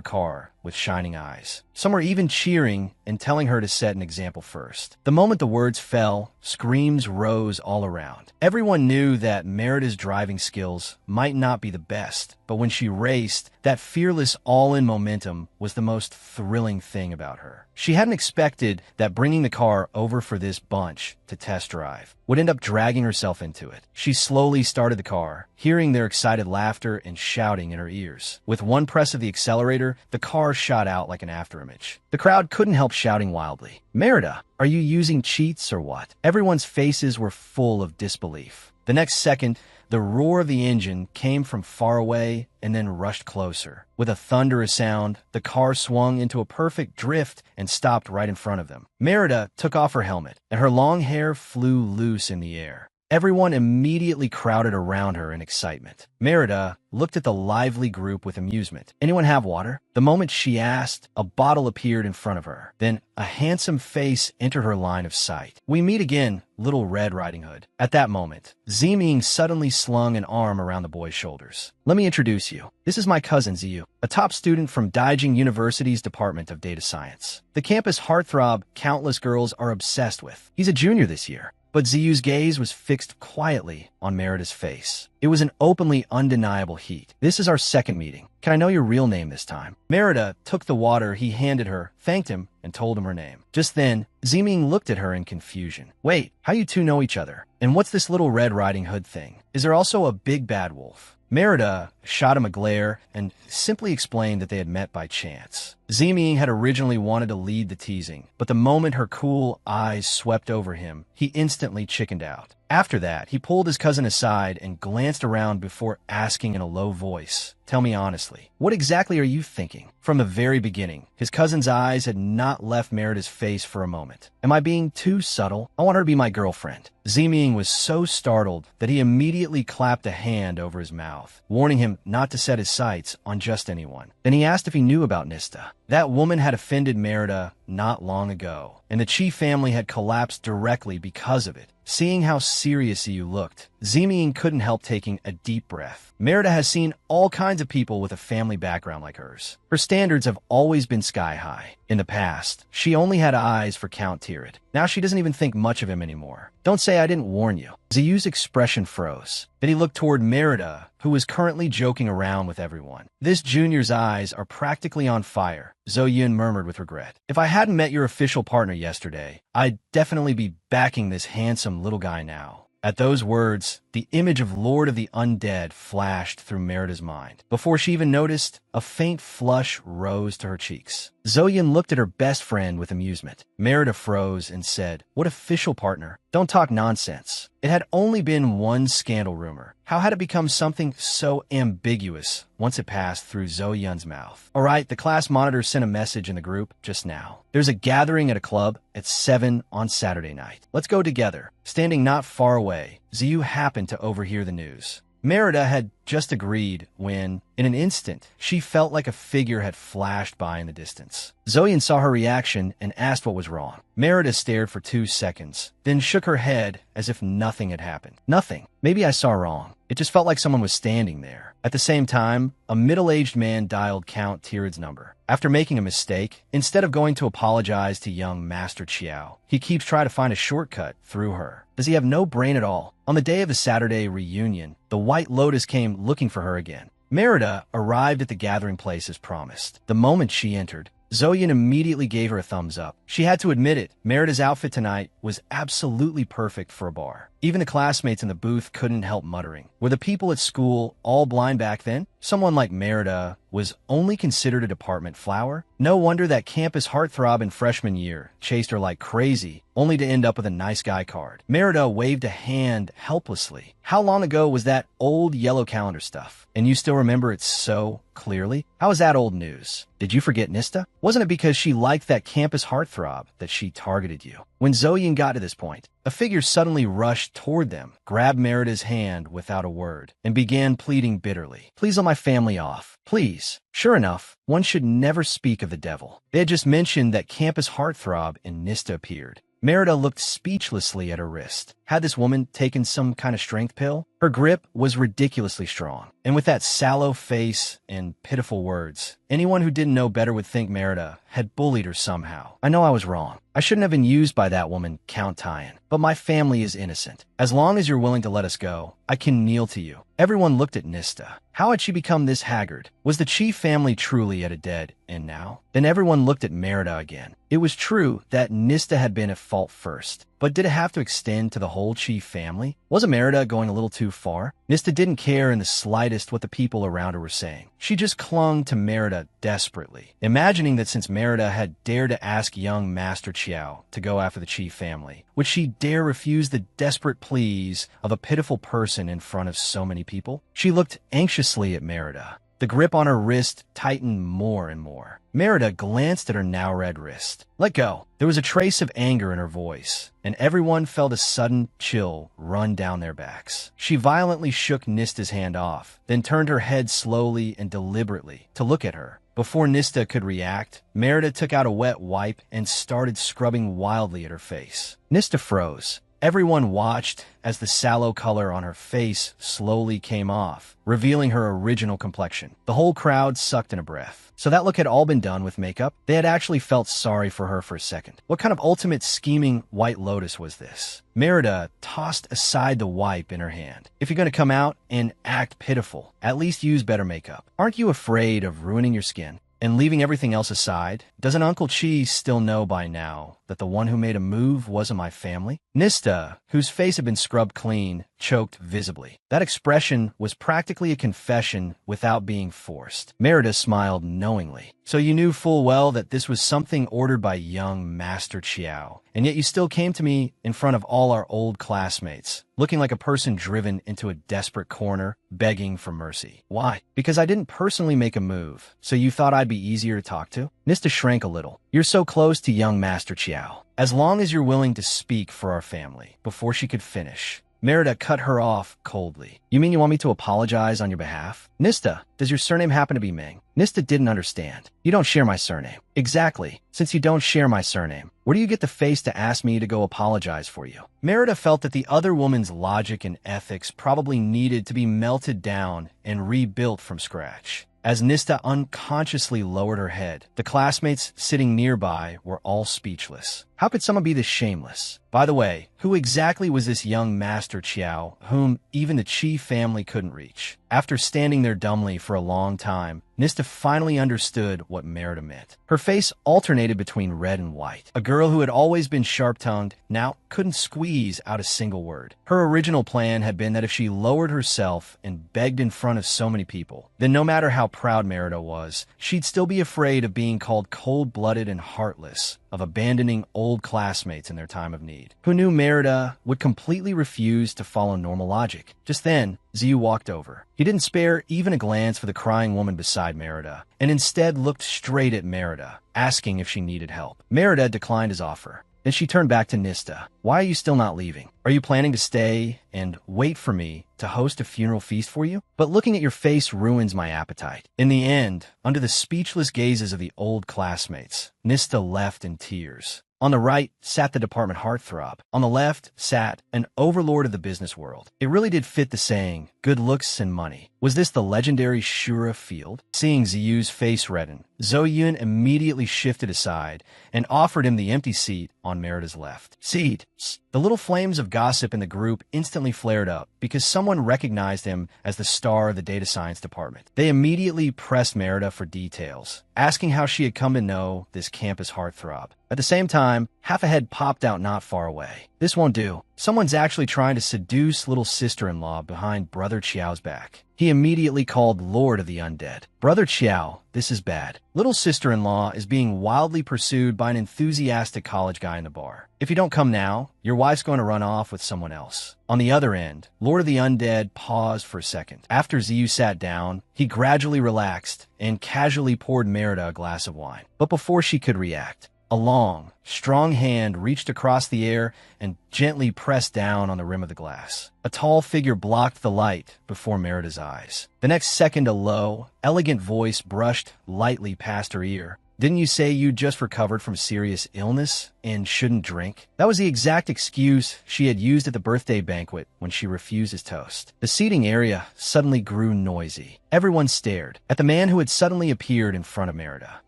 car with shining eyes. Some were even cheering and telling her to set an example first. The moment the words fell, screams rose all around. Everyone knew that Merida's driving skills might not be the best, but when she raced, that fearless all-in momentum was the most thrilling thing about her. She hadn't expected that bringing the car over for this bunch to test drive would end up dragging herself into it. She slowly started the car, hearing their excited laughter and shouting in her ears. With one press of the accelerator, the car shot out like an afterimage. The crowd couldn't help shouting wildly, "Merida, are you using cheats or what?" Everyone's faces were full of disbelief. The next second, the roar of the engine came from far away and then rushed closer. With a thunderous sound, the car swung into a perfect drift and stopped right in front of them. Merida took off her helmet, and her long hair flew loose in the air. Everyone immediately crowded around her in excitement. Merida looked at the lively group with amusement. "Anyone have water?" The moment she asked, a bottle appeared in front of her. Then a handsome face entered her line of sight. "We meet again, Little Red Riding Hood." At that moment, Ziming suddenly slung an arm around the boy's shoulders. "Let me introduce you. This is my cousin Ziyu, a top student from Daijing University's Department of Data Science. The campus heartthrob countless girls are obsessed with. He's a junior this year." But Ziyu's gaze was fixed quietly on Merida's face. It was an openly undeniable heat. "This is our second meeting. Can I know your real name this time?" Merida took the water he handed her, thanked him, and told him her name. Just then, Ziming looked at her in confusion. "Wait, how you two know each other? And what's this Little Red Riding Hood thing? Is there also a big bad wolf?" Merida shot him a glare and simply explained that they had met by chance. Ziming had originally wanted to lead the teasing, but the moment her cool eyes swept over him, he instantly chickened out. After that, he pulled his cousin aside and glanced around before asking in a low voice, "Tell me honestly, what exactly are you thinking?" From the very beginning, his cousin's eyes had not left Merida's face for a moment. "Am I being too subtle? I want her to be my girlfriend." Ziming was so startled that he immediately clapped a hand over his mouth, warning him not to set his sights on just anyone. Then he asked if he knew about Nista. That woman had offended Merida not long ago, and the Chi family had collapsed directly because of it. Seeing how serious you looked, Ziming couldn't help taking a deep breath. Merida has seen all kinds of people with a family background like hers. Her standards have always been sky high. In the past, she only had eyes for Count Tyr'd. Now she doesn't even think much of him anymore. "Don't say I didn't warn you." Ziyu's expression froze. Then he looked toward Merida, who was currently joking around with everyone. "This junior's eyes are practically on fire," Zhou Yun murmured with regret. "If I hadn't met your official partner yesterday, I'd definitely be backing this handsome little guy now." At those words, the image of Lord of the Undead flashed through Merida's mind. Before she even noticed, a faint flush rose to her cheeks. Zoyin looked at her best friend with amusement. Merida froze and said, "What official partner? Don't talk nonsense." It had only been one scandal rumor. How had it become something so ambiguous once it passed through Zoyun's mouth? All right, the class monitor sent a message in the group just now. There's a gathering at a club at 7 on Saturday night. Let's go together. Standing not far away, Ziyu happened to overhear the news. Merida had just agreed when, in an instant, she felt like a figure had flashed by in the distance. Zoyin saw her reaction and asked what was wrong. Merida stared for 2 seconds, then shook her head as if nothing had happened. Nothing. Maybe I saw wrong. It just felt like someone was standing there. At the same time, a middle-aged man dialed Count Tirid's number. After making a mistake, instead of going to apologize to young Master Chiao, he keeps trying to find a shortcut through her. Does he have no brain at all? On the day of the Saturday reunion, the White Lotus came looking for her again. Merida arrived at the gathering place as promised. The moment she entered, Zoyin immediately gave her a thumbs up. She had to admit it, Merida's outfit tonight was absolutely perfect for a bar. Even the classmates in the booth couldn't help muttering. Were the people at school all blind back then? Someone like Merida was only considered a department flower? No wonder that campus heartthrob in freshman year chased her like crazy, only to end up with a nice guy card. Merida waved a hand helplessly. How long ago was that old yellow calendar stuff? And you still remember it so clearly? How is that old news? Did you forget Nista? Wasn't it because she liked that campus heartthrob that she targeted you? When Zoyin got to this point, a figure suddenly rushed toward them, grabbed Merida's hand without a word, and began pleading bitterly. "Please let my family off. Please." Sure enough, one should never speak of the devil. They had just mentioned that campus heartthrob and Nista appeared. Merida looked speechlessly at her wrist. Had this woman taken some kind of strength pill? Her grip was ridiculously strong. And with that sallow face and pitiful words, anyone who didn't know better would think Merida had bullied her somehow. I know I was wrong. I shouldn't have been used by that woman, Count Tyan. But my family is innocent. As long as you're willing to let us go, I can kneel to you. Everyone looked at Nista. How had she become this haggard? Was the chief family truly at a dead end now? Then everyone looked at Merida again. It was true that Nista had been at fault first. But did it have to extend to the whole chief family? Wasn't Merida going a little too far? Nista didn't care in the slightest what the people around her were saying. She just clung to Merida desperately, imagining that since Merida had dared to ask young Master Chiao to go after the chief family, would she dare refuse the desperate pleas of a pitiful person in front of so many people? She looked anxiously at Merida. The grip on her wrist tightened more and more. Merida glanced at her now red wrist. "Let go." There was a trace of anger in her voice, and everyone felt a sudden chill run down their backs. She violently shook Nista's hand off, then turned her head slowly and deliberately to look at her. Before Nista could react, Merida took out a wet wipe and started scrubbing wildly at her face. Nista froze. Everyone watched as the sallow color on her face slowly came off, revealing her original complexion. The whole crowd sucked in a breath. So that look had all been done with makeup? They had actually felt sorry for her for a second. What kind of ultimate scheming White Lotus was this? Merida tossed aside the wipe in her hand. If you're going to come out and act pitiful, at least use better makeup. Aren't you afraid of ruining your skin? And leaving everything else aside, doesn't Uncle Chi still know by now that the one who made a move wasn't my family? Nista, whose face had been scrubbed clean, choked visibly. That expression was practically a confession without being forced. Merida smiled knowingly. "So you knew full well that this was something ordered by young Master Chiao, and yet you still came to me in front of all our old classmates, looking like a person driven into a desperate corner, begging for mercy. Why? Because I didn't personally make a move, so you thought I'd be easier to talk to?" Nista shrank a little. "You're so close to young Master Chiao. As long as you're willing to speak for our family." Before she could finish, Merida cut her off coldly. "You mean you want me to apologize on your behalf?" "Nista, does your surname happen to be Ming?" Nista didn't understand. "You don't share my surname." "Exactly. Since you don't share my surname, where do you get the face to ask me to go apologize for you?" Merida felt that the other woman's logic and ethics probably needed to be melted down and rebuilt from scratch. As Nista unconsciously lowered her head, the classmates sitting nearby were all speechless. How could someone be this shameless? By the way, who exactly was this young Master Chiao, whom even the Chi family couldn't reach? After standing there dumbly for a long time, Nista finally understood what Merida meant. Her face alternated between red and white. A girl who had always been sharp-tongued now couldn't squeeze out a single word. Her original plan had been that if she lowered herself and begged in front of so many people, then no matter how proud Merida was, she'd still be afraid of being called cold-blooded and heartless, of abandoning old classmates in their time of need. Who knew Merida would completely refuse to follow normal logic? Just then, Ziyu walked over. He didn't spare even a glance for the crying woman beside Merida, and instead looked straight at Merida, asking if she needed help. Merida declined his offer. Then she turned back to Nista. Why are you still not leaving? Are you planning to stay and wait for me to host a funeral feast for you? But looking at your face ruins my appetite. In the end, under the speechless gazes of the old classmates, Nista left in tears. On the right sat the department heartthrob. On the left sat an overlord of the business world. It really did fit the saying, good looks and money. Was this the legendary Shura Field? Seeing Ziyu's face redden, Zhou Yun immediately shifted aside and offered him the empty seat on Merida's left. Seat. The little flames of gossip in the group instantly flared up because someone recognized him as the star of the data science department. They immediately pressed Merida for details, asking how she had come to know this campus heartthrob. At the same time, half a head popped out not far away. This won't do. Someone's actually trying to seduce little sister-in-law behind Brother Chiao's back. He immediately called Lord of the Undead. Brother Chiao, this is bad. Little sister-in-law is being wildly pursued by an enthusiastic college guy in the bar. If you don't come now, your wife's going to run off with someone else. On the other end, Lord of the Undead paused for a second. After Ziyu sat down, he gradually relaxed and casually poured Merida a glass of wine. But before she could react, a long, strong hand reached across the air and gently pressed down on the rim of the glass. A tall figure blocked the light before Merida's eyes. The next second, a low, elegant voice brushed lightly past her ear. Didn't you say you just recovered from serious illness and shouldn't drink? That was the exact excuse she had used at the birthday banquet when she refused his toast. The seating area suddenly grew noisy. Everyone stared at the man who had suddenly appeared in front of Merida.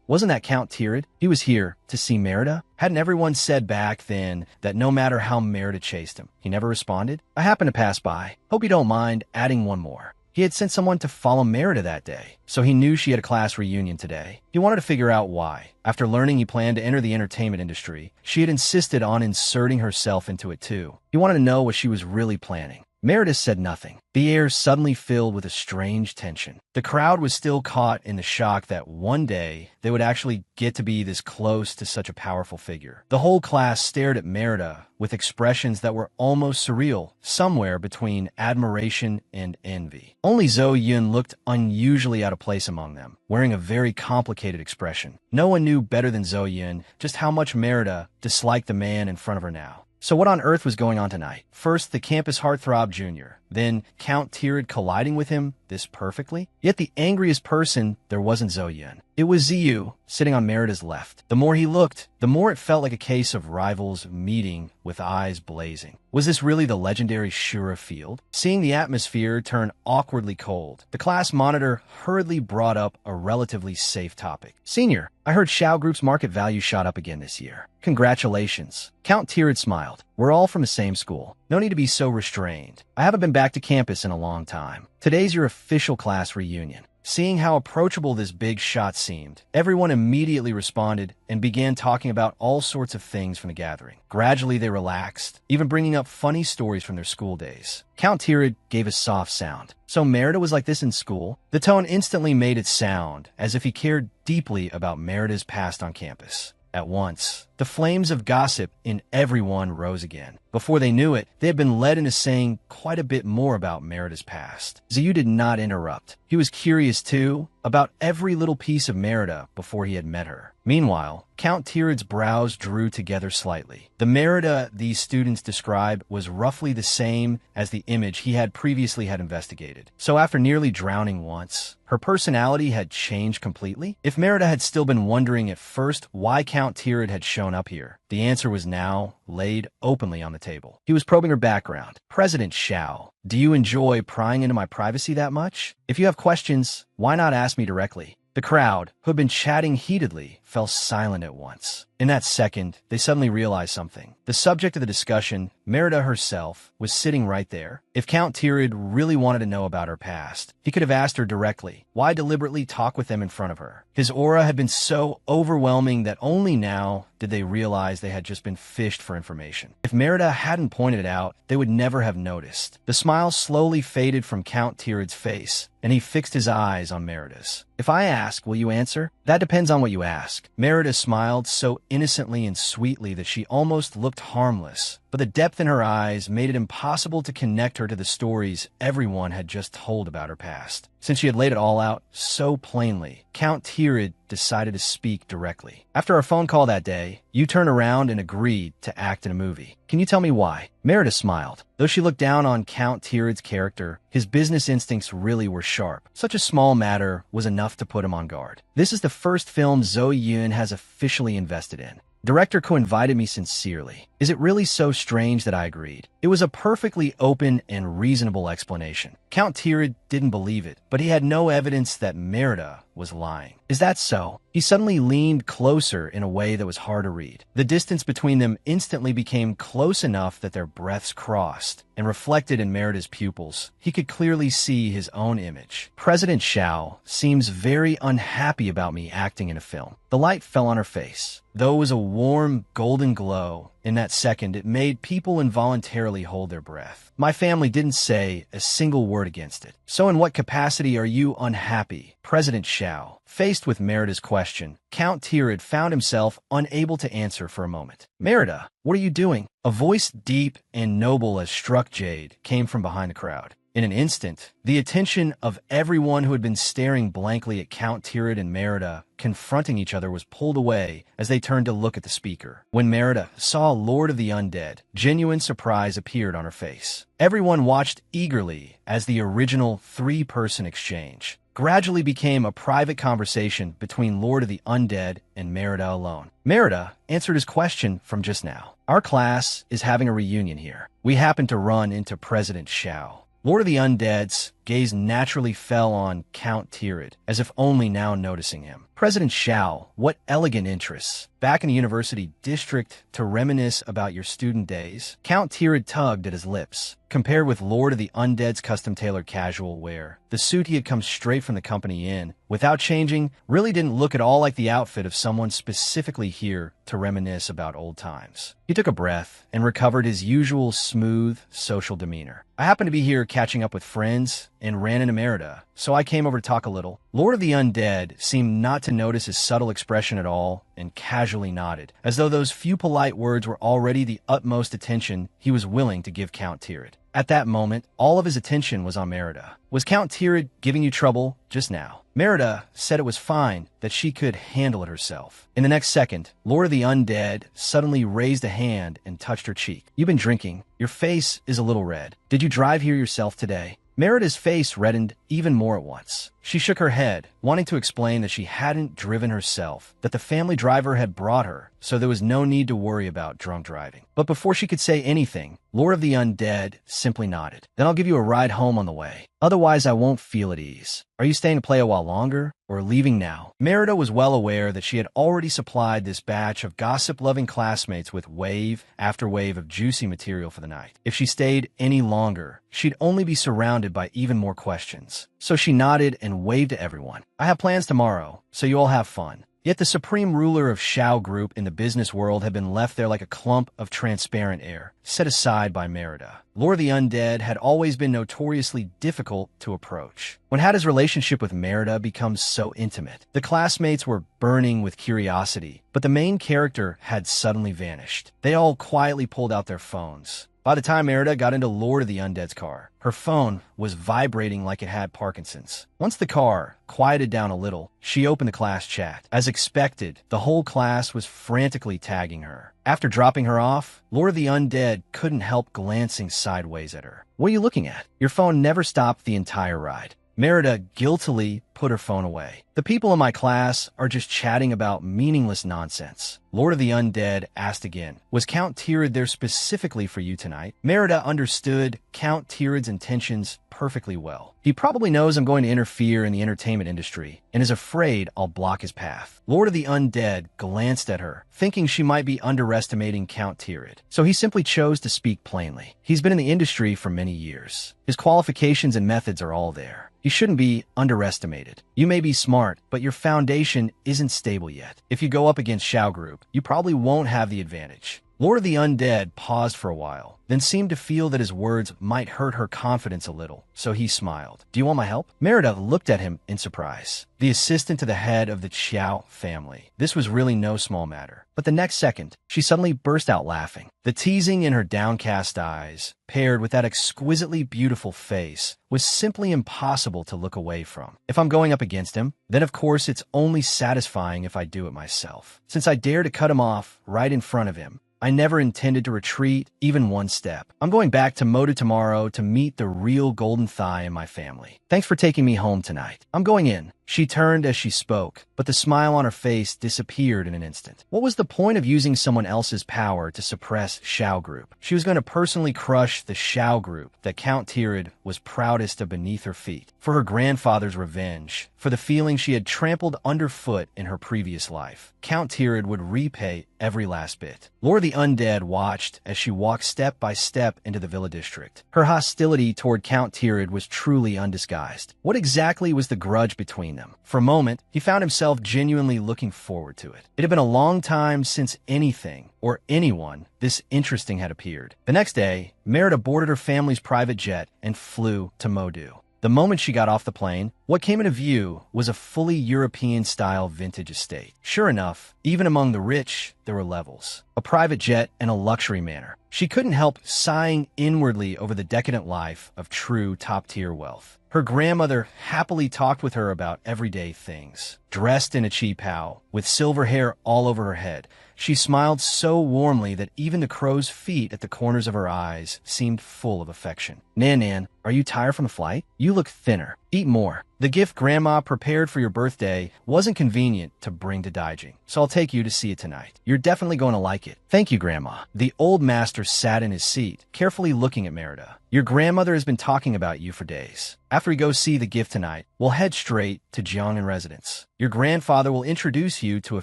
Wasn't that Count Tirad? He was here to see Merida? Hadn't everyone said back then that no matter how Merida chased him, he never responded? I happened to pass by. Hope you don't mind adding one more. He had sent someone to follow Merida that day, so he knew she had a class reunion today. He wanted to figure out why. After learning he planned to enter the entertainment industry, she had insisted on inserting herself into it too. He wanted to know what she was really planning. Merida said nothing. The air suddenly filled with a strange tension. The crowd was still caught in the shock that one day they would actually get to be this close to such a powerful figure. The whole class stared at Merida with expressions that were almost surreal, somewhere between admiration and envy. Only Zhou Yun looked unusually out of place among them, wearing a very complicated expression. No one knew better than Zhou Yun just how much Merida disliked the man in front of her now. So what on earth was going on tonight? First, the campus heartthrob Jr., then Count Tirad colliding with him this perfectly? Yet the angriest person there wasn't Zhou Yun. It was Ziyu, sitting on Merida's left. The more he looked, the more it felt like a case of rivals meeting with eyes blazing. Was this really the legendary Shura Field? Seeing the atmosphere turn awkwardly cold, the class monitor hurriedly brought up a relatively safe topic. Senior, I heard Xiao Group's market value shot up again this year. Congratulations. Count Tirad smiled. We're all from the same school. No need to be so restrained. I haven't been back to campus in a long time. Today's your official class reunion. Seeing how approachable this big shot seemed, everyone immediately responded and began talking about all sorts of things from the gathering. Gradually, they relaxed, even bringing up funny stories from their school days. Count Tirad gave a soft sound. So Merida was like this in school? The tone instantly made it sound as if he cared deeply about Merida's past on campus. At once, the flames of gossip in everyone rose again. Before they knew it, they had been led into saying quite a bit more about Merida's past. Ziyu did not interrupt. He was curious, too, about every little piece of Merida before he had met her. Meanwhile, Count Tirad's brows drew together slightly. The Merida these students described was roughly the same as the image he had previously investigated. So after nearly drowning once, her personality had changed completely? If Merida had still been wondering at first why Count Tirad had shown up here, the answer was now laid openly on the table. He was probing her background. President Xiao, do you enjoy prying into my privacy that much? If you have questions, why not ask me directly? The crowd, who had been chatting heatedly fell silent at once. In that second, they suddenly realized something. The subject of the discussion, Merida herself, was sitting right there. If Count Tirid really wanted to know about her past, he could have asked her directly. Why deliberately talk with them in front of her? His aura had been so overwhelming that only now did they realize they had just been fished for information. If Merida hadn't pointed it out, they would never have noticed. The smile slowly faded from Count Tirid's face, and he fixed his eyes on Merida's. If I ask, will you answer? That depends on what you ask. Merida smiled so innocently and sweetly that she almost looked harmless, but the depth in her eyes made it impossible to connect her to the stories everyone had just told about her past. Since she had laid it all out so plainly, Count Tirid decided to speak directly. After our phone call that day, you turned around and agreed to act in a movie. Can you tell me why? Merida smiled. Though she looked down on Count Tirid's character, his business instincts really were sharp. Such a small matter was enough to put him on guard. This is the first film Zoe Yun has officially invested in. Director co-invited me sincerely. Is it really so strange that I agreed? It was a perfectly open and reasonable explanation. Count Tirid didn't believe it, but he had no evidence that Merida was lying. Is that so? He suddenly leaned closer in a way that was hard to read. The distance between them instantly became close enough that their breaths crossed, and reflected in Merida's pupils, he could clearly see his own image. President Xiao seems very unhappy about me acting in a film. The light fell on her face. Though it was a warm, golden glow, in that second, it made people involuntarily hold their breath. My family didn't say a single word against it. So in what capacity are you unhappy? President Xiao. Faced with Merida's question, Count Tirid found himself unable to answer for a moment. Merida, what are you doing? A voice deep and noble as struck jade came from behind the crowd. In an instant, the attention of everyone who had been staring blankly at Count Tirid and Merida confronting each other was pulled away as they turned to look at the speaker. When Merida saw Lord of the Undead, genuine surprise appeared on her face. Everyone watched eagerly as the original three-person exchange gradually became a private conversation between Lord of the Undead and Merida alone. Merida answered his question from just now. Our class is having a reunion here. We happened to run into President Xiao. Lord of the Undead's gaze naturally fell on Count Tirid, as if only now noticing him. President Xiao, what elegant interests. Back in the university district to reminisce about your student days. Count Tirid tugged at his lips. Compared with Lord of the Undead's custom-tailored casual wear, the suit he had come straight from the company in, without changing, really didn't look at all like the outfit of someone specifically here to reminisce about old times. He took a breath and recovered his usual smooth, social demeanor. I happened to be here catching up with friends and ran into Merida, so I came over to talk a little. Lord of the Undead seemed not to notice his subtle expression at all and casually nodded, as though those few polite words were already the utmost attention he was willing to give Count Tirid. At that moment, all of his attention was on Merida. Was Count Tirid giving you trouble just now? Merida said it was fine, that she could handle it herself. In the next second, Lord of the Undead suddenly raised a hand and touched her cheek. You've been drinking. Your face is a little red. Did you drive here yourself today? Merida's face reddened even more at once. She shook her head, wanting to explain that she hadn't driven herself, that the family driver had brought her, so there was no need to worry about drunk driving. But before she could say anything, Lord of the Undead simply nodded. Then I'll give you a ride home on the way. Otherwise, I won't feel at ease. Are you staying to play a while longer, or leaving now? Merida was well aware that she had already supplied this batch of gossip-loving classmates with wave after wave of juicy material for the night. If she stayed any longer, she'd only be surrounded by even more questions. So she nodded and waved to everyone. I have plans tomorrow, so you all have fun. Yet the supreme ruler of Xiao Group in the business world had been left there like a clump of transparent air, set aside by Merida. Lord of the Undead had always been notoriously difficult to approach. When had his relationship with Merida become so intimate? The classmates were burning with curiosity, but the main character had suddenly vanished. They all quietly pulled out their phones. By the time Merida got into Lord of the Undead's car, her phone was vibrating like it had Parkinson's. Once the car quieted down a little, she opened the class chat. As expected, the whole class was frantically tagging her. After dropping her off, Lord of the Undead couldn't help glancing sideways at her. What are you looking at? Your phone never stopped the entire ride. Merida guiltily put her phone away. The people in my class are just chatting about meaningless nonsense. Lord of the Undead asked again, was Count Tyrid there specifically for you tonight? Merida understood Count Tyrid's intentions perfectly well. He probably knows I'm going to interfere in the entertainment industry and is afraid I'll block his path. Lord of the Undead glanced at her, thinking she might be underestimating Count Tyrid. So he simply chose to speak plainly. He's been in the industry for many years. His qualifications and methods are all there. You shouldn't be underestimated. You may be smart, but your foundation isn't stable yet. If you go up against Xiao Group, you probably won't have the advantage. Lord of the Undead paused for a while, then seemed to feel that his words might hurt her confidence a little, so he smiled. Do you want my help? Merida looked at him in surprise. The assistant to the head of the Xiao family. This was really no small matter. But the next second, she suddenly burst out laughing. The teasing in her downcast eyes, paired with that exquisitely beautiful face, was simply impossible to look away from. If I'm going up against him, then of course it's only satisfying if I do it myself. Since I dare to cut him off right in front of him, I never intended to retreat even one step. I'm going back to Moda tomorrow to meet the real golden thigh in my family. Thanks for taking me home tonight. I'm going in. She turned as she spoke, but the smile on her face disappeared in an instant. What was the point of using someone else's power to suppress Xiao Group? She was going to personally crush the Xiao Group that Count Tyrid was proudest of beneath her feet, for her grandfather's revenge, for the feeling she had trampled underfoot in her previous life. Count Tyrid would repay every last bit. Lord of the Undead watched as she walked step by step into the Villa District. Her hostility toward Count Tyrid was truly undisguised. What exactly was the grudge between them? For a moment, he found himself genuinely looking forward to it. It had been a long time since anything or anyone this interesting had appeared. The next day, Merida boarded her family's private jet and flew to Modu. The moment she got off the plane, what came into view was a fully European-style vintage estate. Sure enough, even among the rich, there were levels. A private jet and a luxury manor. She couldn't help sighing inwardly over the decadent life of true top-tier wealth. Her grandmother happily talked with her about everyday things. Dressed in a qipao, with silver hair all over her head, she smiled so warmly that even the crow's feet at the corners of her eyes seemed full of affection. Nan, are you tired from the flight? You look thinner. Eat more. The gift Grandma prepared for your birthday wasn't convenient to bring to Daijing, so I'll take you to see it tonight. You're definitely going to like it. Thank you, Grandma. The old master sat in his seat, carefully looking at Merida. Your grandmother has been talking about you for days. After we go see the gift tonight, we'll head straight to Jiangnan residence. Your grandfather will introduce you to a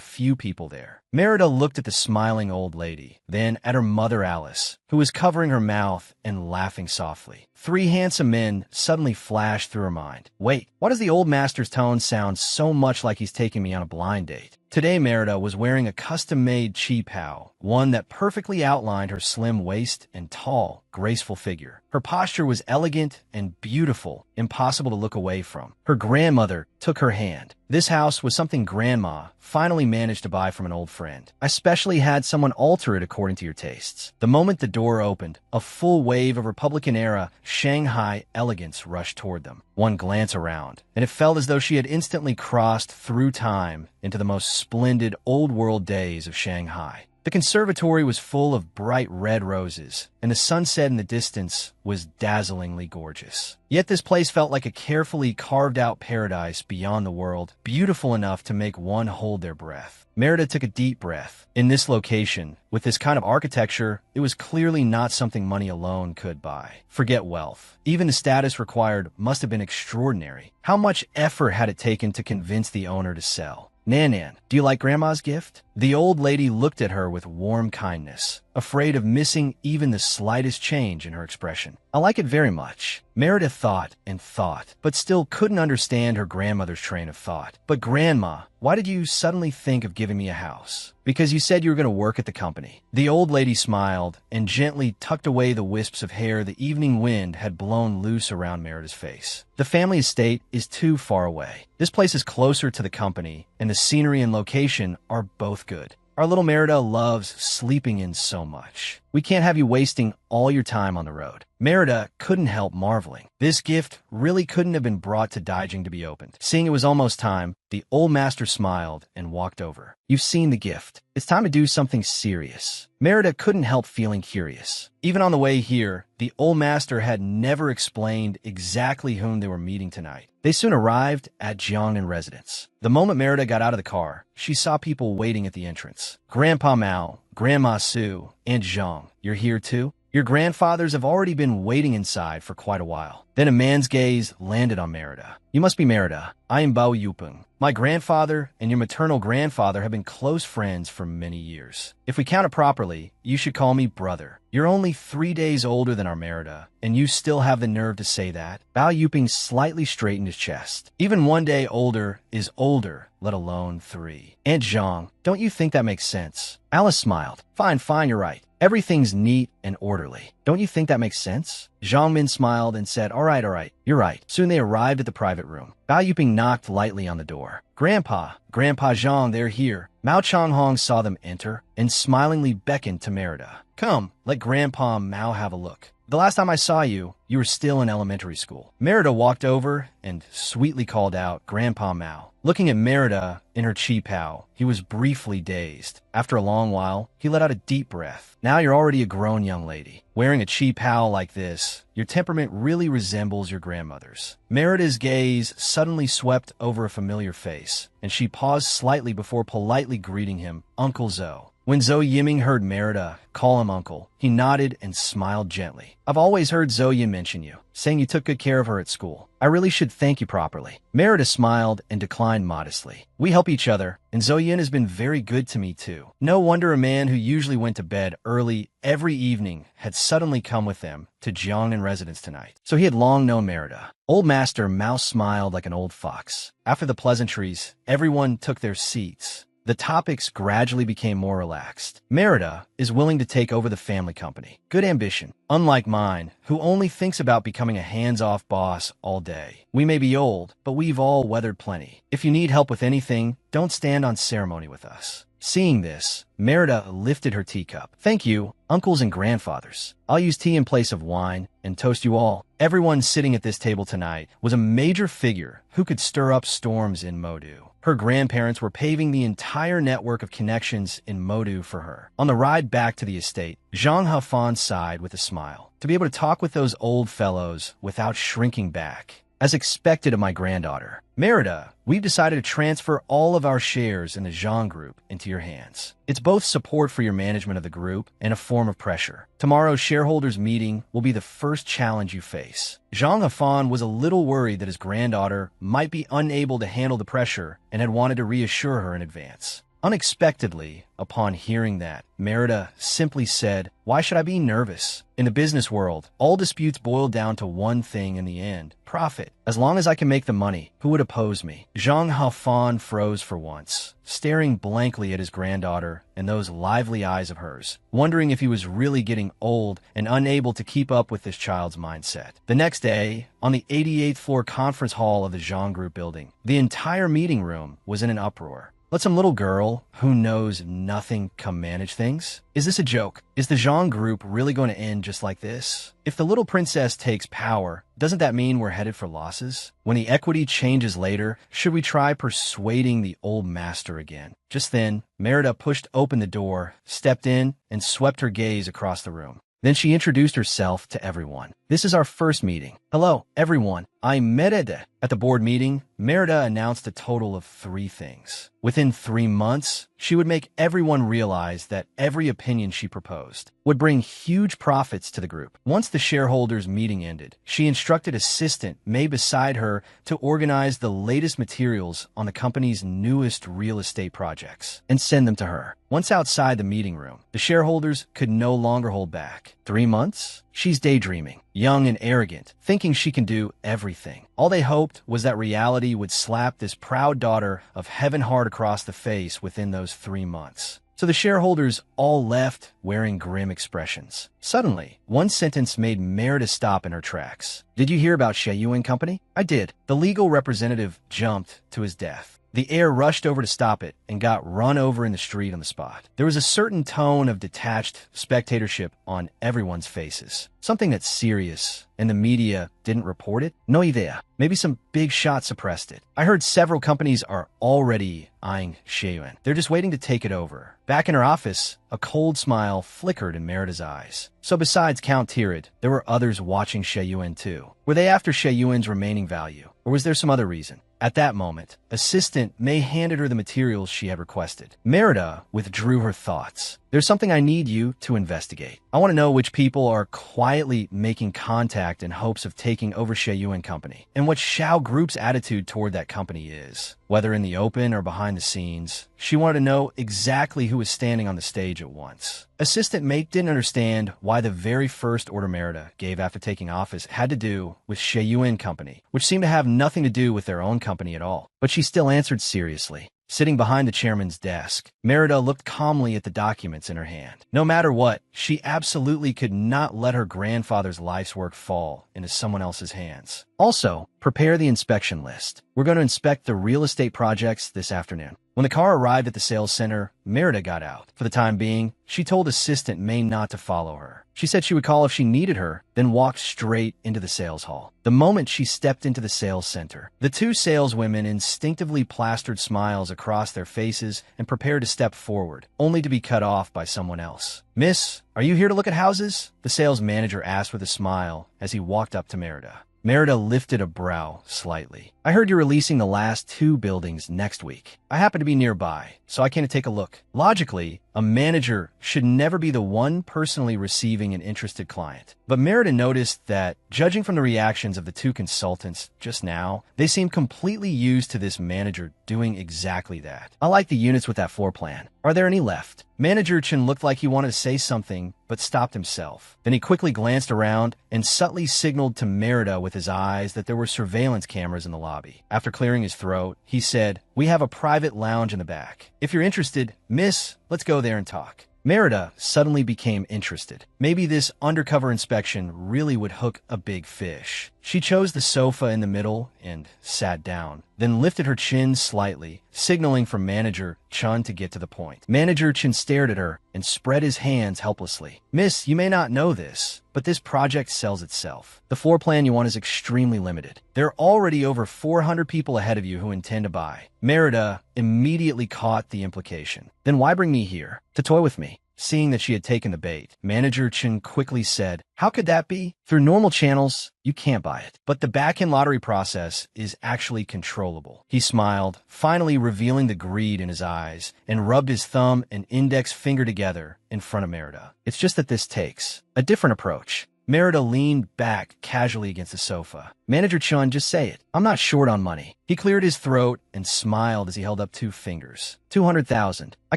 few people there. Merida looked at the smiling old lady, then at her mother Alice, who was covering her mouth and laughing softly. Three handsome men suddenly flashed through her mind. Wait, why does the old master's tone sound so much like he's taking me on a blind date? Today, Merida was wearing a custom-made qipao, one that perfectly outlined her slim waist and tall, graceful figure. Her posture was elegant and beautiful, impossible to look away from. Her grandmother took her hand. This house was something Grandma finally managed to buy from an old friend. I specially had someone alter it according to your tastes. The moment the door opened, a full wave of Republican-era Shanghai elegance rushed toward them. One glance around, and it felt as though she had instantly crossed through time into the most splendid old-world days of Shanghai. The conservatory was full of bright red roses, and the sunset in the distance was dazzlingly gorgeous. Yet this place felt like a carefully carved-out paradise beyond the world, beautiful enough to make one hold their breath. Merida took a deep breath. In this location, with this kind of architecture, it was clearly not something money alone could buy. Forget wealth. Even the status required must have been extraordinary. How much effort had it taken to convince the owner to sell? Nan, do you like Grandma's gift? The old lady looked at her with warm kindness, afraid of missing even the slightest change in her expression. I like it very much. Merida thought and thought, but still couldn't understand her grandmother's train of thought. But Grandma, why did you suddenly think of giving me a house? Because you said you were going to work at the company. The old lady smiled and gently tucked away the wisps of hair the evening wind had blown loose around Merida's face. The family estate is too far away. This place is closer to the company, and the scenery and location are both good. Our little Merida loves sleeping in so much. We can't have you wasting all your time on the road. Merida couldn't help marveling. This gift really couldn't have been brought to Daijing to be opened. Seeing it was almost time, the old master smiled and walked over. You've seen the gift. It's time to do something serious. Merida couldn't help feeling curious. Even on the way here, the old master had never explained exactly whom they were meeting tonight. They soon arrived at Jiangnan residence. The moment Merida got out of the car, she saw people waiting at the entrance. Grandpa Mao, Grandma Su, and Zhang. You're here too? Your grandfathers have already been waiting inside for quite a while. Then a man's gaze landed on Merida. You must be Merida. I am Bao Yupeng. My grandfather and your maternal grandfather have been close friends for many years. If we count it properly, you should call me brother. You're only 3 days older than our Merida, and you still have the nerve to say that? Bao Yupeng slightly straightened his chest. Even 1 day older is older, let alone 3. Aunt Zhang, don't you think that makes sense? Alice smiled. Fine, you're right. Everything's neat and orderly. Don't you think that makes sense? Zhang Min smiled and said, all right, you're right. Soon they arrived at the private room. Bao Yupeng knocked lightly on the door. Grandpa Zhang, they're here. Mao Changhong saw them enter and smilingly beckoned to Merida. Come, let Grandpa Mao have a look. The last time I saw you, you were still in elementary school. Merida walked over and sweetly called out Grandpa Mao. Looking at Merida in her chi pao, he was briefly dazed. After a long while, he let out a deep breath. Now you're already a grown young lady. Wearing a chi pao like this, your temperament really resembles your grandmother's. Merida's gaze suddenly swept over a familiar face, and she paused slightly before politely greeting him, Uncle Zhou. When Zhou Yiming heard Merida call him uncle, he nodded and smiled gently. I've always heard Zhou Yin mention you, saying you took good care of her at school. I really should thank you properly. Merida smiled and declined modestly. We help each other, and Zhou Yin has been very good to me too. No wonder a man who usually went to bed early every evening had suddenly come with them to Jiangnan residence tonight. So he had long known Merida. Old Master Mao smiled like an old fox. After the pleasantries, everyone took their seats. The topics gradually became more relaxed. Merida is willing to take over the family company. Good ambition. Unlike mine, who only thinks about becoming a hands-off boss all day. We may be old, but we've all weathered plenty. If you need help with anything, don't stand on ceremony with us. Seeing this, Merida lifted her teacup. Thank you, uncles and grandfathers. I'll use tea in place of wine and toast you all. Everyone sitting at this table tonight was a major figure who could stir up storms in Modu. Her grandparents were paving the entire network of connections in Modu for her. On the ride back to the estate, Zhang Hafan sighed with a smile. To be able to talk with those old fellows without shrinking back. As expected of my granddaughter. Merida, we've decided to transfer all of our shares in the Zhang Group into your hands. It's both support for your management of the group and a form of pressure. Tomorrow's shareholders meeting will be the first challenge you face. Zhang Hafan was a little worried that his granddaughter might be unable to handle the pressure and had wanted to reassure her in advance. Unexpectedly, upon hearing that, Merida simply said, why should I be nervous? In the business world, all disputes boil down to one thing in the end, profit. As long as I can make the money, who would oppose me? Zhang Haofan froze for once, staring blankly at his granddaughter and those lively eyes of hers, wondering if he was really getting old and unable to keep up with this child's mindset. The next day, on the 88th floor conference hall of the Zhang Group building, the entire meeting room was in an uproar. Let some little girl who knows nothing come manage things? Is this a joke? Is the Zhang Group really going to end just like this? If the little princess takes power, doesn't that mean we're headed for losses? When the equity changes later, should we try persuading the old master again? Just then, Merida pushed open the door, stepped in, and swept her gaze across the room. Then she introduced herself to everyone. This is our first meeting. Hello, everyone. I'm Merida. At the board meeting, Merida announced a total of 3 things. Within 3 months, she would make everyone realize that every opinion she proposed would bring huge profits to the group. Once the shareholders' meeting ended, she instructed assistant May beside her to organize the latest materials on the company's newest real estate projects and send them to her. Once outside the meeting room, the shareholders could no longer hold back. 3 months? She's daydreaming, young and arrogant, thinking she can do everything. All they hoped was that reality would slap this proud daughter of heaven hard across the face within those 3 months. So the shareholders all left wearing grim expressions. Suddenly, one sentence made Merida stop in her tracks. Did you hear about Sheyuan Company? I did. The legal representative jumped to his death. The heir rushed over to stop it and got run over in the street on the spot. There was a certain tone of detached spectatorship on everyone's faces. Something that's serious, and the media didn't report it? No idea. Maybe some big shot suppressed it. I heard several companies are already eyeing Sheyuan. They're just waiting to take it over. Back in her office, a cold smile flickered in Merida's eyes. So besides Count Tirid, there were others watching Sheyuan too. Were they after Sheyuan's remaining value? Or was there some other reason? At that moment, Assistant May handed her the materials she had requested. Merida withdrew her thoughts. There's something I need you to investigate. I want to know which people are quietly making contact in hopes of taking over Sheyuan Company, and what Xiao Group's attitude toward that company is. Whether in the open or behind the scenes, she wanted to know exactly who was standing on the stage at once. Assistant Mate didn't understand why the very first order Merida gave after taking office had to do with Sheyuan Company, which seemed to have nothing to do with their own company at all. But she still answered seriously. Sitting behind the chairman's desk, Merida looked calmly at the documents in her hand. No matter what, she absolutely could not let her grandfather's life's work fall into someone else's hands. Also, prepare the inspection list. We're going to inspect the real estate projects this afternoon. When the car arrived at the sales center, Merida got out. For the time being, she told Assistant May not to follow her. She said she would call if she needed her, then walked straight into the sales hall. The moment she stepped into the sales center, the two saleswomen instinctively plastered smiles across their faces and prepared to step forward, only to be cut off by someone else. "Miss, are you here to look at houses?" the sales manager asked with a smile as he walked up to Merida. Merida lifted a brow slightly. "I heard you're releasing the last 2 buildings next week. I happen to be nearby, so I came to take a look." Logically, a manager should never be the one personally receiving an interested client. But Merida noticed that, judging from the reactions of the 2 consultants just now, they seemed completely used to this manager doing exactly that. "I like the units with that floor plan. Are there any left?" Manager Chen looked like he wanted to say something, but stopped himself. Then he quickly glanced around and subtly signaled to Merida with his eyes that there were surveillance cameras in the lobby. After clearing his throat, he said, "We have a private lounge in the back. If you're interested, miss, let's go there and talk." Merida suddenly became interested. Maybe this undercover inspection really would hook a big fish. She chose the sofa in the middle and sat down, then lifted her chin slightly, signaling for Manager Chun to get to the point. Manager Chun stared at her and spread his hands helplessly. "Miss, you may not know this, but this project sells itself. The floor plan you want is extremely limited. There are already over 400 people ahead of you who intend to buy." Merida immediately caught the implication. "Then why bring me here? To toy with me?" Seeing that she had taken the bait, Manager Chen quickly said, "How could that be? Through normal channels, you can't buy it. But the back-end lottery process is actually controllable." He smiled, finally revealing the greed in his eyes, and rubbed his thumb and index finger together in front of Merida. "It's just that this takes a different approach." Merida leaned back casually against the sofa. "Manager Chun, just say it. I'm not short on money." He cleared his throat and smiled as he held up 2 fingers. 200,000. I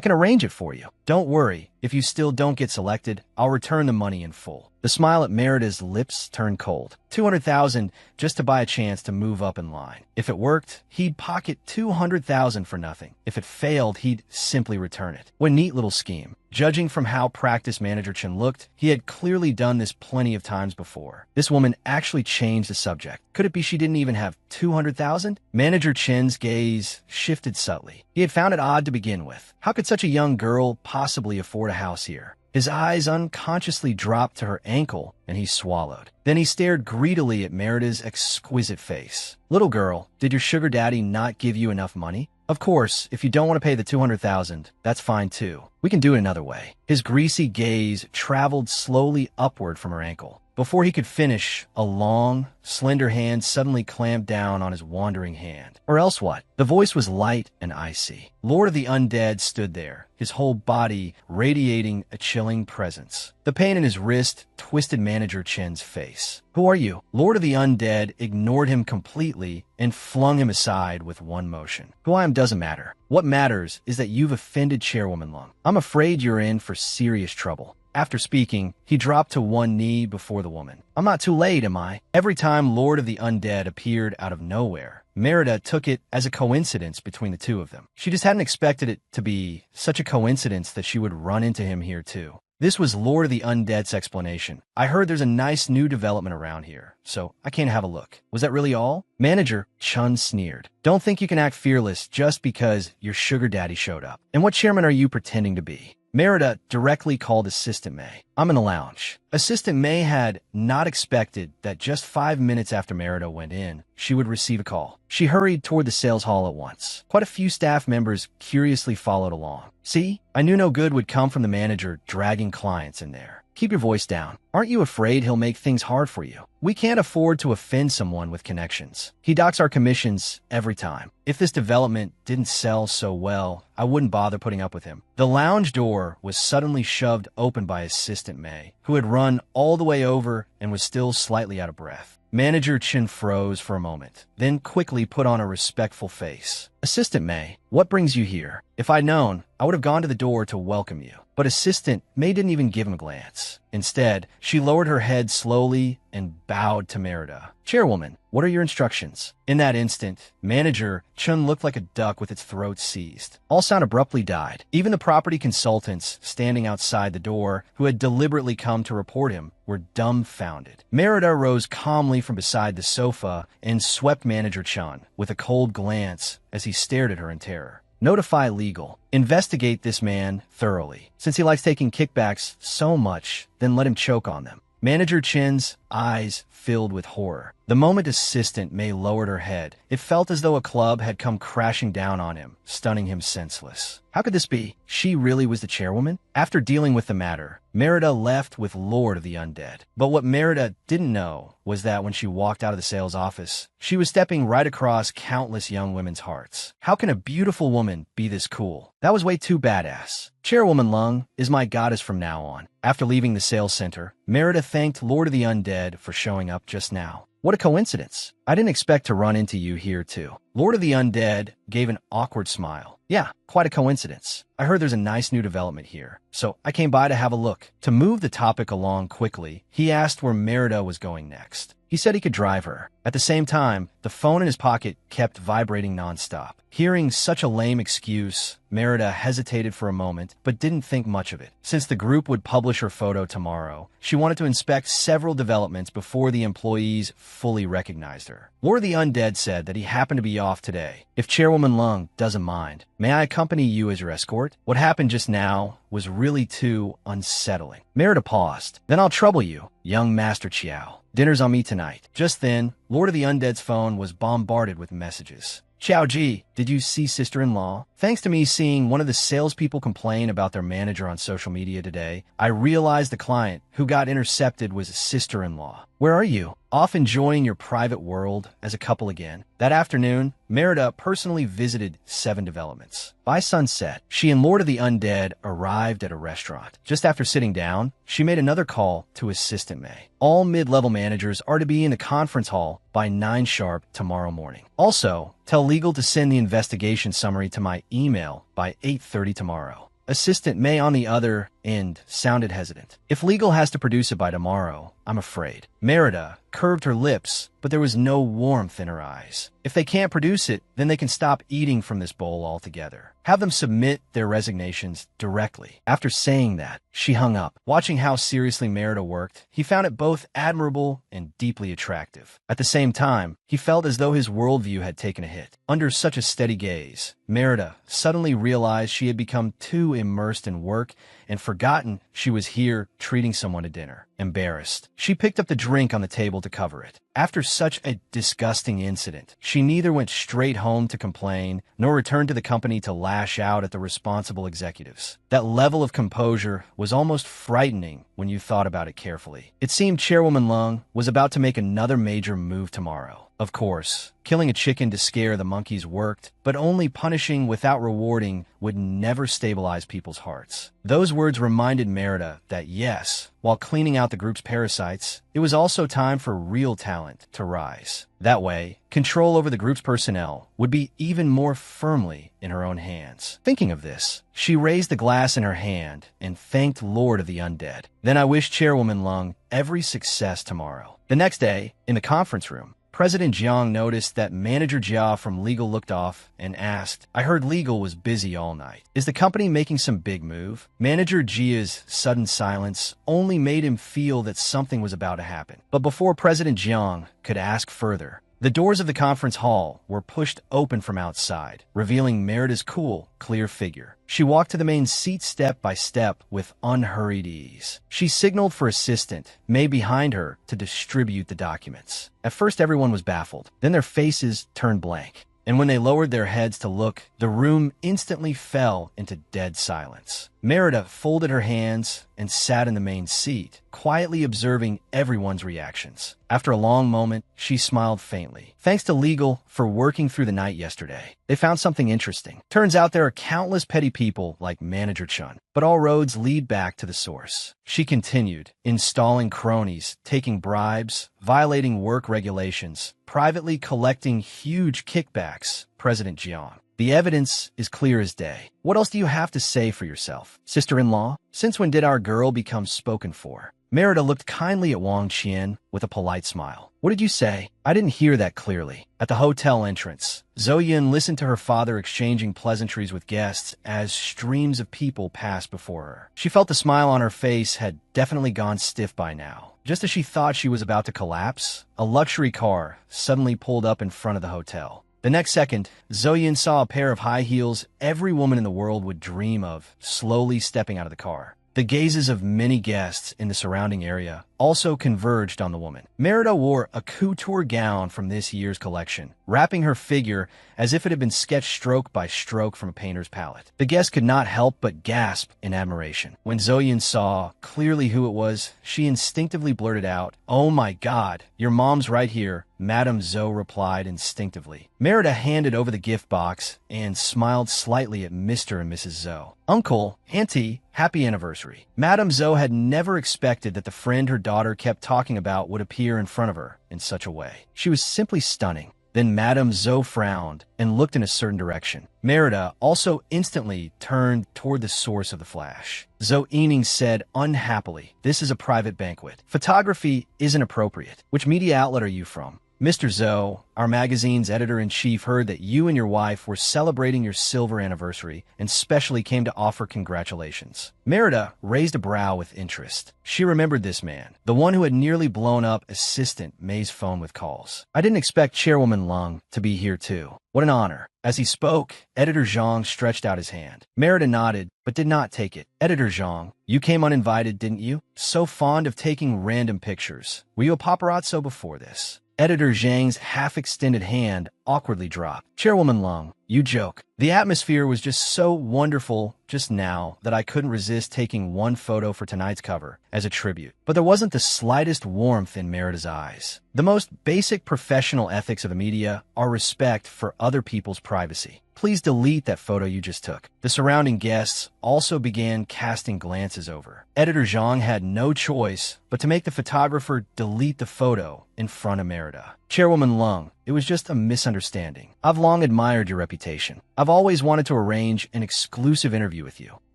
can arrange it for you. Don't worry. If you still don't get selected, I'll return the money in full. The smile at Merida's lips turned cold. 200,000 just to buy a chance to move up in line. If it worked, he'd pocket 200,000 for nothing. If it failed, he'd simply return it. What a neat little scheme. Judging from how practiced Manager Chen looked, he had clearly done this plenty of times before. This woman actually changed the subject. Could it be she didn't even have 200,000? Manager Chen's gaze shifted subtly. He had found it odd to begin with. How could such a young girl possibly afford a house here? His eyes unconsciously dropped to her ankle, and he swallowed. Then he stared greedily at Merida's exquisite face. "Little girl, did your sugar daddy not give you enough money? Of course, if you don't want to pay the 200,000, that's fine too. We can do it another way." His greasy gaze traveled slowly upward from her ankle. Before he could finish, a long, slender hand suddenly clamped down on his wandering hand. Or else what? The voice was light and icy. Lord of the Undead stood there, his whole body radiating a chilling presence. The pain in his wrist twisted Manager Chen's face. "Who are you?" Lord of the Undead ignored him completely and flung him aside with one motion. "Who I am doesn't matter. What matters is that you've offended Chairwoman Lung. I'm afraid you're in for serious trouble." After speaking, he dropped to one knee before the woman. "I'm not too late, am I?" Every time Lord of the Undead appeared out of nowhere, Merida took it as a coincidence between the two of them. She just hadn't expected it to be such a coincidence that she would run into him here too. This was Lord of the Undead's explanation. I heard there's a nice new development around here, so I came to have a look. Was that really all? Manager Chun sneered. Don't think you can act fearless just because your sugar daddy showed up. And what chairman are you pretending to be? Merida directly called Assistant May. I'm in the lounge. Assistant May had not expected that just 5 minutes after Merida went in, she would receive a call. She hurried toward the sales hall at once. Quite a few staff members curiously followed along. See, I knew no good would come from the manager dragging clients in there. Keep your voice down. Aren't you afraid he'll make things hard for you? We can't afford to offend someone with connections. He docks our commissions every time. If this development didn't sell so well, I wouldn't bother putting up with him. The lounge door was suddenly shoved open by Assistant May, who had run all the way over and was still slightly out of breath. Manager Chin froze for a moment, then quickly put on a respectful face. Assistant May, what brings you here? If I'd known, I would have gone to the door to welcome you. But Assistant May didn't even give him a glance. Instead, she lowered her head slowly and bowed to Merida. Chairwoman, what are your instructions? In that instant, Manager Chun looked like a duck with its throat seized. All sound abruptly died. Even the property consultants standing outside the door, who had deliberately come to report him, were dumbfounded. Merida rose calmly from beside the sofa and swept Manager Chun with a cold glance as he stared at her in terror. Notify legal. Investigate this man thoroughly. Since he likes taking kickbacks so much, then let him choke on them. Manager Chin's eyes filled with horror. The moment Assistant May lowered her head, it felt as though a club had come crashing down on him, stunning him senseless. How could this be? She really was the chairwoman? After dealing with the matter, Merida left with Lord of the Undead. But what Merida didn't know was that when she walked out of the sales office, she was stepping right across countless young women's hearts. How can a beautiful woman be this cool? That was way too badass. Chairwoman Lung is my goddess from now on. After leaving the sales center, Merida thanked Lord of the Undead for showing up just now. What a coincidence. I didn't expect to run into you here too. Lord of the Undead gave an awkward smile. Yeah, quite a coincidence. I heard there's a nice new development here, so I came by to have a look. To move the topic along quickly, he asked where Merida was going next. He said he could drive her. At the same time, the phone in his pocket kept vibrating nonstop. Hearing such a lame excuse, Merida hesitated for a moment, but didn't think much of it. Since the group would publish her photo tomorrow, she wanted to inspect several developments before the employees fully recognized her. Lord of the Undead said that he happened to be off today. If Chairwoman Lung doesn't mind, may I accompany you as your escort? What happened just now was really too unsettling. Merida paused. Then I'll trouble you, young Master Chiao. Dinner's on me tonight. Just then, Lord of the Undead's phone was bombarded with messages. Xiao Ji, did you see sister-in-law? Thanks to me seeing one of the salespeople complain about their manager on social media today, I realized the client who got intercepted was a sister-in-law. Where are you? Off enjoying your private world as a couple again. That afternoon, Merida personally visited 7 developments. By sunset, she and Lord of the Undead arrived at a restaurant. Just after sitting down, she made another call to Assistant May. All mid-level managers are to be in the conference hall by 9 sharp tomorrow morning. Also, tell legal to send the investigation summary to my email by 8:30 tomorrow. Assistant May, on the other end, sounded hesitant. If legal has to produce it by tomorrow, I'm afraid. Merida curved her lips, but there was no warmth in her eyes. If they can't produce it, then they can stop eating from this bowl altogether. Have them submit their resignations directly. After saying that, she hung up. Watching how seriously Merida worked, he found it both admirable and deeply attractive. At the same time, he felt as though his worldview had taken a hit. Under such a steady gaze, Merida suddenly realized she had become too immersed in work and forgotten she was here treating someone to dinner. Embarrassed, she picked up the drink on the table to cover it. After such a disgusting incident, she neither went straight home to complain nor returned to the company to lash out at the responsible executives. That level of composure was almost frightening when you thought about it carefully. It seemed Chairwoman Lung was about to make another major move tomorrow. Of course, killing a chicken to scare the monkeys worked, but only punishing without rewarding would never stabilize people's hearts. Those words reminded Merida that yes, while cleaning out the group's parasites, it was also time for real talent to rise. That way, control over the group's personnel would be even more firmly in her own hands. Thinking of this, she raised the glass in her hand and thanked Lord of the Undead. Then I wished Chairwoman Lung every success tomorrow. The next day, in the conference room, President Jiang noticed that manager Jia from legal looked off and asked, "I heard legal was busy all night. Is the company making some big move?" Manager Jia's sudden silence only made him feel that something was about to happen. But before President Jiang could ask further, the doors of the conference hall were pushed open from outside, revealing Merida's cool, clear figure. She walked to the main seat step by step with unhurried ease. She signaled for assistant May behind her to distribute the documents. At first, everyone was baffled. Then their faces turned blank. And when they lowered their heads to look, the room instantly fell into dead silence. Merida folded her hands and sat in the main seat, quietly observing everyone's reactions. After a long moment, she smiled faintly. "Thanks to legal for working through the night yesterday. They found something interesting. Turns out there are countless petty people like Manager Chun, but all roads lead back to the source." She continued, installing cronies, taking bribes, violating work regulations, privately collecting huge kickbacks. President Jiang. "The evidence is clear as day. What else do you have to say for yourself? Sister-in-law, since when did our girl become spoken for?" Merida looked kindly at Wang Qian with a polite smile. "What did you say? I didn't hear that clearly." At the hotel entrance, Zhou Yun listened to her father exchanging pleasantries with guests as streams of people passed before her. She felt the smile on her face had definitely gone stiff by now. Just as she thought she was about to collapse, a luxury car suddenly pulled up in front of the hotel. The next second, Zhou Yun saw a pair of high heels every woman in the world would dream of, slowly stepping out of the car. The gazes of many guests in the surrounding area also converged on the woman. Merida wore a couture gown from this year's collection, wrapping her figure as if it had been sketched stroke by stroke from a painter's palette. The guests could not help but gasp in admiration. When Zhou Yun saw clearly who it was, she instinctively blurted out, "Oh my God, your mom's right here," Madame Zhou replied instinctively. Merida handed over the gift box and smiled slightly at Mr. and Mrs. Zhou. "Uncle, Auntie, happy anniversary." Madame Zhou had never expected that the friend her daughter kept talking about would appear in front of her in such a way. She was simply stunning. Then Madame Zhou frowned and looked in a certain direction. Merida also instantly turned toward the source of the flash. Zhou Yining said unhappily, "This is a private banquet. Photography isn't appropriate. Which media outlet are you from?" "Mr. Zhou, our magazine's editor-in-chief heard that you and your wife were celebrating your silver anniversary and specially came to offer congratulations." Merida raised a brow with interest. She remembered this man, the one who had nearly blown up Assistant May's phone with calls. "I didn't expect Chairwoman Lung to be here too. What an honor." As he spoke, Editor Zhang stretched out his hand. Merida nodded, but did not take it. "Editor Zhang, you came uninvited, didn't you? So fond of taking random pictures. Were you a paparazzo before this?" Editor Zhang's half-extended hand awkwardly dropped. "Chairwoman Lung, you joke. The atmosphere was just so wonderful just now that I couldn't resist taking one photo for tonight's cover as a tribute." But there wasn't the slightest warmth in Merida's eyes. The most basic professional ethics of the media are respect for other people's privacy. "Please delete that photo you just took." The surrounding guests also began casting glances over. Editor Zhang had no choice but to make the photographer delete the photo in front of Merida. "Chairwoman Lung, it was just a misunderstanding. I've long admired your reputation. I've always wanted to arrange an exclusive interview with you.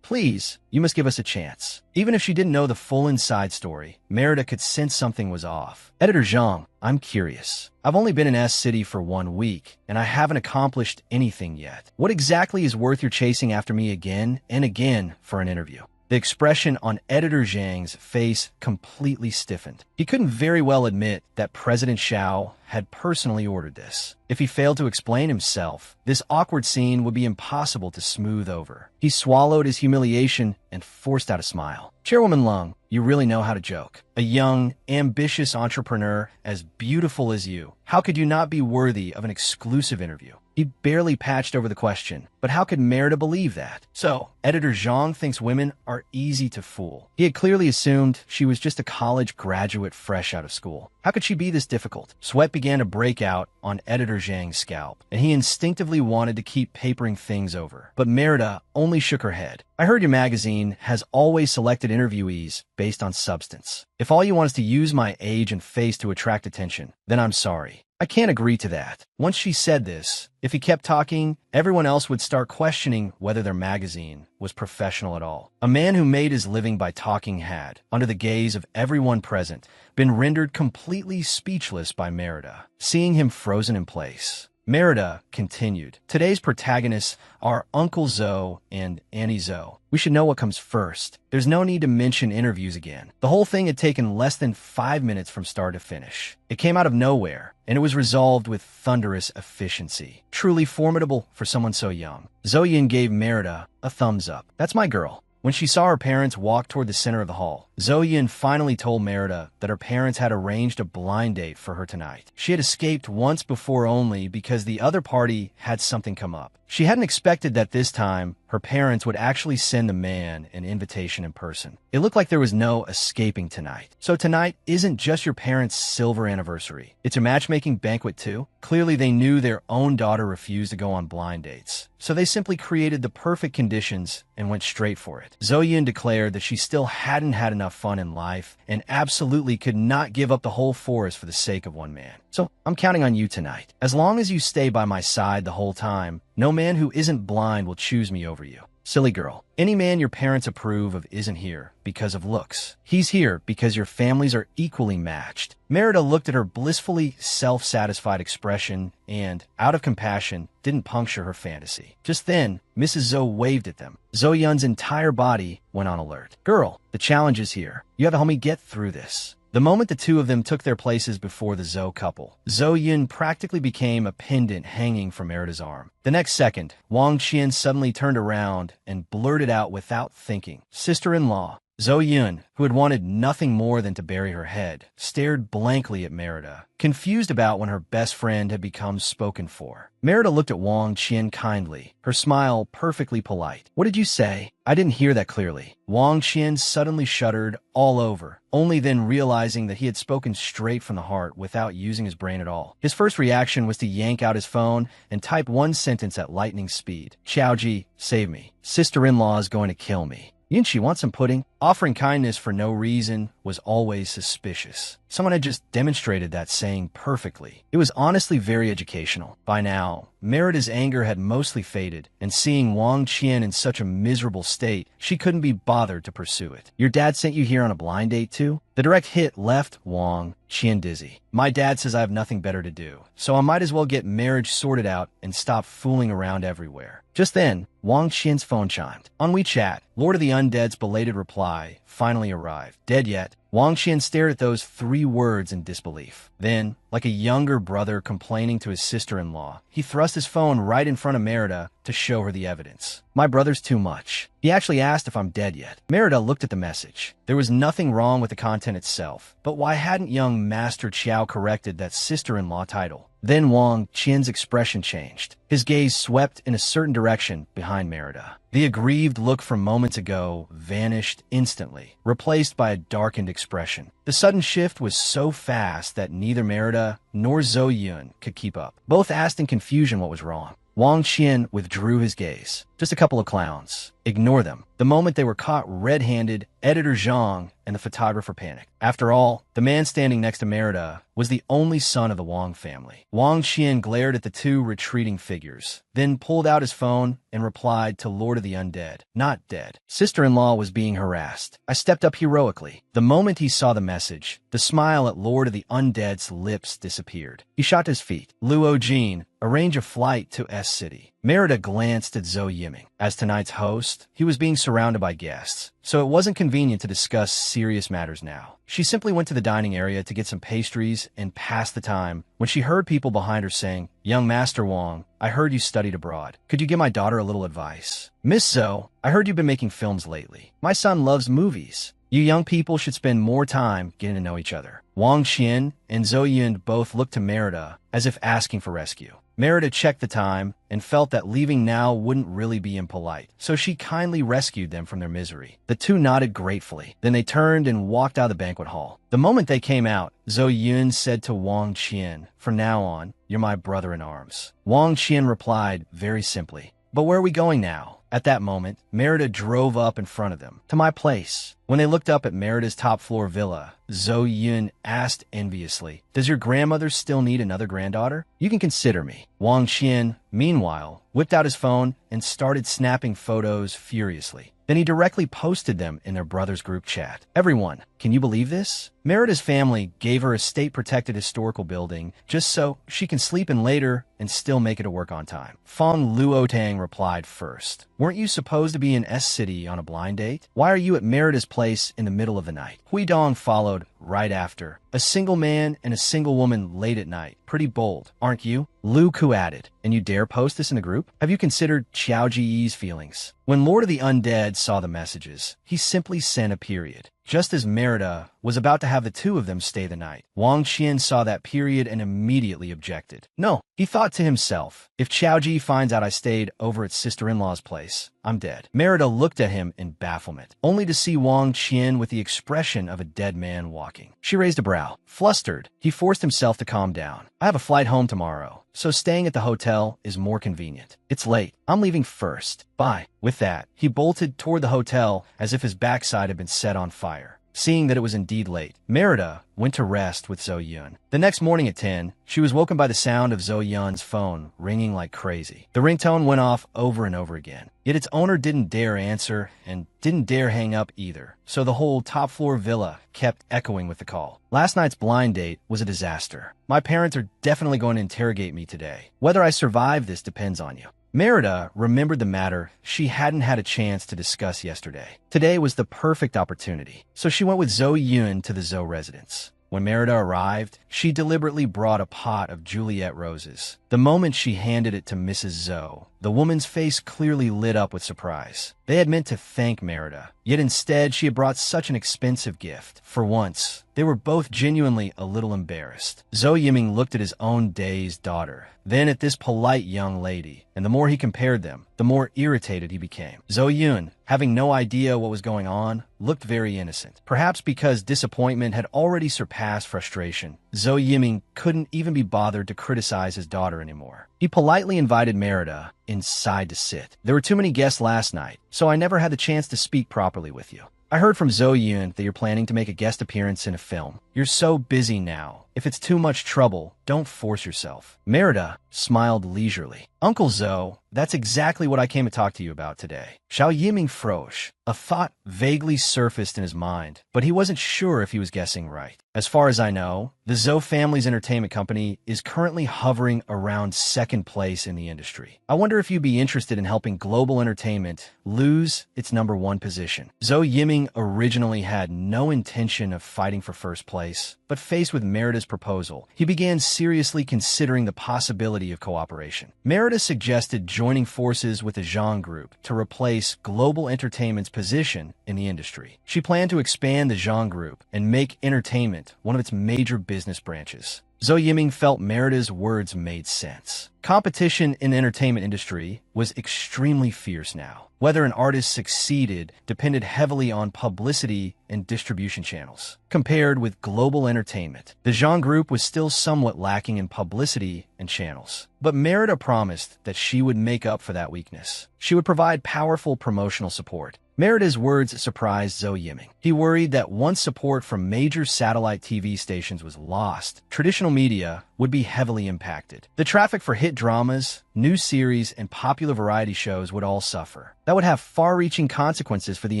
Please, you must give us a chance." Even if she didn't know the full inside story, Merida could sense something was off. "Editor Zhang, I'm curious. I've only been in S-City for 1 week, and I haven't accomplished anything yet. What exactly is worth your chasing after me again and again for an interview?" The expression on Editor Zhang's face completely stiffened. He couldn't very well admit that President Xiao had personally ordered this. If he failed to explain himself, this awkward scene would be impossible to smooth over. He swallowed his humiliation and forced out a smile. "Chairwoman Lung, you really know how to joke. A young, ambitious entrepreneur as beautiful as you. How could you not be worthy of an exclusive interview?" He barely patched over the question, but how could Merida believe that? So, Editor Zhang thinks women are easy to fool. He had clearly assumed she was just a college graduate fresh out of school. How could she be this difficult? Sweat began to break out on Editor Zhang's scalp, and he instinctively wanted to keep papering things over. But Merida only shook her head. "I heard your magazine has always selected interviewees based on substance. If all you want is to use my age and face to attract attention, then I'm sorry. I can't agree to that. Once she said this, if he kept talking, everyone else would start questioning whether their magazine was professional at all. A man who made his living by talking had, under the gaze of everyone present, been rendered completely speechless by Merida, seeing him frozen in place. Merida continued, "Today's protagonists are Uncle Zoe and Annie Zoe. We should know what comes first. There's no need to mention interviews again. The whole thing had taken less than 5 minutes from start to finish. It came out of nowhere, and it was resolved with thunderous efficiency. Truly formidable for someone so young." Zoe gave Merida a thumbs up. "That's my girl." When she saw her parents walk toward the center of the hall, Zoe finally told Merida that her parents had arranged a blind date for her tonight. She had escaped once before only because the other party had something come up. She hadn't expected that this time her parents would actually send the man an invitation in person. It looked like there was no escaping tonight. So tonight isn't just your parents' silver anniversary. It's a matchmaking banquet too. Clearly they knew their own daughter refused to go on blind dates. So they simply created the perfect conditions and went straight for it. Zoe declared that she still hadn't had enough fun in life and absolutely could not give up the whole forest for the sake of one man. "So I'm counting on you tonight. As long as you stay by my side the whole time, no man who isn't blind will choose me over you." Silly girl. Any man your parents approve of isn't here because of looks. He's here because your families are equally matched. Merida looked at her blissfully self-satisfied expression and, out of compassion, didn't puncture her fantasy. Just then, Mrs. Zoe waved at them. Zoe-Yun's entire body went on alert. "Girl, the challenge is here. You have to help me get through this." The moment the two of them took their places before the Zoe couple, Zoe-Yun practically became a pendant hanging from Merida's arm. The next second, Wang Qian suddenly turned around and blurted out without thinking, "Sister-in-law." Zoe-Yun, who had wanted nothing more than to bury her head, stared blankly at Merida, confused about when her best friend had become spoken for. Merida looked at Wang Qian kindly, her smile perfectly polite. "What did you say? I didn't hear that clearly." Wang Qian suddenly shuddered all over, only then realizing that he had spoken straight from the heart without using his brain at all. His first reaction was to yank out his phone and type one sentence at lightning speed. "Xiaoji, save me. Sister-in-law is going to kill me." Yunchi wants some pudding. Offering kindness for no reason was always suspicious. Someone had just demonstrated that saying perfectly. It was honestly very educational. By now, Merida's anger had mostly faded, and seeing Wang Qian in such a miserable state, she couldn't be bothered to pursue it. "Your dad sent you here on a blind date too?" The direct hit left Wang Qian dizzy. "My dad says I have nothing better to do, so I might as well get marriage sorted out and stop fooling around everywhere." Just then, Wang Qian's phone chimed. On WeChat, Lord of the Undead's belated reply finally arrived. "Dead yet?" Wang Qian stared at those 3 words in disbelief. Then, like a younger brother complaining to his sister-in-law, he thrust his phone right in front of Merida to show her the evidence. "My brother's too much. He actually asked if I'm dead yet." Merida looked at the message. There was nothing wrong with the content itself, but why hadn't young Master Chiao corrected that sister-in-law title? Then Wang Qian's expression changed. His gaze swept in a certain direction behind Merida. The aggrieved look from moments ago vanished instantly, replaced by a darkened expression. The sudden shift was so fast that neither Merida nor Zoe-Yun could keep up. Both asked in confusion what was wrong. Wang Qian withdrew his gaze. "Just a couple of clowns. Ignore them." The moment they were caught red-handed, editor Zhang and the photographer panicked. After all, the man standing next to Merida was the only son of the Wang family. Wang Qian glared at the 2 retreating figures, then pulled out his phone and replied to Lord of the Undead, "Not dead. Sister-in-law was being harassed. I stepped up heroically." The moment he saw the message, the smile at Lord of the Undead's lips disappeared. He shot to his feet. "Luo Jin, arrange a flight to S-City." Merida glanced at Zhou Yiming. As tonight's host, he was being surrounded by guests, so it wasn't convenient to discuss serious matters now. She simply went to the dining area to get some pastries and pass the time when she heard people behind her saying, "Young Master Wang, I heard you studied abroad. Could you give my daughter a little advice?" "Miss Zhou, I heard you've been making films lately. My son loves movies. You young people should spend more time getting to know each other." Wang Qian and Zhou Yun both looked to Merida as if asking for rescue. Merida checked the time and felt that leaving now wouldn't really be impolite, so she kindly rescued them from their misery. The 2 nodded gratefully. Then they turned and walked out of the banquet hall. The moment they came out, Zhou Yun said to Wang Qian, "From now on, you're my brother in arms." Wang Qian replied very simply, But where are we going now? At that moment, Merida drove up in front of them, to my place. When they looked up at Merida's top-floor villa, Zhou Yun asked enviously, "Does your grandmother still need another granddaughter? You can consider me." Wang Qian, meanwhile, whipped out his phone and started snapping photos furiously. Then he directly posted them in their brother's group chat. "Everyone, can you believe this? Merida's family gave her a state-protected historical building just so she can sleep in later and still make it to work on time." Fong Luotang replied first. "Weren't you supposed to be in S-City on a blind date? Why are you at Merida's place in the middle of the night?" Hui Dong followed right after. "A single man and a single woman late at night. Pretty bold, aren't you?" Lu Ku added. "And you dare post this in a group? Have you considered Qiao Ji's feelings?" When Lord of the Undead saw the messages, he simply sent a period. Just as Merida was about to have the two of them stay the night, Wang Qian saw that period and immediately objected. "No," he thought to himself, "if Qiao Ji finds out I stayed over at sister-in-law's place, I'm dead." Merida looked at him in bafflement, only to see Wang Qian with the expression of a dead man walking. She raised a brow. Flustered, he forced himself to calm down. "I have a flight home tomorrow, so staying at the hotel is more convenient. It's late. I'm leaving first. Bye." With that, he bolted toward the hotel as if his backside had been set on fire. Seeing that it was indeed late, Merida went to rest with Zhou Yun. The next morning at 10, she was woken by the sound of Zhou Yun's phone ringing like crazy. The ringtone went off over and over again. Yet its owner didn't dare answer and didn't dare hang up either, so the whole top-floor villa kept echoing with the call. "Last night's blind date was a disaster. My parents are definitely going to interrogate me today. Whether I survive this depends on you." Merida remembered the matter she hadn't had a chance to discuss yesterday. Today was the perfect opportunity, so she went with Zhou Yun to the Zhou residence. When Merida arrived, she deliberately brought a pot of Juliet roses. The moment she handed it to Mrs. Zhou, the woman's face clearly lit up with surprise. They had meant to thank Merida, yet instead she had brought such an expensive gift. For once, they were both genuinely a little embarrassed. Zhou Yiming looked at his own dazed daughter, then at this polite young lady, and the more he compared them, the more irritated he became. Zhou Yun, having no idea what was going on, looked very innocent. Perhaps because disappointment had already surpassed frustration, Zhou Yiming couldn't even be bothered to criticize his daughter anymore. He politely invited Merida inside to sit. "There were too many guests last night, so I never had the chance to speak properly with you. I heard from Zhou Yun that you're planning to make a guest appearance in a film. You're so busy now. If it's too much trouble, don't force yourself." Merida smiled leisurely. "Uncle Zhou, that's exactly what I came to talk to you about today." Xiao Yiming froze. A thought vaguely surfaced in his mind, but he wasn't sure if he was guessing right. "As far as I know, the Zhou family's entertainment company is currently hovering around second place in the industry. I wonder if you'd be interested in helping global entertainment lose its #1 position." Zhou Yiming originally had no intention of fighting for first place, but faced with Merida's proposal, he began seriously considering the possibility of cooperation. Merida suggested joining forces with the Zhang Group to replace global entertainment's position in the industry. She planned to expand the Zhang Group and make entertainment one of its major business branches. Zhou Yiming felt Merida's words made sense. Competition in the entertainment industry was extremely fierce now. Whether an artist succeeded depended heavily on publicity and distribution channels. Compared with global entertainment, the Zhang Group was still somewhat lacking in publicity and channels. But Merida promised that she would make up for that weakness. She would provide powerful promotional support. Merida's words surprised Zhou Yiming. He worried that once support from major satellite TV stations was lost, traditional media would be heavily impacted. The traffic for hit dramas, new series, and popular variety shows would all suffer. That would have far-reaching consequences for the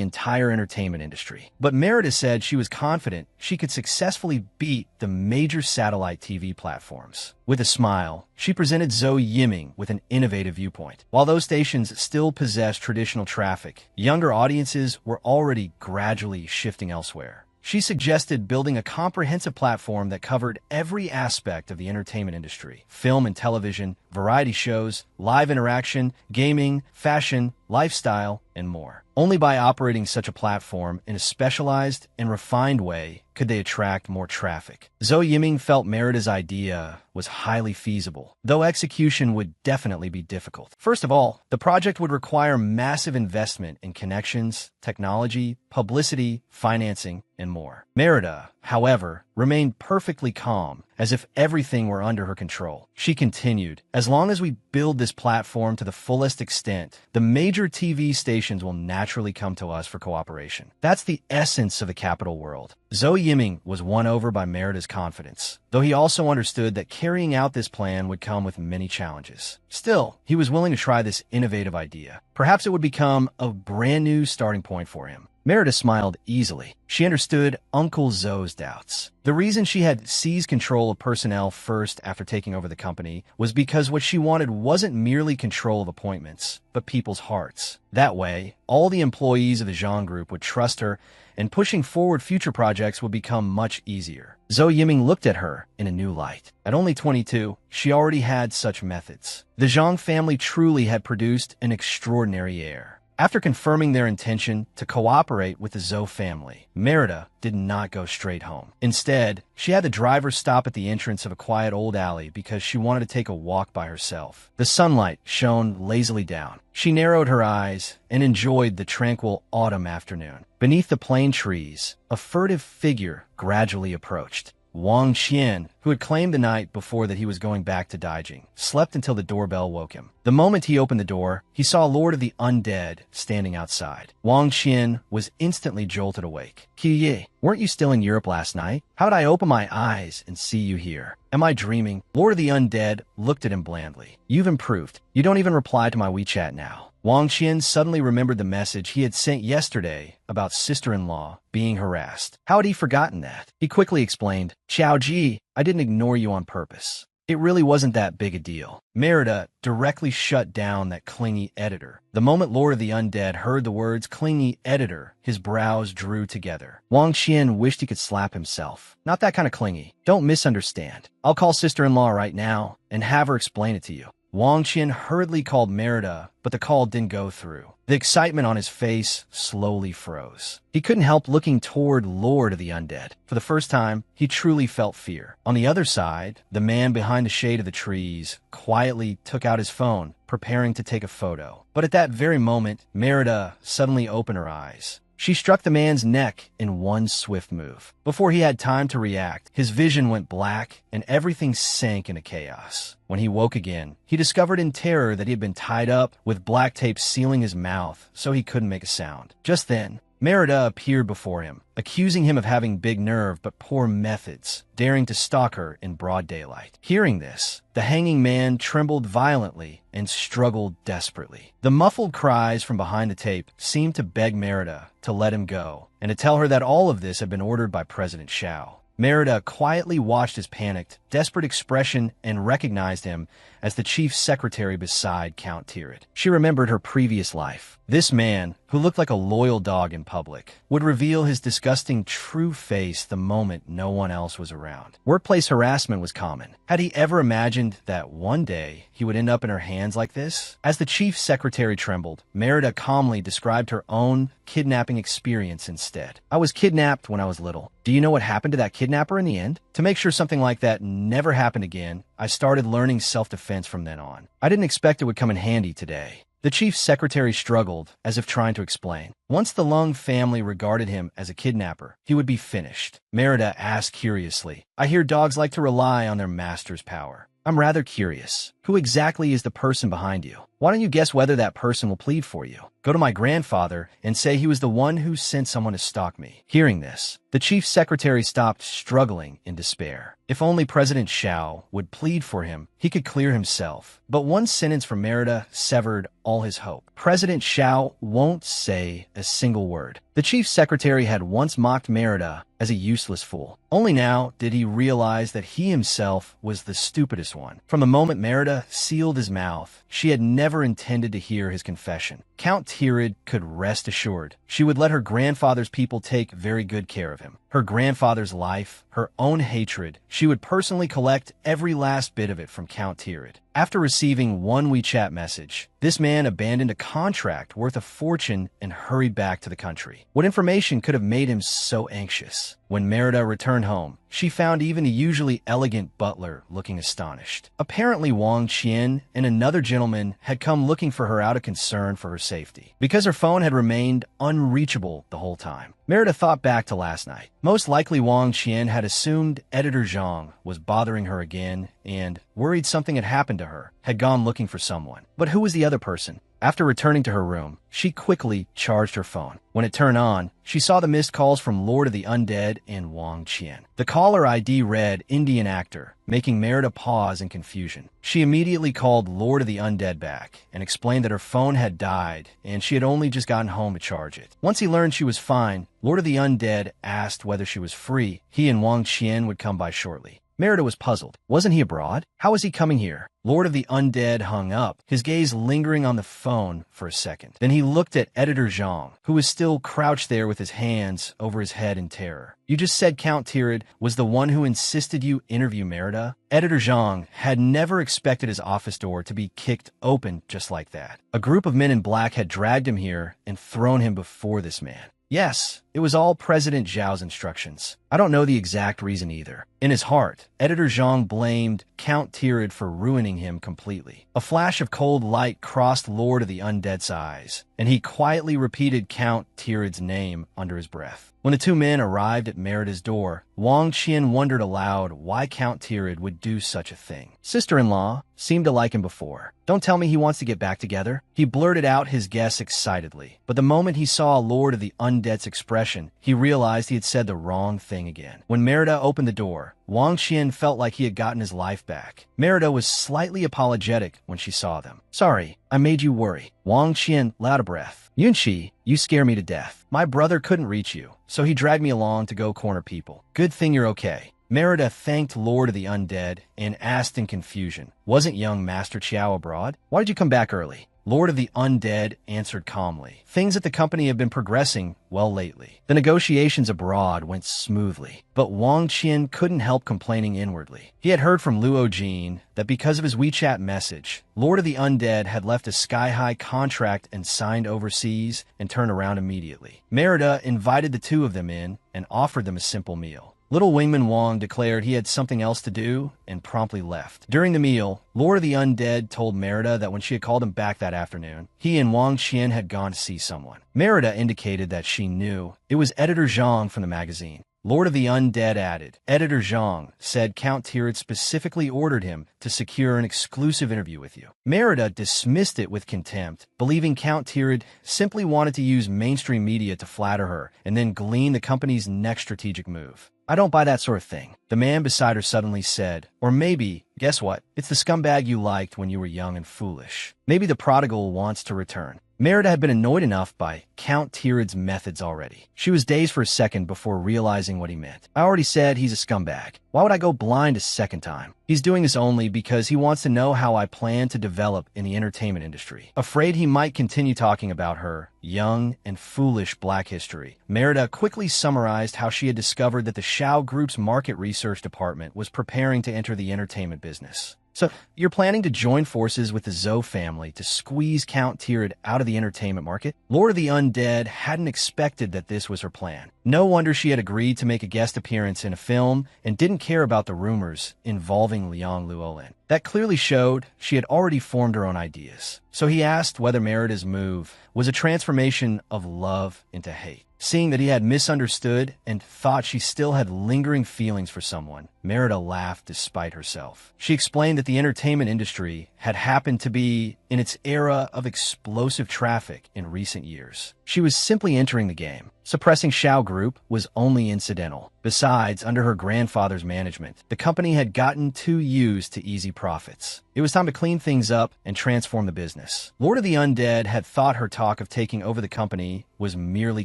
entire entertainment industry. But Merida said she was confident she could successfully beat the major satellite TV platforms. With a smile, she presented Zhou Yiming with an innovative viewpoint. While those stations still possessed traditional traffic, younger audiences were already gradually shifting elsewhere. She suggested building a comprehensive platform that covered every aspect of the entertainment industry: film and television, variety shows, live interaction, gaming, fashion, lifestyle, and more. Only by operating such a platform in a specialized and refined way could they attract more traffic? Zhou Yiming felt Merida's idea was highly feasible, though execution would definitely be difficult. First of all, the project would require massive investment in connections, technology, publicity, financing, and more. Merida, however, remained perfectly calm, as if everything were under her control. She continued, "As long as we build this platform to the fullest extent, the major TV stations will naturally come to us for cooperation. That's the essence of the capital world." Zhou Yiming was won over by Merida's confidence, though he also understood that carrying out this plan would come with many challenges. Still, he was willing to try this innovative idea. Perhaps it would become a brand new starting point for him. Merida smiled easily. She understood Uncle Zhou's doubts. The reason she had seized control of personnel first after taking over the company was because what she wanted wasn't merely control of appointments, but people's hearts. That way, all the employees of the Zhang Group would trust her, and pushing forward future projects would become much easier. Zhou Yiming looked at her in a new light. At only 22, she already had such methods. The Zhang family truly had produced an extraordinary heir. After confirming their intention to cooperate with the Zhou family, Merida did not go straight home. Instead, she had the driver stop at the entrance of a quiet old alley because she wanted to take a walk by herself. The sunlight shone lazily down. She narrowed her eyes and enjoyed the tranquil autumn afternoon. Beneath the plane trees, a furtive figure gradually approached. Wang Qian, who had claimed the night before that he was going back to Daijing, slept until the doorbell woke him. The moment he opened the door, he saw Lord of the Undead standing outside. Wang Qian was instantly jolted awake. "Qiye, weren't you still in Europe last night? How did I open my eyes and see you here? Am I dreaming?" Lord of the Undead looked at him blandly. "You've improved. You don't even reply to my WeChat now." Wang Qian suddenly remembered the message he had sent yesterday about sister-in-law being harassed. How had he forgotten that? He quickly explained, "Xiao Ji, I didn't ignore you on purpose. It really wasn't that big a deal." Merida directly shut down that clingy editor. The moment Lord of the Undead heard the words clingy editor, his brows drew together. Wang Qian wished he could slap himself. "Not that kind of clingy. Don't misunderstand. I'll call sister-in-law right now and have her explain it to you." Wang Qian hurriedly called Merida, but the call didn't go through. The excitement on his face slowly froze. He couldn't help looking toward Lord of the Undead. For the first time, he truly felt fear. On the other side, the man behind the shade of the trees quietly took out his phone, preparing to take a photo. But at that very moment, Merida suddenly opened her eyes. She struck the man's neck in one swift move. Before he had time to react, his vision went black and everything sank into chaos. When he woke again, he discovered in terror that he had been tied up with black tape sealing his mouth so he couldn't make a sound. Just then, Merida appeared before him, accusing him of having big nerve but poor methods, daring to stalk her in broad daylight. Hearing this, the hanging man trembled violently and struggled desperately. The muffled cries from behind the tape seemed to beg Merida to let him go and to tell her that all of this had been ordered by President Xiao. Merida quietly watched his panicked, desperate expression and recognized him as the chief secretary beside Count Tirad. She remembered her previous life. This man, who looked like a loyal dog in public, would reveal his disgusting true face the moment no one else was around. Workplace harassment was common. Had he ever imagined that one day he would end up in her hands like this? As the chief secretary trembled, Merida calmly described her own kidnapping experience instead. "I was kidnapped when I was little. Do you know what happened to that kidnapper in the end? To make sure something like that never happened again, I started learning self-defense from then on. I didn't expect it would come in handy today." The chief secretary struggled, as if trying to explain. Once the Lung family regarded him as a kidnapper, he would be finished. Merida asked curiously, "I hear dogs like to rely on their master's power. I'm rather curious. Who exactly is the person behind you? Why don't you guess whether that person will plead for you? Go to my grandfather and say he was the one who sent someone to stalk me." Hearing this, the chief secretary stopped struggling in despair. If only President Xiao would plead for him, he could clear himself. But one sentence from Merida severed all his hope. President Xiao won't say a single word. The chief secretary had once mocked Merida as a useless fool. Only now did he realize that he himself was the stupidest one. From the moment Merida sealed his mouth, she had never intended to hear his confession. Count Tirad could rest assured she would let her grandfather's people take very good care of him. her grandfather's life, her own hatred. She would personally collect every last bit of it from Count Tirid. After receiving one WeChat message, this man abandoned a contract worth a fortune and hurried back to the country. What information could have made him so anxious? When Merida returned home, she found even the usually elegant butler looking astonished. Apparently Wang Qian and another gentleman had come looking for her out of concern for her safety, because her phone had remained unreachable the whole time. Merida thought back to last night. Most likely Wang Qian had assumed Editor Zhang was bothering her again and, worried something had happened to her, had gone looking for someone. But who was the other person? After returning to her room, she quickly charged her phone. When it turned on, she saw the missed calls from Lord of the Undead and Wang Qian. The caller ID read Indian actor, making Merida pause in confusion. She immediately called Lord of the Undead back and explained that her phone had died and she had only just gotten home to charge it. Once he learned she was fine, Lord of the Undead asked whether she was free. He and Wang Qian would come by shortly. Merida was puzzled. Wasn't he abroad? How was he coming here? Lord of the Undead hung up, his gaze lingering on the phone for a second. Then he looked at Editor Zhang, who was still crouched there with his hands over his head in terror. You just said Count Tirid was the one who insisted you interview Merida? Editor Zhang had never expected his office door to be kicked open just like that. A group of men in black had dragged him here and thrown him before this man. Yes, it was all President Zhao's instructions. I don't know the exact reason either. In his heart, Editor Zhang blamed Count Tirid for ruining him completely. A flash of cold light crossed Lord of the Undead's eyes, and he quietly repeated Count Tirid's name under his breath. When the two men arrived at Merida's door, Wang Qian wondered aloud why Count Tirid would do such a thing. Sister-in-law seemed to like him before. Don't tell me he wants to get back together. He blurted out his guess excitedly. But the moment he saw Lord of the Undead's expression, he realized he had said the wrong thing again. When Merida opened the door, Wang Qian felt like he had gotten his life back. Merida was slightly apologetic when she saw them. Sorry, I made you worry. Wang Qian let out a breath. Yunqi, you scare me to death. My brother couldn't reach you, so he dragged me along to go corner people. Good thing you're okay. Merida thanked Lord of the Undead and asked in confusion, wasn't young Master Qiao abroad? Why did you come back early? Lord of the Undead answered calmly. Things at the company have been progressing well lately. The negotiations abroad went smoothly, but Wang Qian couldn't help complaining inwardly. He had heard from Luo Jin that because of his WeChat message, Lord of the Undead had left a sky-high contract and signed overseas and turned around immediately. Merida invited the two of them in and offered them a simple meal. Little Wingman Wang declared he had something else to do and promptly left. During the meal, Lord of the Undead told Merida that when she had called him back that afternoon, he and Wang Qian had gone to see someone. Merida indicated that she knew. It was Editor Zhang from the magazine. Lord of the Undead added, Editor Zhang said Count Tirid specifically ordered him to secure an exclusive interview with you. Merida dismissed it with contempt, believing Count Tirid simply wanted to use mainstream media to flatter her and then glean the company's next strategic move. I don't buy that sort of thing, the man beside her suddenly said. Or maybe, guess what? It's the scumbag you liked when you were young and foolish. Maybe the prodigal wants to return. Merida had been annoyed enough by Count Tirid's methods already. She was dazed for a second before realizing what he meant. I already said he's a scumbag. Why would I go blind a second time? He's doing this only because he wants to know how I plan to develop in the entertainment industry. Afraid he might continue talking about her young and foolish black history, Merida quickly summarized how she had discovered that the Shao Group's market research department was preparing to enter the entertainment business. So, you're planning to join forces with the Zhou family to squeeze Count Tirid out of the entertainment market? Lord of the Undead hadn't expected that this was her plan. No wonder she had agreed to make a guest appearance in a film and didn't care about the rumors involving Liang Luolin. That clearly showed she had already formed her own ideas. So he asked whether Merida's move was a transformation of love into hate. Seeing that he had misunderstood and thought she still had lingering feelings for someone, Merida laughed despite herself. She explained that the entertainment industry had happened to be in its era of explosive traffic in recent years. She was simply entering the game. Suppressing Shao Group was only incidental. Besides, under her grandfather's management, the company had gotten too used to easy profits. It was time to clean things up and transform the business. Lord of the Undead had thought her talk of taking over the company was merely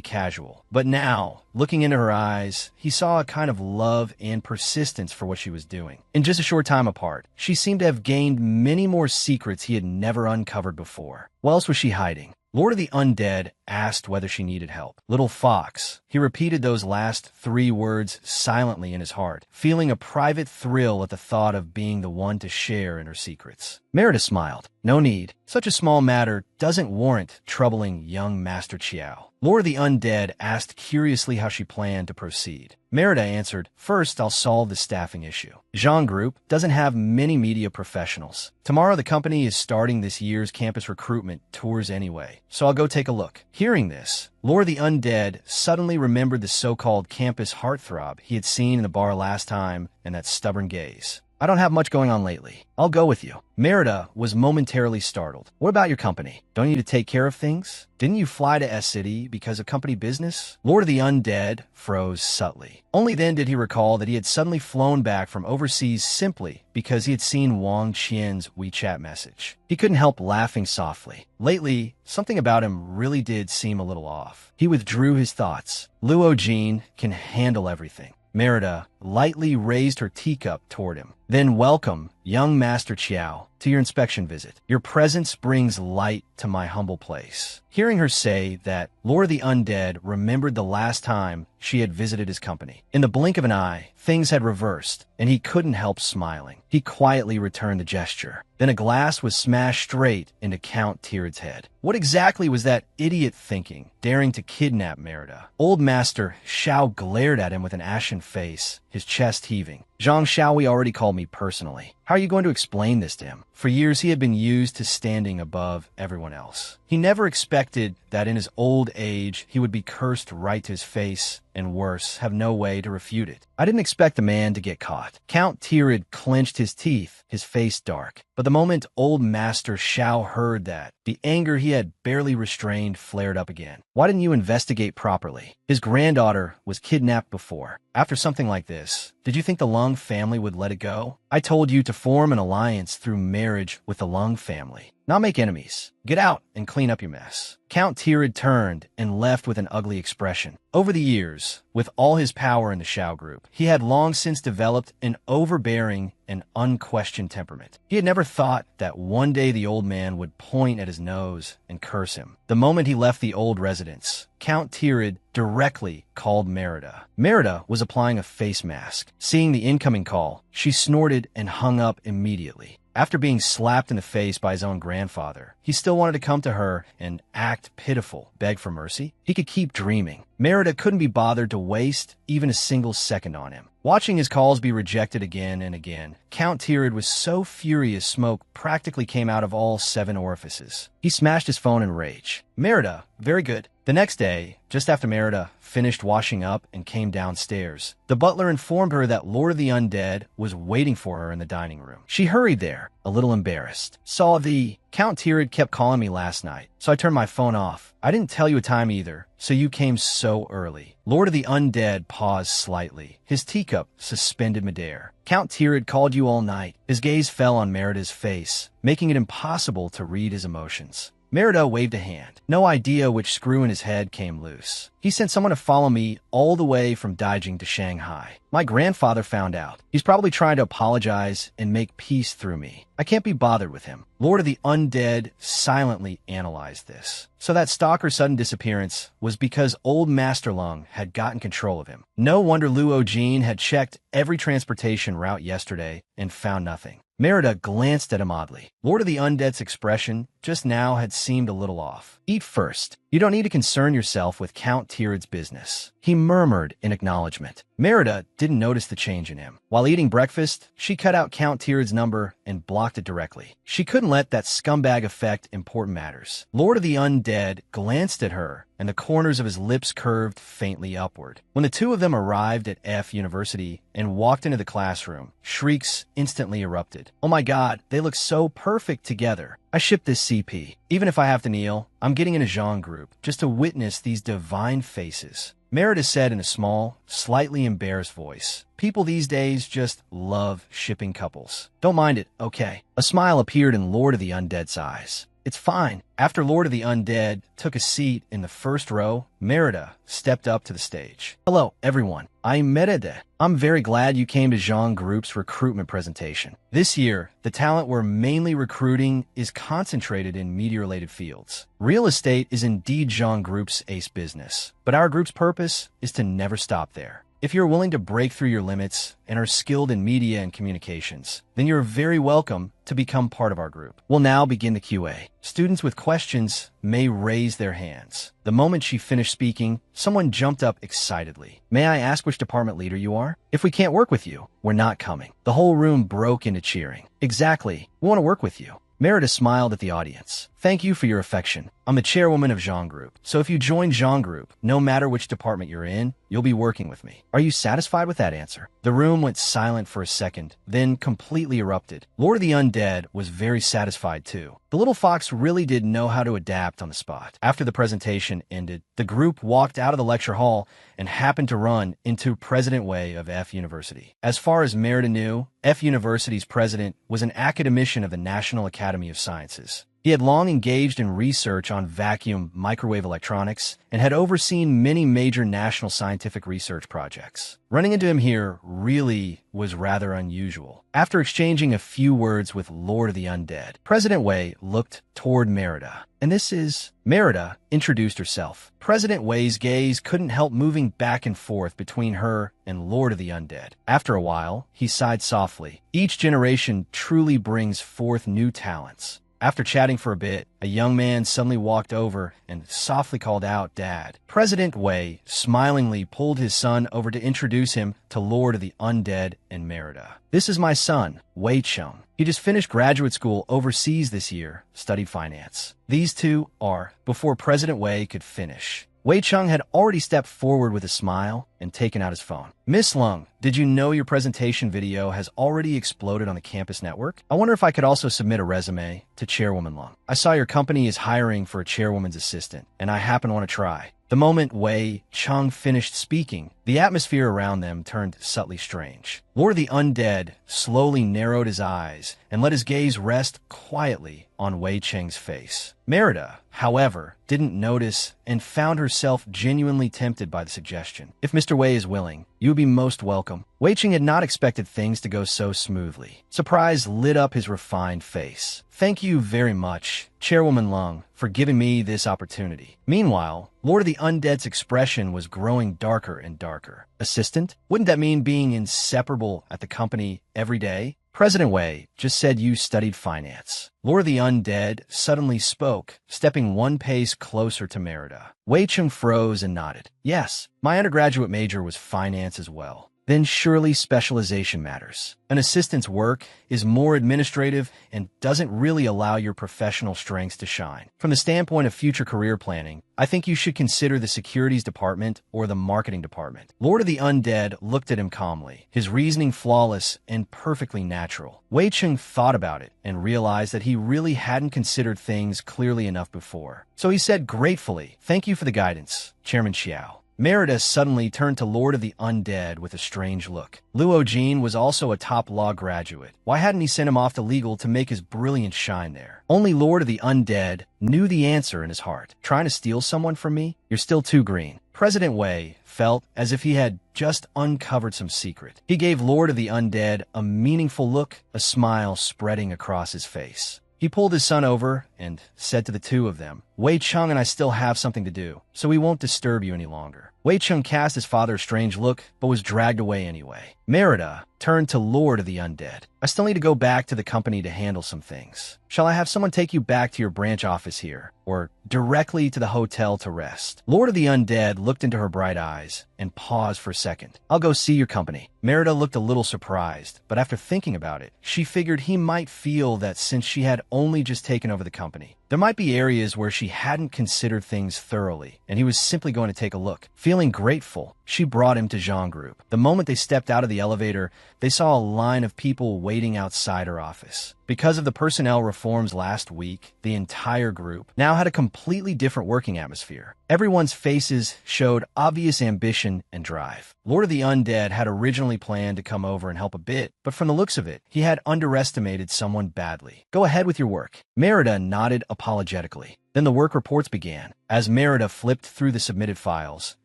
casual. But now, looking into her eyes, he saw a kind of love and persistence for what she was doing. In just a short time apart, she seemed to have gained many more secrets he had never uncovered before. What else was she hiding? Lord of the Undead asked whether she needed help. Little fox. He repeated those last 3 words silently in his heart, feeling a private thrill at the thought of being the one to share in her secrets. Merida smiled. No need. Such a small matter doesn't warrant troubling young Master Chiao. Lord of the Undead asked curiously how she planned to proceed. Merida answered, first, I'll solve the staffing issue. Zhang Group doesn't have many media professionals. Tomorrow, the company is starting this year's campus recruitment tours anyway, so I'll go take a look. Hearing this, Lord of the Undead suddenly remembered the so-called campus heartthrob he had seen in the bar last time and that stubborn gaze. I don't have much going on lately. I'll go with you. Merida was momentarily startled. What about your company? Don't you need to take care of things? Didn't you fly to S-City because of company business? Lord of the Undead froze subtly. Only then did he recall that he had suddenly flown back from overseas simply because he had seen Wang Qian's WeChat message. He couldn't help laughing softly. Lately, something about him really did seem a little off. He withdrew his thoughts. Luo Jin can handle everything. Merida lightly raised her teacup toward him. Then welcome, young Master Chiao, to your inspection visit. Your presence brings light to my humble place. Hearing her say that, Lord of the Undead remembered the last time she had visited his company. In the blink of an eye, things had reversed, and he couldn't help smiling. He quietly returned the gesture. Then a glass was smashed straight into Count Tirid's head. What exactly was that idiot thinking, daring to kidnap Merida? Old Master Shao glared at him with an ashen face, his chest heaving. Zhang Shaohui already called me personally. How are you going to explain this to him? For years, he had been used to standing above everyone else. He never expected that in his old age, he would be cursed right to his face, and worse, have no way to refute it. I didn't expect the man to get caught. Count Tirid clenched his teeth, his face dark. But the moment old Master Shao heard that, the anger he had barely restrained flared up again. Why didn't you investigate properly? His granddaughter was kidnapped before. After something like this, did you think the Lung family would let it go? I told you to form an alliance through marriage with the Lung family, not make enemies. Get out and clean up your mess. Count Tirid turned and left with an ugly expression. Over the years, with all his power in the Shao group, he had long since developed an overbearing and unquestioned temperament. He had never thought that one day the old man would point at his nose and curse him. The moment he left the old residence, Count Tirid directly called Merida. Merida was applying a face mask. Seeing the incoming call, she snorted and hung up immediately. After being slapped in the face by his own grandfather, he still wanted to come to her and act pitiful, beg for mercy. He could keep dreaming. Merida couldn't be bothered to waste even a single second on him. Watching his calls be rejected again and again, Count Tirid was so furious smoke practically came out of all 7 orifices. He smashed his phone in rage. Merida, very good. The next day, just after Merida finished washing up and came downstairs, the butler informed her that Lord of the Undead was waiting for her in the dining room. She hurried there, a little embarrassed. Saw the Count Tirid kept calling me last night, so I turned my phone off. I didn't tell you a time either, so you came so early. Lord of the Undead paused slightly, his teacup suspended midair. Count Tirid called you all night. His gaze fell on Merida's face, making it impossible to read his emotions. Merida waved a hand. No idea which screw in his head came loose. He sent someone to follow me all the way from Daijing to Shanghai. My grandfather found out. He's probably trying to apologize and make peace through me. I can't be bothered with him. Lord of the Undead silently analyzed this. So that stalker's sudden disappearance was because old Master Lung had gotten control of him. No wonder Luo Jin had checked every transportation route yesterday and found nothing. Merida glanced at him oddly. Lord of the Undead's expression just now had seemed a little off. Eat first. You don't need to concern yourself with Count Tirid's business. He murmured in acknowledgement. Merida didn't notice the change in him. While eating breakfast, she cut out Count Tirid's number and blocked it directly. She couldn't let that scumbag affect important matters. Lord of the Undead glanced at her, and the corners of his lips curved faintly upward. When the two of them arrived at F University and walked into the classroom, shrieks instantly erupted. Oh my God, they look so perfect together. I ship this CP. Even if I have to kneel, I'm getting in a Zhang group just to witness these divine faces. Merida said in a small, slightly embarrassed voice, people these days just love shipping couples. Don't mind it, okay. A smile appeared in Lord of the Undead's eyes. It's fine. After Lord of the Undead took a seat in the first row, Merida stepped up to the stage. Hello, everyone. I'm Merida. I'm very glad you came to Zhang Group's recruitment presentation. This year, the talent we're mainly recruiting is concentrated in media-related fields. Real estate is indeed Zhang Group's ace business, but our group's purpose is to never stop there. If you're willing to break through your limits and are skilled in media and communications, then you're very welcome to become part of our group. We'll now begin the QA. Students with questions may raise their hands. The moment she finished speaking, someone jumped up excitedly. May I ask which department leader you are? If we can't work with you, we're not coming. The whole room broke into cheering. Exactly. We want to work with you. Merida smiled at the audience. Thank you for your affection. I'm the chairwoman of Zhang Group, so if you join Zhang Group, no matter which department you're in, you'll be working with me. Are you satisfied with that answer? The room went silent for a second, then completely erupted. Lord of the Undead was very satisfied too. The little fox really did know how to adapt on the spot. After the presentation ended, the group walked out of the lecture hall and happened to run into President Wei of F University. As far as Merida knew, F University's president was an academician of the National Academy of Sciences. He had long engaged in research on vacuum microwave electronics and had overseen many major national scientific research projects. Running into him here really was rather unusual. After exchanging a few words with Lord of the Undead, President Wei looked toward Merida. And this is... Merida introduced herself. President Wei's gaze couldn't help moving back and forth between her and Lord of the Undead. After a while, he sighed softly. Each generation truly brings forth new talents. After chatting for a bit, a young man suddenly walked over and softly called out, Dad. President Wei smilingly pulled his son over to introduce him to Lord of the Undead and Merida. This is my son, Wei Chung. He just finished graduate school overseas this year, studied finance. These two are, before President Wei could finish. Wei Chung had already stepped forward with a smile and taken out his phone. Miss Lung, did you know your presentation video has already exploded on the campus network? I wonder if I could also submit a resume to Chairwoman Lung. I saw your company is hiring for a chairwoman's assistant, and I happen to want to try. The moment Wei Chung finished speaking, the atmosphere around them turned subtly strange. Lord of the Undead slowly narrowed his eyes and let his gaze rest quietly on Wei Cheng's face. Merida, however, didn't notice and found herself genuinely tempted by the suggestion. If Mr. Wei is willing, you would be most welcome. Wei Cheng had not expected things to go so smoothly. Surprise lit up his refined face. Thank you very much, Chairwoman Lung, for giving me this opportunity. Meanwhile, Lord of the Undead's expression was growing darker and darker. Assistant? Wouldn't that mean being inseparable at the company every day? President Wei just said you studied finance. Lord of the Undead suddenly spoke, stepping one pace closer to Merida. Wei Chung froze and nodded. Yes, my undergraduate major was finance as well. Then surely specialization matters. An assistant's work is more administrative and doesn't really allow your professional strengths to shine. From the standpoint of future career planning, I think you should consider the securities department or the marketing department. Lord of the Undead looked at him calmly, his reasoning flawless and perfectly natural. Wei Chung thought about it and realized that he really hadn't considered things clearly enough before. So he said gratefully, "Thank you for the guidance, Chairman Xiao." Merida suddenly turned to Lord of the Undead with a strange look. Luo Jin was also a top law graduate. Why hadn't he sent him off to legal to make his brilliance shine there? Only Lord of the Undead knew the answer in his heart. Trying to steal someone from me? You're still too green. President Wei felt as if he had just uncovered some secret. He gave Lord of the Undead a meaningful look, a smile spreading across his face. He pulled his son over and said to the two of them, Wei Chung and I still have something to do, so we won't disturb you any longer. Wei Chung cast his father a strange look, but was dragged away anyway. Merida turned to Lord of the Undead. I still need to go back to the company to handle some things. Shall I have someone take you back to your branch office here, or directly to the hotel to rest? Lord of the Undead looked into her bright eyes and paused for a second. I'll go see your company. Merida looked a little surprised, but after thinking about it, she figured he might feel that since she had only just taken over the company, there might be areas where she hadn't considered things thoroughly, and he was simply going to take a look. Feeling grateful, she brought him to Zhang Group. The moment they stepped out of the elevator, they saw a line of people waiting outside her office. Because of the personnel reforms last week, the entire group now had a completely different working atmosphere. Everyone's faces showed obvious ambition and drive. Lord of the Undead had originally planned to come over and help a bit, but from the looks of it, he had underestimated someone badly. Go ahead with your work. Merida nodded apologetically. Then the work reports began. As Merida flipped through the submitted files,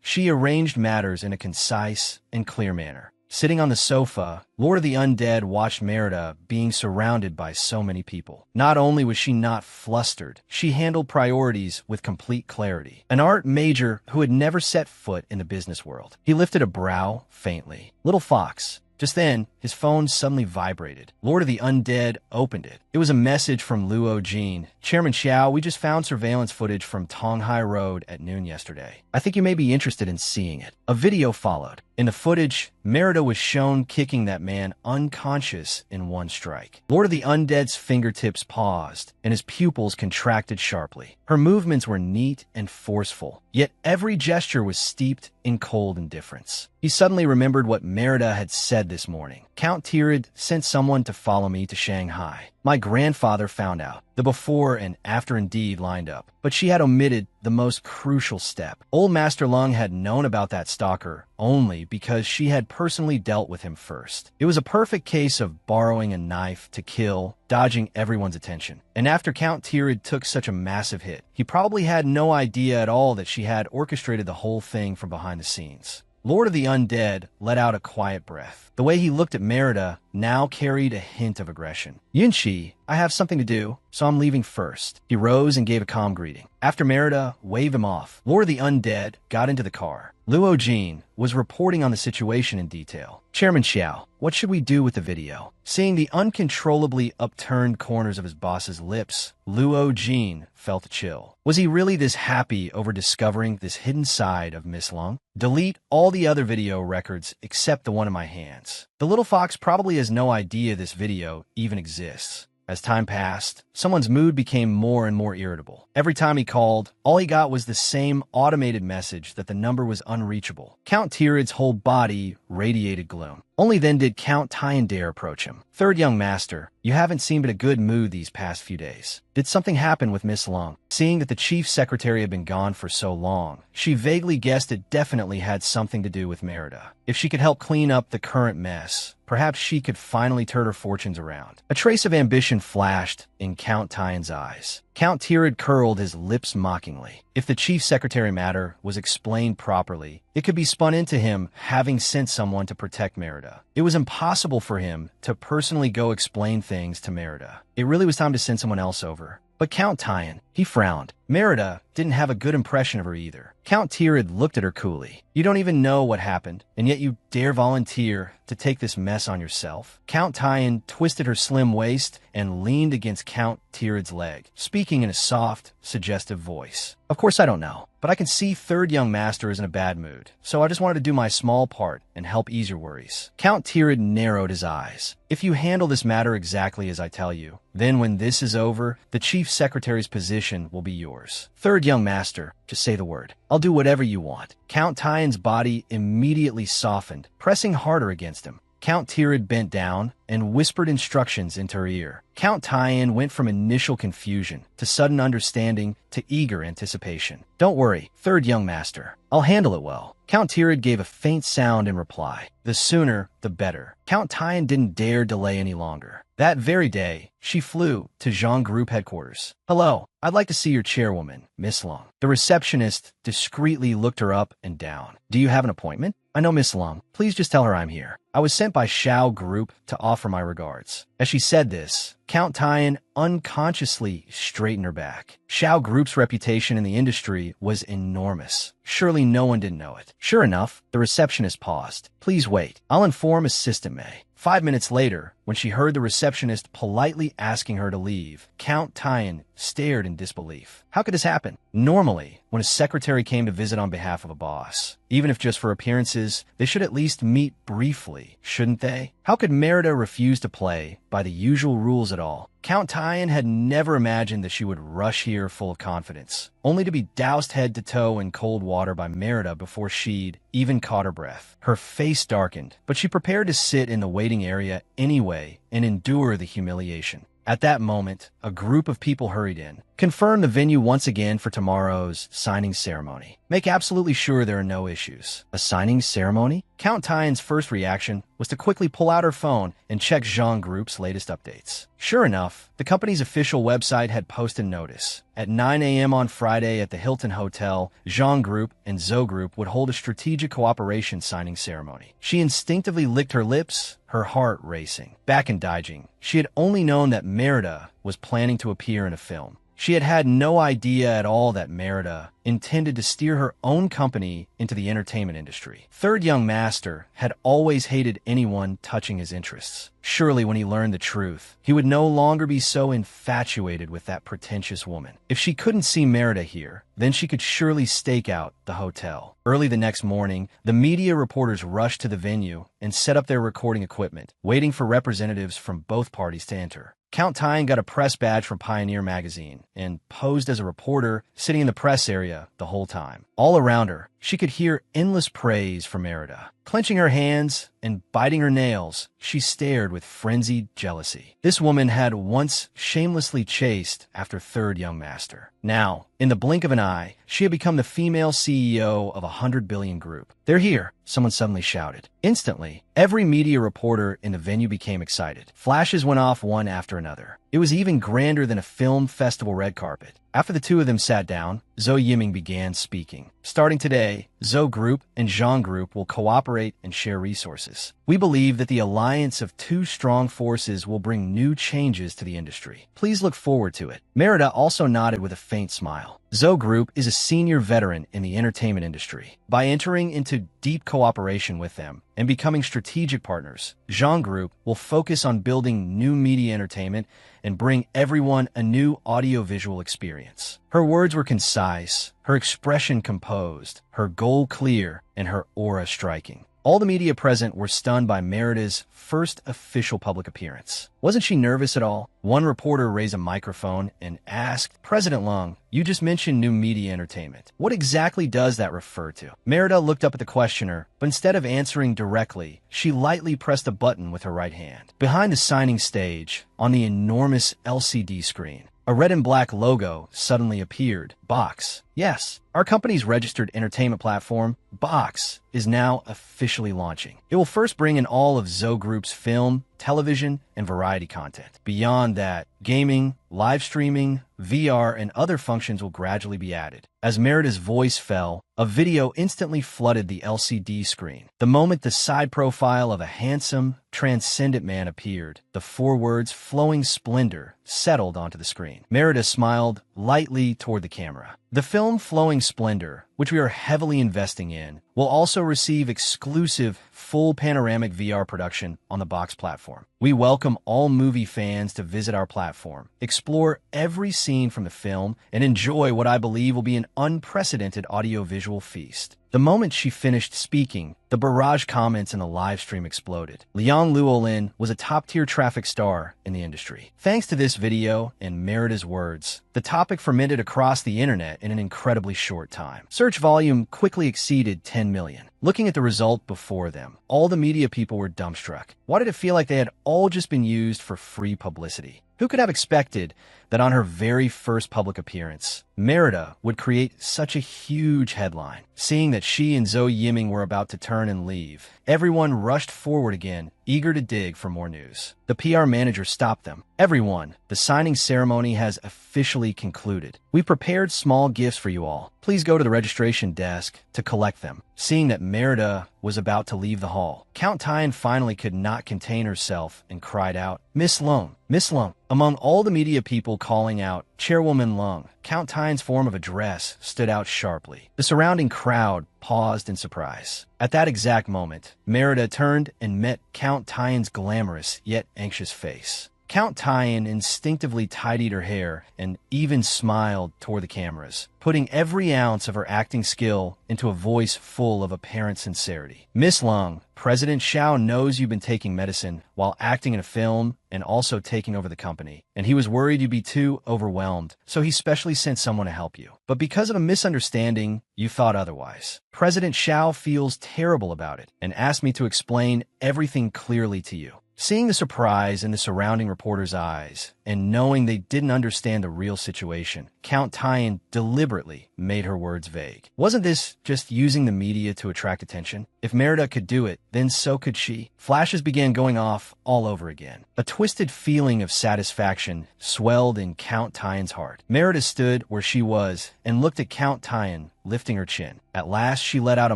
she arranged matters in a concise and clear manner. Sitting on the sofa, Lord of the Undead watched Merida being surrounded by so many people. Not only was she not flustered, she handled priorities with complete clarity. An art major who had never set foot in the business world. He lifted a brow faintly. Little Fox. Just then, his phone suddenly vibrated. Lord of the Undead opened it. It was a message from Luo Jin. Chairman Xiao, we just found surveillance footage from Tonghai Road at noon yesterday. I think you may be interested in seeing it. A video followed. In the footage, Merida was shown kicking that man unconscious in one strike. Lord of the Undead's fingertips paused, and his pupils contracted sharply. Her movements were neat and forceful, yet every gesture was steeped in cold indifference. He suddenly remembered what Merida had said this morning. Count Tirid sent someone to follow me to Shanghai. My grandfather found out. The before and after indeed lined up, but she had omitted the most crucial step. Old Master Lung had known about that stalker only because she had personally dealt with him first. It was a perfect case of borrowing a knife to kill, dodging everyone's attention. And after Count Tirid took such a massive hit, he probably had no idea at all that she had orchestrated the whole thing from behind the scenes. Lord of the Undead let out a quiet breath. The way he looked at Merida now carried a hint of aggression. Yunqi, I have something to do, so I'm leaving first. He rose and gave a calm greeting. After Merida waved him off, Lord of the Undead got into the car. Luo Jin was reporting on the situation in detail. Chairman Xiao, what should we do with the video? Seeing the uncontrollably upturned corners of his boss's lips, Luo Jin felt a chill. Was he really this happy over discovering this hidden side of Miss Lung? Delete all the other video records except the one in my hands. The little fox probably has no idea this video even exists. As time passed, someone's mood became more and more irritable. Every time he called, all he got was the same automated message that the number was unreachable. Count Tirid's whole body radiated gloom. Only then did Count Tyan dare approach him. Third young master, you haven't seemed in a good mood these past few days. Did something happen with Miss Lung? Seeing that the chief secretary had been gone for so long, she vaguely guessed it definitely had something to do with Merida. If she could help clean up the current mess, perhaps she could finally turn her fortunes around. A trace of ambition flashed in Count Tyan's eyes. Count Tirid curled his lips mockingly. If the chief secretary matter was explained properly, it could be spun into him having sent someone to protect Merida. It was impossible for him to personally go explain things to Merida. It really was time to send someone else over. But Count Tyan, he frowned. Merida didn't have a good impression of her either. Count Tirid looked at her coolly. You don't even know what happened, and yet you dare volunteer to take this mess on yourself? Count Tyan twisted her slim waist and leaned against Count Tirid's leg, speaking in a soft, suggestive voice. Of course I don't know, but I can see third young master is in a bad mood, so I just wanted to do my small part and help ease your worries. Count Tirid narrowed his eyes. If you handle this matter exactly as I tell you, then when this is over, the chief secretary's position will be yours. Third young master, just say the word. I'll do whatever you want. Count Tyan's body immediately softened, pressing harder against him. Count Tirid bent down and whispered instructions into her ear. Count Tyan went from initial confusion to sudden understanding to eager anticipation. Don't worry, third young master. I'll handle it well. Count Tirid gave a faint sound in reply. The sooner, the better. Count Tyan didn't dare delay any longer. That very day, she flew to Zhang Group headquarters. Hello, I'd like to see your chairwoman, Miss Lung. The receptionist discreetly looked her up and down. Do you have an appointment? I know Miss Lung. Please just tell her I'm here. I was sent by Xiao Group to offer my regards. As she said this, Count Tyan unconsciously straightened her back. Xiao Group's reputation in the industry was enormous. Surely no one didn't know it. Sure enough, the receptionist paused. Please wait. I'll inform Assistant May. 5 minutes later, when she heard the receptionist politely asking her to leave, Count Tyan stared in disbelief. How could this happen? Normally, when a secretary came to visit on behalf of a boss, even if just for appearances, they should at least meet briefly, shouldn't they? How could Merida refuse to play by the usual rules at all? Count Tyan had never imagined that she would rush here full of confidence, only to be doused head to toe in cold water by Merida before she'd even caught her breath. Her face darkened, but she prepared to sit in the waiting area anyway and endure the humiliation. At that moment, a group of people hurried in. Confirm the venue once again for tomorrow's signing ceremony. Make absolutely sure there are no issues. A signing ceremony? Count Tyan's first reaction was to quickly pull out her phone and check Zhang Group's latest updates. Sure enough, the company's official website had posted notice. At 9 a.m. on Friday at the Hilton Hotel, Zhang Group and Zhou Group would hold a strategic cooperation signing ceremony. She instinctively licked her lips, her heart racing. Back in Daijing, she had only known that Merida was planning to appear in a film. She had had no idea at all that Merida intended to steer her own company into the entertainment industry. Third young master had always hated anyone touching his interests. Surely when he learned the truth, he would no longer be so infatuated with that pretentious woman. If she couldn't see Merida here, then she could surely stake out the hotel. Early the next morning, the media reporters rushed to the venue and set up their recording equipment, waiting for representatives from both parties to enter. Count Tyan got a press badge from Pioneer magazine and posed as a reporter, sitting in the press area the whole time. All around her, she could hear endless praise for Merida. Clenching her hands and biting her nails, she stared with frenzied jealousy. This woman had once shamelessly chased after third young master. Now, in the blink of an eye, she had become the female CEO of a 100 billion group. "They're here," someone suddenly shouted. Instantly, every media reporter in the venue became excited. Flashes went off one after another. It was even grander than a film festival red carpet. After the two of them sat down, Zhou Yiming began speaking. "Starting today, Zhou Group and Zhang Group will cooperate and share resources. We believe that the alliance of two strong forces will bring new changes to the industry. Please look forward to it." Merida also nodded with a faint smile. Zhou Group is a senior veteran in the entertainment industry. By entering into deep cooperation with them and becoming strategic partners, Zhang Group will focus on building new media entertainment and bring everyone a new audiovisual experience. Her words were concise, her expression composed, her goal clear, and her aura striking. All the media present were stunned by Merida's first official public appearance. Wasn't she nervous at all? One reporter raised a microphone and asked, "President Lung, you just mentioned new media entertainment. What exactly does that refer to?" Merida looked up at the questioner, but instead of answering directly, she lightly pressed a button with her right hand. Behind the signing stage, on the enormous LCD screen, a red and black logo suddenly appeared. Box. Yes, our company's registered entertainment platform, Box, is now officially launching. It will first bring in all of Zhou Group's film, television, and variety content. Beyond that, gaming, live streaming, VR, and other functions will gradually be added. As Merida's voice fell, a video instantly flooded the LCD screen. The moment the side profile of a handsome, transcendent man appeared, the four words "flowing splendor" settled onto the screen. Merida smiled lightly toward the camera. The film Flowing Splendor, which we are heavily investing in, will also receive exclusive full panoramic VR production on the Box platform. We welcome all movie fans to visit our platform, explore every scene from the film, and enjoy what I believe will be an unprecedented audiovisual feast. The moment she finished speaking, the barrage comments in the live stream exploded. Liang Luolin was a top-tier traffic star in the industry. Thanks to this video and Merida's words, the topic fermented across the internet in an incredibly short time. Search volume quickly exceeded 10 million. Looking at the result before them, all the media people were dumbstruck. Why did it feel like they had all just been used for free publicity? Who could have expected that on her very first public appearance, Merida would create such a huge headline? Seeing that she and Zhou Yiming were about to turn and leave, everyone rushed forward again, eager to dig for more news. The PR manager stopped them. "Everyone, the signing ceremony has officially concluded. We prepared small gifts for you all. Please go to the registration desk to collect them." Seeing that Merida was about to leave the hall, Count Tyan finally could not contain herself and cried out, "Miss Lung, Miss Lung." Among all the media people calling out, "Chairwoman Lung," Count Tyan's form of address stood out sharply. The surrounding crowd paused in surprise. At that exact moment, Merida turned and met Count Tyan's glamorous yet anxious face. Count Tyan instinctively tidied her hair and even smiled toward the cameras, putting every ounce of her acting skill into a voice full of apparent sincerity. Miss Lung, President Xiao knows you've been taking medicine while acting in a film and also taking over the company, and he was worried you'd be too overwhelmed, so he specially sent someone to help you. But because of a misunderstanding, you thought otherwise. President Xiao feels terrible about it and asked me to explain everything clearly to you. Seeing the surprise in the surrounding reporters' eyes and knowing they didn't understand the real situation, Count Tyan deliberately made her words vague. Wasn't this just using the media to attract attention? If Merida could do it, then so could she. Flashes began going off all over again. A twisted feeling of satisfaction swelled in Count Tyan's heart. Merida stood where she was and looked at Count Tyan, lifting her chin. At last, she let out a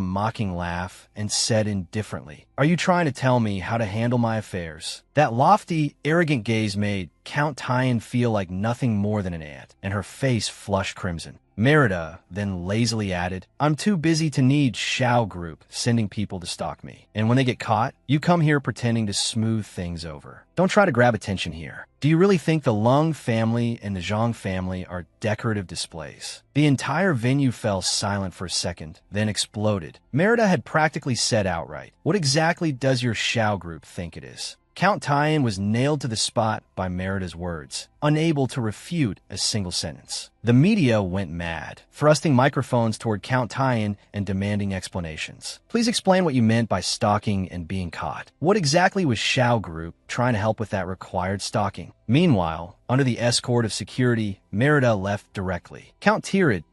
mocking laugh and said indifferently, "Are you trying to tell me how to handle my affairs?" That lofty, arrogant gaze made Count Tyan feel like nothing more than an ant, and her face flushed crimson. Merida then lazily added, "I'm too busy to need Xiao Group sending people to stalk me. And when they get caught, you come here pretending to smooth things over. Don't try to grab attention here. Do you really think the Lung family and the Zhang family are decorative displays?" The entire venue fell silent for a second, then exploded. Merida had practically said outright, "What exactly does your Xiao Group think it is?" Count Tyan was nailed to the spot by Merida's words, unable to refute a single sentence. The media went mad, thrusting microphones toward Count Tyan and demanding explanations. "Please explain what you meant by stalking and being caught. What exactly was Xiao Group trying to help with that required stalking?" Meanwhile, under the escort of security, Merida left directly. Count Tirid,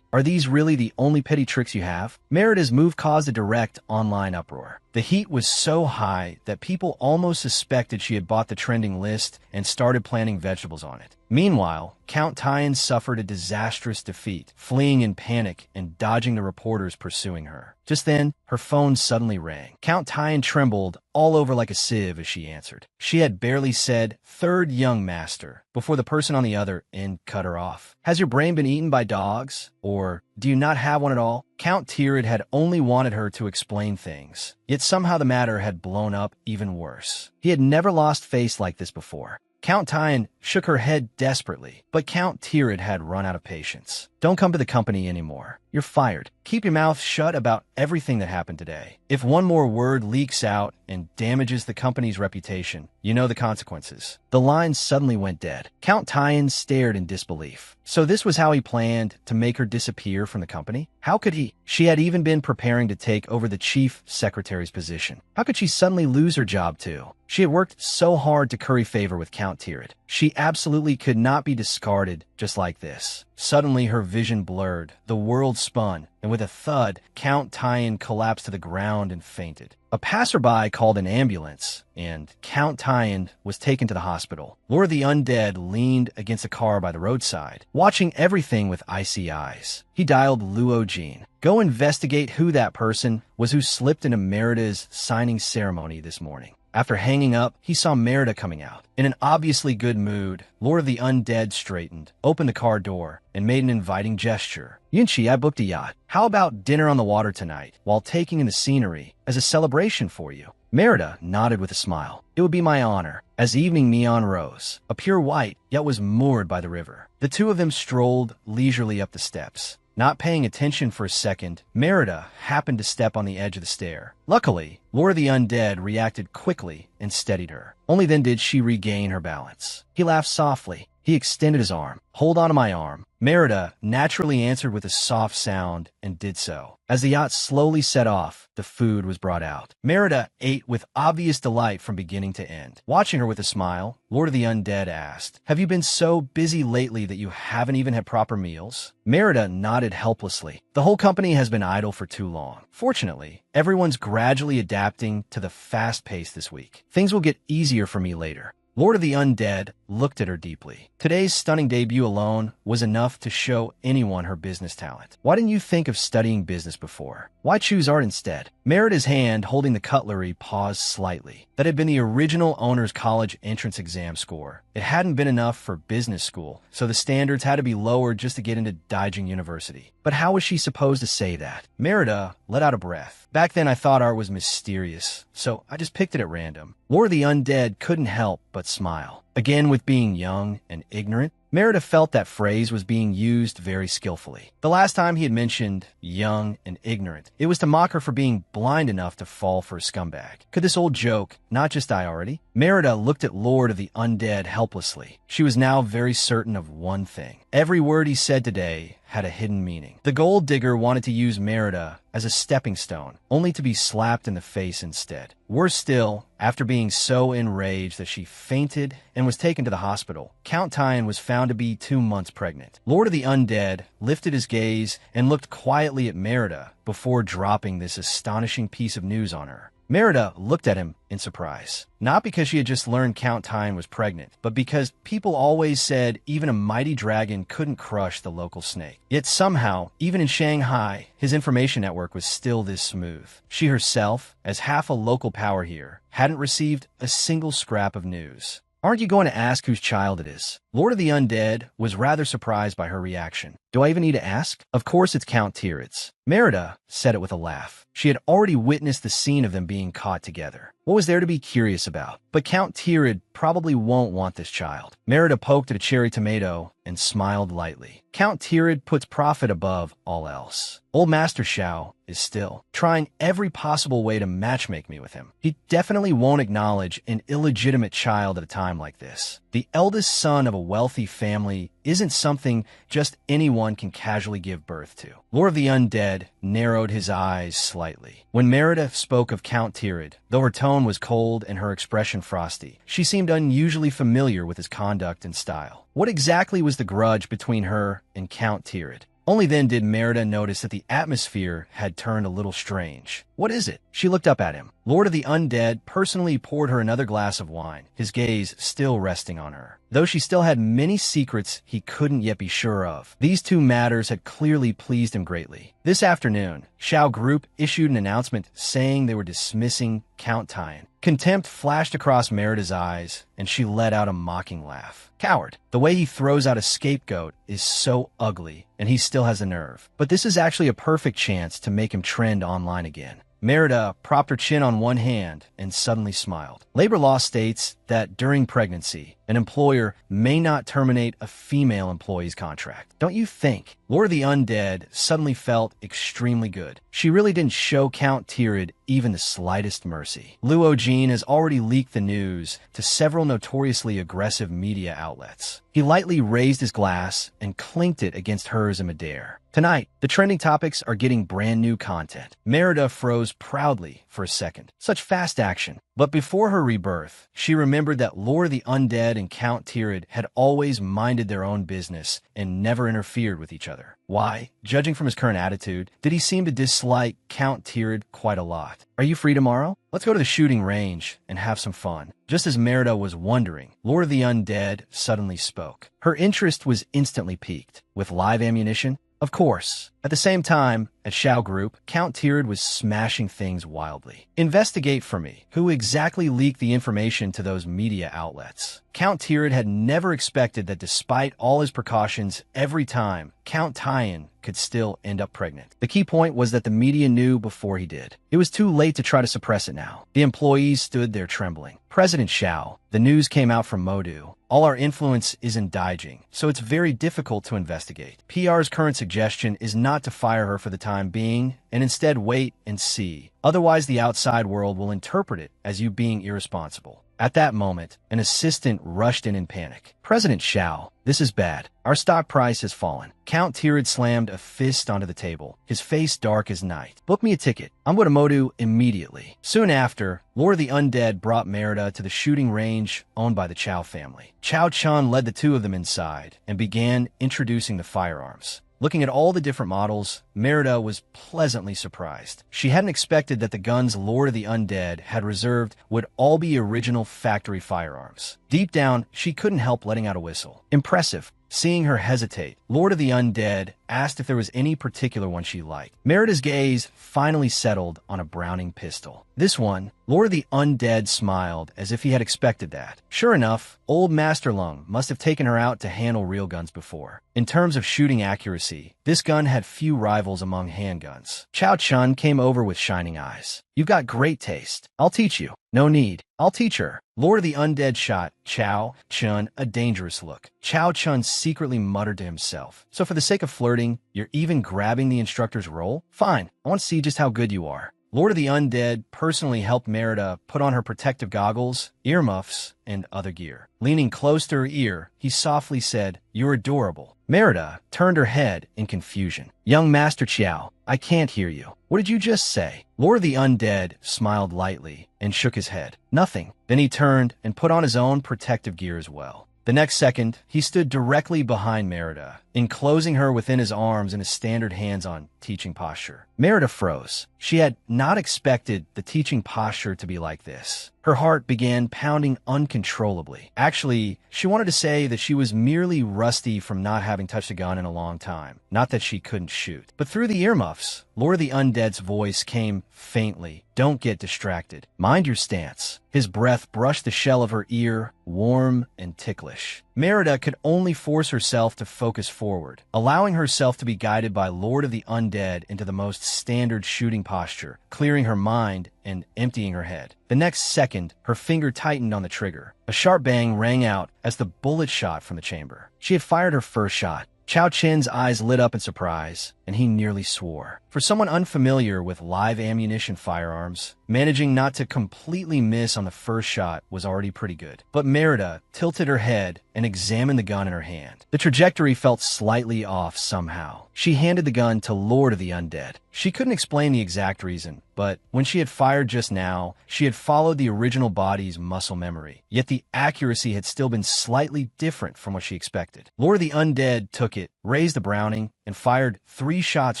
are these really the only petty tricks you have?" Merida's move caused a direct online uproar. The heat was so high that people almost suspected she had bought the trending list and started planting vegetables on it. Meanwhile, Count Tyan suffered a disastrous defeat, fleeing in panic and dodging the reporters pursuing her. Just then, her phone suddenly rang. Count Tyan trembled all over like a sieve as she answered. She had barely said, "Third young master," before the person on the other end cut her off. "Has your brain been eaten by dogs? Or do you not have one at all?" Count Tirid had only wanted her to explain things, yet somehow the matter had blown up even worse. He had never lost face like this before. Count Tyan shook her head desperately, but Count Tirid had run out of patience. "Don't come to the company anymore. You're fired. Keep your mouth shut about everything that happened today. If one more word leaks out and damages the company's reputation, you know the consequences." The line suddenly went dead. Count Tyan stared in disbelief. So this was how he planned to make her disappear from the company? How could he? She had even been preparing to take over the chief secretary's position. How could she suddenly lose her job too? She had worked so hard to curry favor with Count Tirid. She absolutely could not be discarded just like this. Suddenly, her vision blurred, the world spun, and with a thud, Count Tyan collapsed to the ground and fainted. A passerby called an ambulance, and Count Tyan was taken to the hospital. Lord the Undead leaned against a car by the roadside, watching everything with icy eyes. He dialed Luo Jin. "Go investigate who that person was who slipped into Merida's signing ceremony this morning." After hanging up, he saw Merida coming out. In an obviously good mood, Lord of the Undead straightened, opened the car door, and made an inviting gesture. "Yunchi, I booked a yacht. How about dinner on the water tonight, while taking in the scenery, as a celebration for you?" Merida nodded with a smile. "It would be my honor." As evening neon rose, a pure white, yet was moored by the river. The two of them strolled leisurely up the steps. Not paying attention for a second, Merida happened to step on the edge of the stair. Luckily, Lord of the Undead reacted quickly and steadied her. Only then did she regain her balance. He laughed softly. He extended his arm. "Hold on to my arm." Merida naturally answered with a soft sound and did so. As the yacht slowly set off, the food was brought out. Merida ate with obvious delight from beginning to end. Watching her with a smile, Lord of the Undead asked, "Have you been so busy lately that you haven't even had proper meals?" Merida nodded helplessly. "The whole company has been idle for too long. Fortunately, everyone's gradually adapting to the fast pace this week. Things will get easier for me later." Lord of the Undead looked at her deeply. Today's stunning debut alone was enough to show anyone her business talent. Why didn't you think of studying business before? Why choose art instead? Merida's hand holding the cutlery paused slightly. That had been the original owner's college entrance exam score. It hadn't been enough for business school, so the standards had to be lowered just to get into Daijing University. But how was she supposed to say that? Merida let out a breath. "Back then I thought art was mysterious, so I just picked it at random. Lord of the Undead couldn't help but smile. Again, with being young and ignorant, Merida felt that phrase was being used very skillfully. The last time he had mentioned young and ignorant, it was to mock her for being blind enough to fall for a scumbag. Could this old joke not just die already? Merida looked at Lord of the Undead helplessly. She was now very certain of one thing. Every word he said today had a hidden meaning. The gold digger wanted to use Merida as a stepping stone, only to be slapped in the face instead. Worse still, after being so enraged that she fainted and was taken to the hospital, Count Tyan was found to be 2 months pregnant. Lord of the Undead lifted his gaze and looked quietly at Merida before dropping this astonishing piece of news on her. Merida looked at him in surprise, not because she had just learned Count Tyan was pregnant, but because people always said even a mighty dragon couldn't crush the local snake. Yet somehow, even in Shanghai, his information network was still this smooth. She herself, as half a local power here, hadn't received a single scrap of news. Aren't you going to ask whose child it is? Lord of the Undead was rather surprised by her reaction. Do I even need to ask? Of course it's Count Tyrid's. Merida said it with a laugh. She had already witnessed the scene of them being caught together. What was there to be curious about? But Count Tyrid probably won't want this child. Merida poked at a cherry tomato and smiled lightly. Count Tyrid puts profit above all else. Old Master Xiao is still trying every possible way to matchmake me with him. He definitely won't acknowledge an illegitimate child at a time like this. The eldest son of a wealthy family isn't something just anyone can casually give birth to. Lord of the Undead narrowed his eyes slightly. When Merida spoke of Count Tyrid, though her tone was cold and her expression frosty, she seemed unusually familiar with his conduct and style. What exactly was the grudge between her and Count Tyrid? Only then did Merida notice that the atmosphere had turned a little strange. What is it? She looked up at him. Lord of the Undead personally poured her another glass of wine, his gaze still resting on her. Though she still had many secrets he couldn't yet be sure of, these two matters had clearly pleased him greatly. This afternoon, Xiao Group issued an announcement saying they were dismissing Count Tyan. Contempt flashed across Merida's eyes, and she let out a mocking laugh. Coward. The way he throws out a scapegoat is so ugly, and he still has the nerve. But this is actually a perfect chance to make him trend online again. Merida propped her chin on one hand and suddenly smiled. Labor law states that during pregnancy, an employer may not terminate a female employee's contract. Don't you think? Lord of the Undead suddenly felt extremely good. She really didn't show Count Tyrid even the slightest mercy. Luo Jin has already leaked the news to several notoriously aggressive media outlets. He lightly raised his glass and clinked it against hers in midair. Tonight, the trending topics are getting brand new content. Merida froze proudly for a second. Such fast action. But before her rebirth, she remembered that Lord of the Undead and Count Tyrid had always minded their own business and never interfered with each other. Why? Judging from his current attitude, did he seem to dislike Count Tyrid quite a lot? Are you free tomorrow? Let's go to the shooting range and have some fun. Just as Merida was wondering, Lord of the Undead suddenly spoke. Her interest was instantly piqued. With live ammunition? Of course. At the same time, at Xiao Group, Count Tyrid was smashing things wildly. Investigate for me. Who exactly leaked the information to those media outlets? Count Tyrid had never expected that despite all his precautions every time, Count Tyan could still end up pregnant. The key point was that the media knew before he did. It was too late to try to suppress it now. The employees stood there trembling. President Xiao, the news came out from Modu. All our influence is in Daijing, so it's very difficult to investigate. PR's current suggestion is not to fire her for the time being, and instead wait and see. Otherwise, the outside world will interpret it as you being irresponsible. At that moment, an assistant rushed in panic. President Xiao, this is bad. Our stock price has fallen. Count Tyrid slammed a fist onto the table, his face dark as night. Book me a ticket. I'm going to Modu immediately. Soon after, Lord of the Undead brought Merida to the shooting range owned by the Chow family. Chow Chun led the two of them inside and began introducing the firearms. Looking at all the different models, Merida was pleasantly surprised. She hadn't expected that the guns Lord of the Undead had reserved would all be original factory firearms. Deep down, she couldn't help letting out a whistle. Impressive. Seeing her hesitate, Lord of the Undead asked if there was any particular one she liked. Merida's gaze finally settled on a Browning pistol. This one, Lord of the Undead smiled as if he had expected that. Sure enough, old Master Lung must have taken her out to handle real guns before. In terms of shooting accuracy, this gun had few rivals among handguns. Chao Chun came over with shining eyes. You've got great taste. I'll teach you. No need. I'll teach her. Lord of the Undead shot Chao Chun a dangerous look. Chao Chun secretly muttered to himself. So for the sake of flirting, you're even grabbing the instructor's role? Fine. I want to see just how good you are. Lord of the Undead personally helped Merida put on her protective goggles, earmuffs, and other gear. Leaning close to her ear, he softly said, "You're adorable." Merida turned her head in confusion. "Young Master Chiao, I can't hear you. What did you just say?" Lord of the Undead smiled lightly and shook his head. "Nothing." Then he turned and put on his own protective gear as well. The next second, he stood directly behind Merida, enclosing her within his arms in a standard hands-on teaching posture. Merida froze. She had not expected the teaching posture to be like this. Her heart began pounding uncontrollably. Actually, she wanted to say that she was merely rusty from not having touched a gun in a long time, not that she couldn't shoot. But through the earmuffs, Lord of the Undead's voice came faintly. "Don't get distracted. Mind your stance." His breath brushed the shell of her ear, warm and ticklish. Merida could only force herself to focus forward, allowing herself to be guided by Lord of the Undead into the most standard shooting posture, clearing her mind and emptying her head. The next second, her finger tightened on the trigger. A sharp bang rang out as the bullet shot from the chamber. She had fired her first shot. Chao Chen's eyes lit up in surprise, and he nearly swore. For someone unfamiliar with live ammunition firearms, managing not to completely miss on the first shot was already pretty good. But Merida tilted her head and examined the gun in her hand. The trajectory felt slightly off somehow. She handed the gun to Lord of the Undead. She couldn't explain the exact reason, but when she had fired just now, she had followed the original body's muscle memory. Yet the accuracy had still been slightly different from what she expected. Lord of the Undead took it, raised the Browning, and fired 3 shots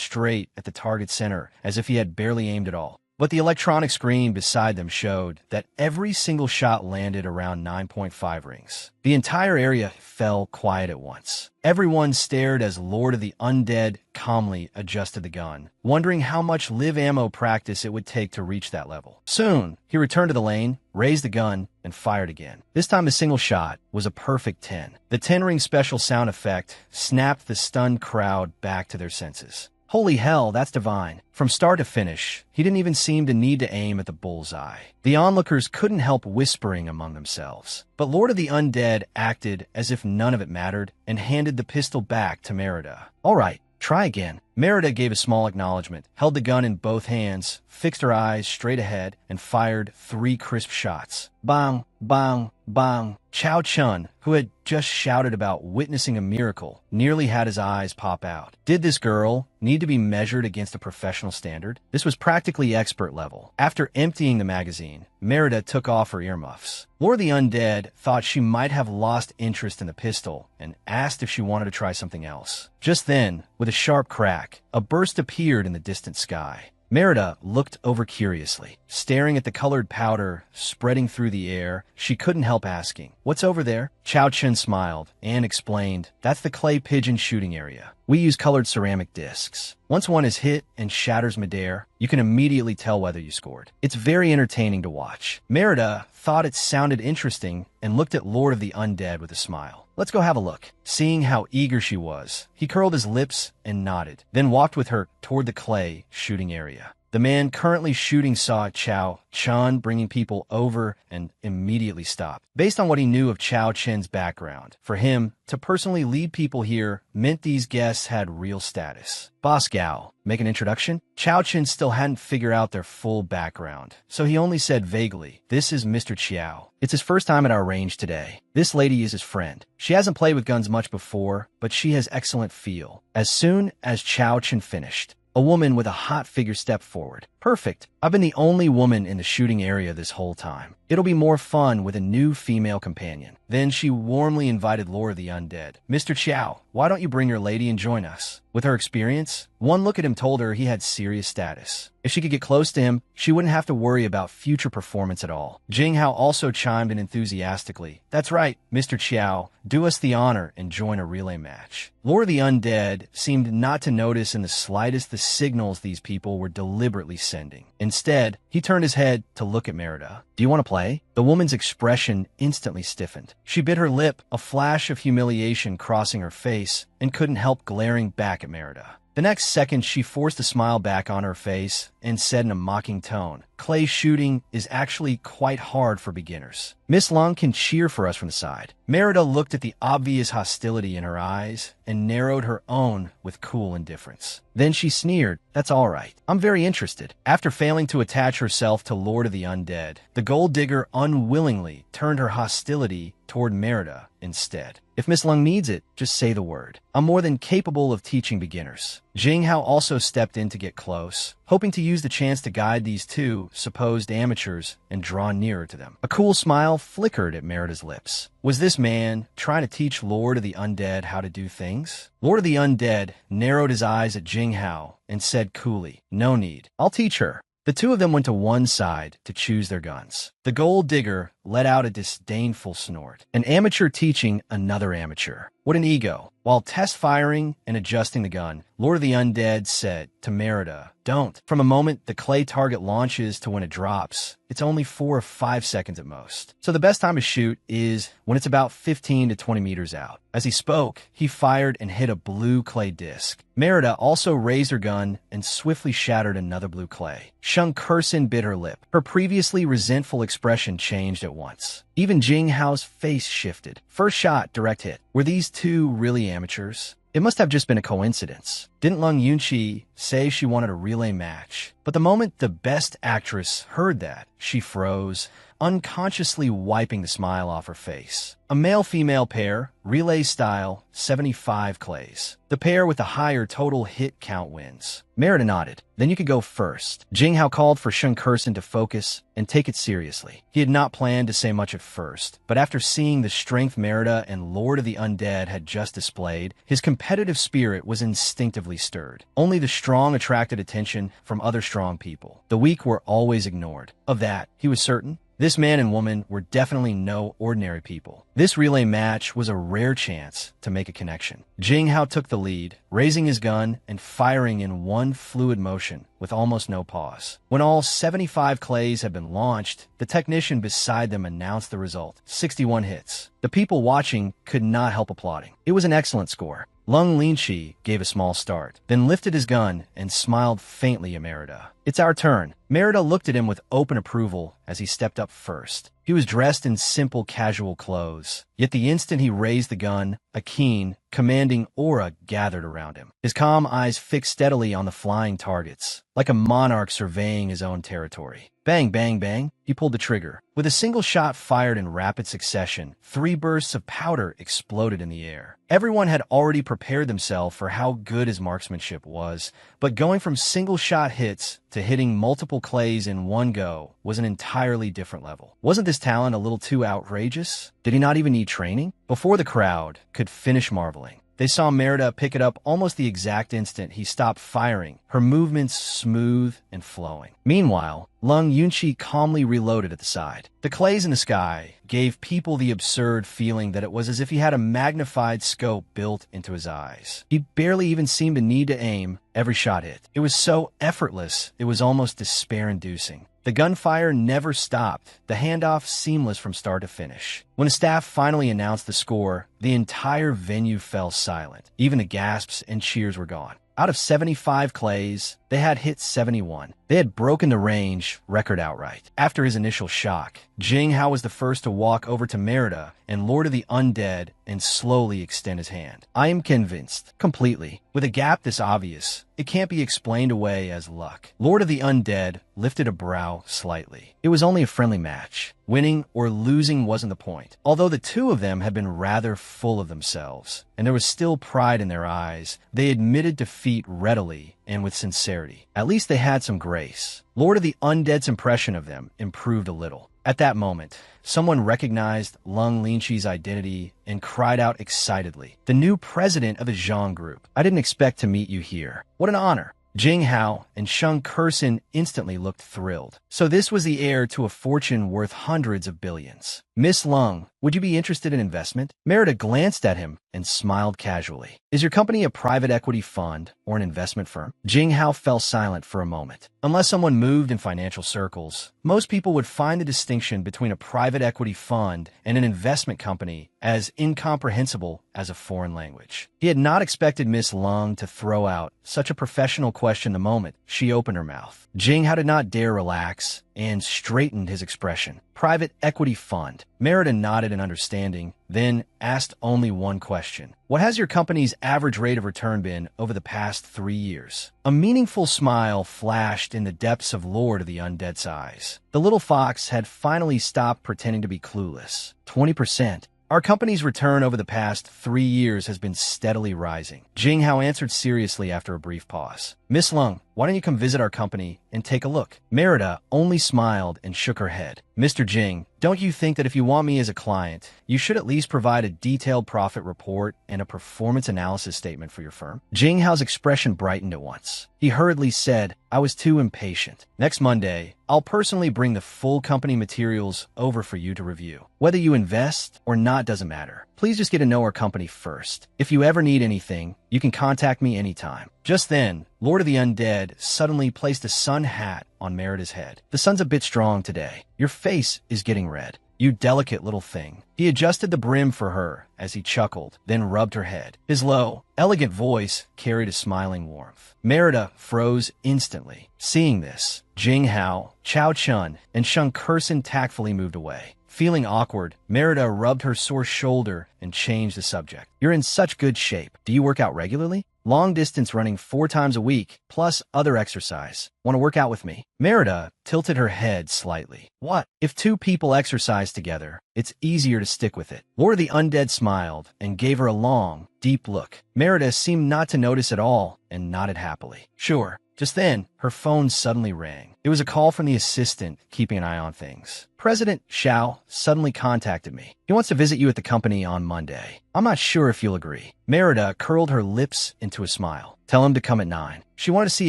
straight at the target center, as if he had barely aimed at all. But the electronic screen beside them showed that every single shot landed around 9.5 rings. The entire area fell quiet at once. Everyone stared as Lord of the Undead calmly adjusted the gun, wondering how much live ammo practice it would take to reach that level. Soon, he returned to the lane, raised the gun, and fired again. This time the single shot was a perfect 10. The 10-ring special sound effect snapped the stunned crowd back to their senses. Holy hell, that's divine. From start to finish, he didn't even seem to need to aim at the bullseye. The onlookers couldn't help whispering among themselves. But Lord of the Undead acted as if none of it mattered and handed the pistol back to Merida. "All right, try again." Merida gave a small acknowledgement, held the gun in both hands, fixed her eyes straight ahead, and fired 3 crisp shots. Bang, bang, bang. Chao Chun, who had just shouted about witnessing a miracle, nearly had his eyes pop out. Did this girl need to be measured against a professional standard? This was practically expert level. After emptying the magazine, Merida took off her earmuffs. Lord of the Undead thought she might have lost interest in the pistol and asked if she wanted to try something else. Just then, with a sharp crack, a burst appeared in the distant sky. Merida looked over curiously. Staring at the colored powder spreading through the air, she couldn't help asking, "What's over there?" Chao Chen smiled and explained, "That's the clay pigeon shooting area. We use colored ceramic discs. Once one is hit and shatters midair, you can immediately tell whether you scored. It's very entertaining to watch." Merida thought it sounded interesting and looked at Lord of the Undead with a smile. "Let's go have a look." Seeing how eager she was, he curled his lips and nodded, then walked with her toward the clay shooting area. The man currently shooting saw Chao Chun bringing people over and immediately stopped. Based on what he knew of Chao Chen's background, for him to personally lead people here meant these guests had real status. "Boss Gao, make an introduction?" Chao Chen still hadn't figured out their full background, so he only said vaguely, "This is Mr. Chiao. It's his first time at our range today. This lady is his friend. She hasn't played with guns much before, but she has excellent feel." As soon as Chao Chen finished, a woman with a hot figure stepped forward. "Perfect. I've been the only woman in the shooting area this whole time. It'll be more fun with a new female companion. Then she warmly invited Lord of the Undead. Mr. Chow, why don't you bring your lady and join us? With her experience, one look at him told her he had serious status. If she could get close to him, she wouldn't have to worry about future performance at all. Jing Hao also chimed in enthusiastically. That's right, Mr. Chow, do us the honor and join a relay match. Lord of the Undead seemed not to notice in the slightest the signals these people were deliberately sending. Instead, he turned his head to look at Merida. Do you want to play? The woman's expression instantly stiffened. She bit her lip, a flash of humiliation crossing her face, and couldn't help glaring back at Merida. The next second, she forced a smile back on her face and said in a mocking tone, "Clay shooting is actually quite hard for beginners. Miss Lung can cheer for us from the side." Merida looked at the obvious hostility in her eyes and narrowed her own with cool indifference. Then she sneered, "That's all right. I'm very interested." After failing to attach herself to Lord of the Undead, the gold digger unwillingly turned her hostility toward Merida instead. "If Miss Lung needs it, just say the word. I'm more than capable of teaching beginners." Jing Hao also stepped in to get close, hoping to use the chance to guide these two supposed amateurs and draw nearer to them. A cool smile flickered at Merida's lips. Was this man trying to teach Lord of the Undead how to do things? Lord of the Undead narrowed his eyes at Jing Hao and said coolly, "No need. I'll teach her." The two of them went to one side to choose their guns. The gold digger let out a disdainful snort. An amateur teaching another amateur. What an ego. While test firing and adjusting the gun, Lord of the Undead said to Merida, "Don't. From a moment the clay target launches to when it drops, it's only 4 or 5 seconds at most. So the best time to shoot is when it's about 15 to 20 meters out." As he spoke, he fired and hit a blue clay disc. Merida also raised her gun and swiftly shattered another blue clay. Shung Kursin bit her lip. Her previously resentful expression changed at once. Even Jing Hao's face shifted. First shot, direct hit. Were these two really amateurs? It must have just been a coincidence. Didn't Lung Yunqi say she wanted a relay match? But the moment the best actress heard that, she froze, unconsciously wiping the smile off her face. A male-female pair, relay style, 75 clays. The pair with the higher total hit count wins. Merida nodded. "Then you could go first." Jing Hao called for Shun Kursin to focus and take it seriously. He had not planned to say much at first, but after seeing the strength Merida and Lord of the Undead had just displayed, his competitive spirit was instinctively stirred. Only the strong attracted attention from other strong people. The weak were always ignored. Of that, he was certain. This man and woman were definitely no ordinary people. This relay match was a rare chance to make a connection. Jing Hao took the lead, raising his gun and firing in one fluid motion with almost no pause. When all 75 clays had been launched, the technician beside them announced the result: 61 hits. The people watching could not help applauding. It was an excellent score. Lung Linqi gave a small start, then lifted his gun and smiled faintly at Merida. "It's our turn." Merida looked at him with open approval as he stepped up first. He was dressed in simple casual clothes, yet the instant he raised the gun, a keen, commanding aura gathered around him. His calm eyes fixed steadily on the flying targets, like a monarch surveying his own territory. Bang, bang, bang, he pulled the trigger. With a single shot fired in rapid succession, 3 bursts of powder exploded in the air. Everyone had already prepared themselves for how good his marksmanship was, but going from single-shot hits to hitting multiple clays in one go was an entirely different level. Wasn't this talent a little too outrageous? Did he not even need training? Before the crowd could finish marveling, they saw Merida pick it up almost the exact instant he stopped firing, her movements smooth and flowing. Meanwhile, Lung Yunqi calmly reloaded at the side. The clays in the sky gave people the absurd feeling that it was as if he had a magnified scope built into his eyes. He barely even seemed to need to aim. Every shot hit. It was so effortless, it was almost despair-inducing. The gunfire never stopped, the handoff seamless from start to finish. When the staff finally announced the score, the entire venue fell silent. Even the gasps and cheers were gone. Out of 75 clays, they had hit 71. They had broken the range record outright. After his initial shock, Jing Hao was the first to walk over to Merida and Lord of the Undead and slowly extend his hand. "I am convinced, completely. With a gap this obvious, it can't be explained away as luck." Lord of the Undead lifted a brow slightly. It was only a friendly match. Winning or losing wasn't the point. Although the two of them had been rather full of themselves, and there was still pride in their eyes, they admitted defeat readily and with sincerity. At least they had some grace. Lord of the Undead's impression of them improved a little. At that moment, someone recognized Lung Linchi's identity and cried out excitedly, "The new president of the Zhang Group. I didn't expect to meet you here. What an honor." Jing Hao and Sheng Kursin instantly looked thrilled. So this was the heir to a fortune worth hundreds of billions. "Miss Lung, would you be interested in investment?" Merida glanced at him and smiled casually. "Is your company a private equity fund or an investment firm?" Jing Hao fell silent for a moment. Unless someone moved in financial circles, most people would find the distinction between a private equity fund and an investment company as incomprehensible as a foreign language. He had not expected Miss Lung to throw out such a professional question the moment she opened her mouth. Jing Hao did not dare relax and straightened his expression. "Private equity fund." Merida nodded in understanding, then asked only one question. "What has your company's average rate of return been over the past 3 years?" A meaningful smile flashed in the depths of Lord of the Undead's eyes. The little fox had finally stopped pretending to be clueless. 20%. Our company's return over the past 3 years has been steadily rising. Jing Hao answered seriously after a brief pause. "Miss Lung, why don't you come visit our company and take a look?" Merida only smiled and shook her head. "Mr. Jing, don't you think that if you want me as a client, you should at least provide a detailed profit report and a performance analysis statement for your firm?" Jing Hao's expression brightened at once. He hurriedly said, "I was too impatient. Next Monday, I'll personally bring the full company materials over for you to review. Whether you invest or not doesn't matter. Please just get to know our company first. If you ever need anything, you can contact me anytime." Just then, Lord of the Undead suddenly placed a sun hat on Merida's head. "The sun's a bit strong today. Your face is getting red. You delicate little thing." He adjusted the brim for her as he chuckled, then rubbed her head. His low, elegant voice carried a smiling warmth. Merida froze instantly. Seeing this, Jing Hao, Chao Chun, and Sheng Kursin tactfully moved away. Feeling awkward, Merida rubbed her sore shoulder and changed the subject. "You're in such good shape. Do you work out regularly?" "Long distance running 4 times a week, plus other exercise. Want to work out with me?" Merida tilted her head slightly. "What? If 2 people exercise together, it's easier to stick with it." Lord of the Undead smiled and gave her a long, deep look. Merida seemed not to notice at all and nodded happily. "Sure." Just then, her phone suddenly rang. It was a call from the assistant keeping an eye on things. "President Xiao suddenly contacted me. He wants to visit you at the company on Monday. I'm not sure if you'll agree." Merida curled her lips into a smile. "Tell him to come at 9. She wanted to see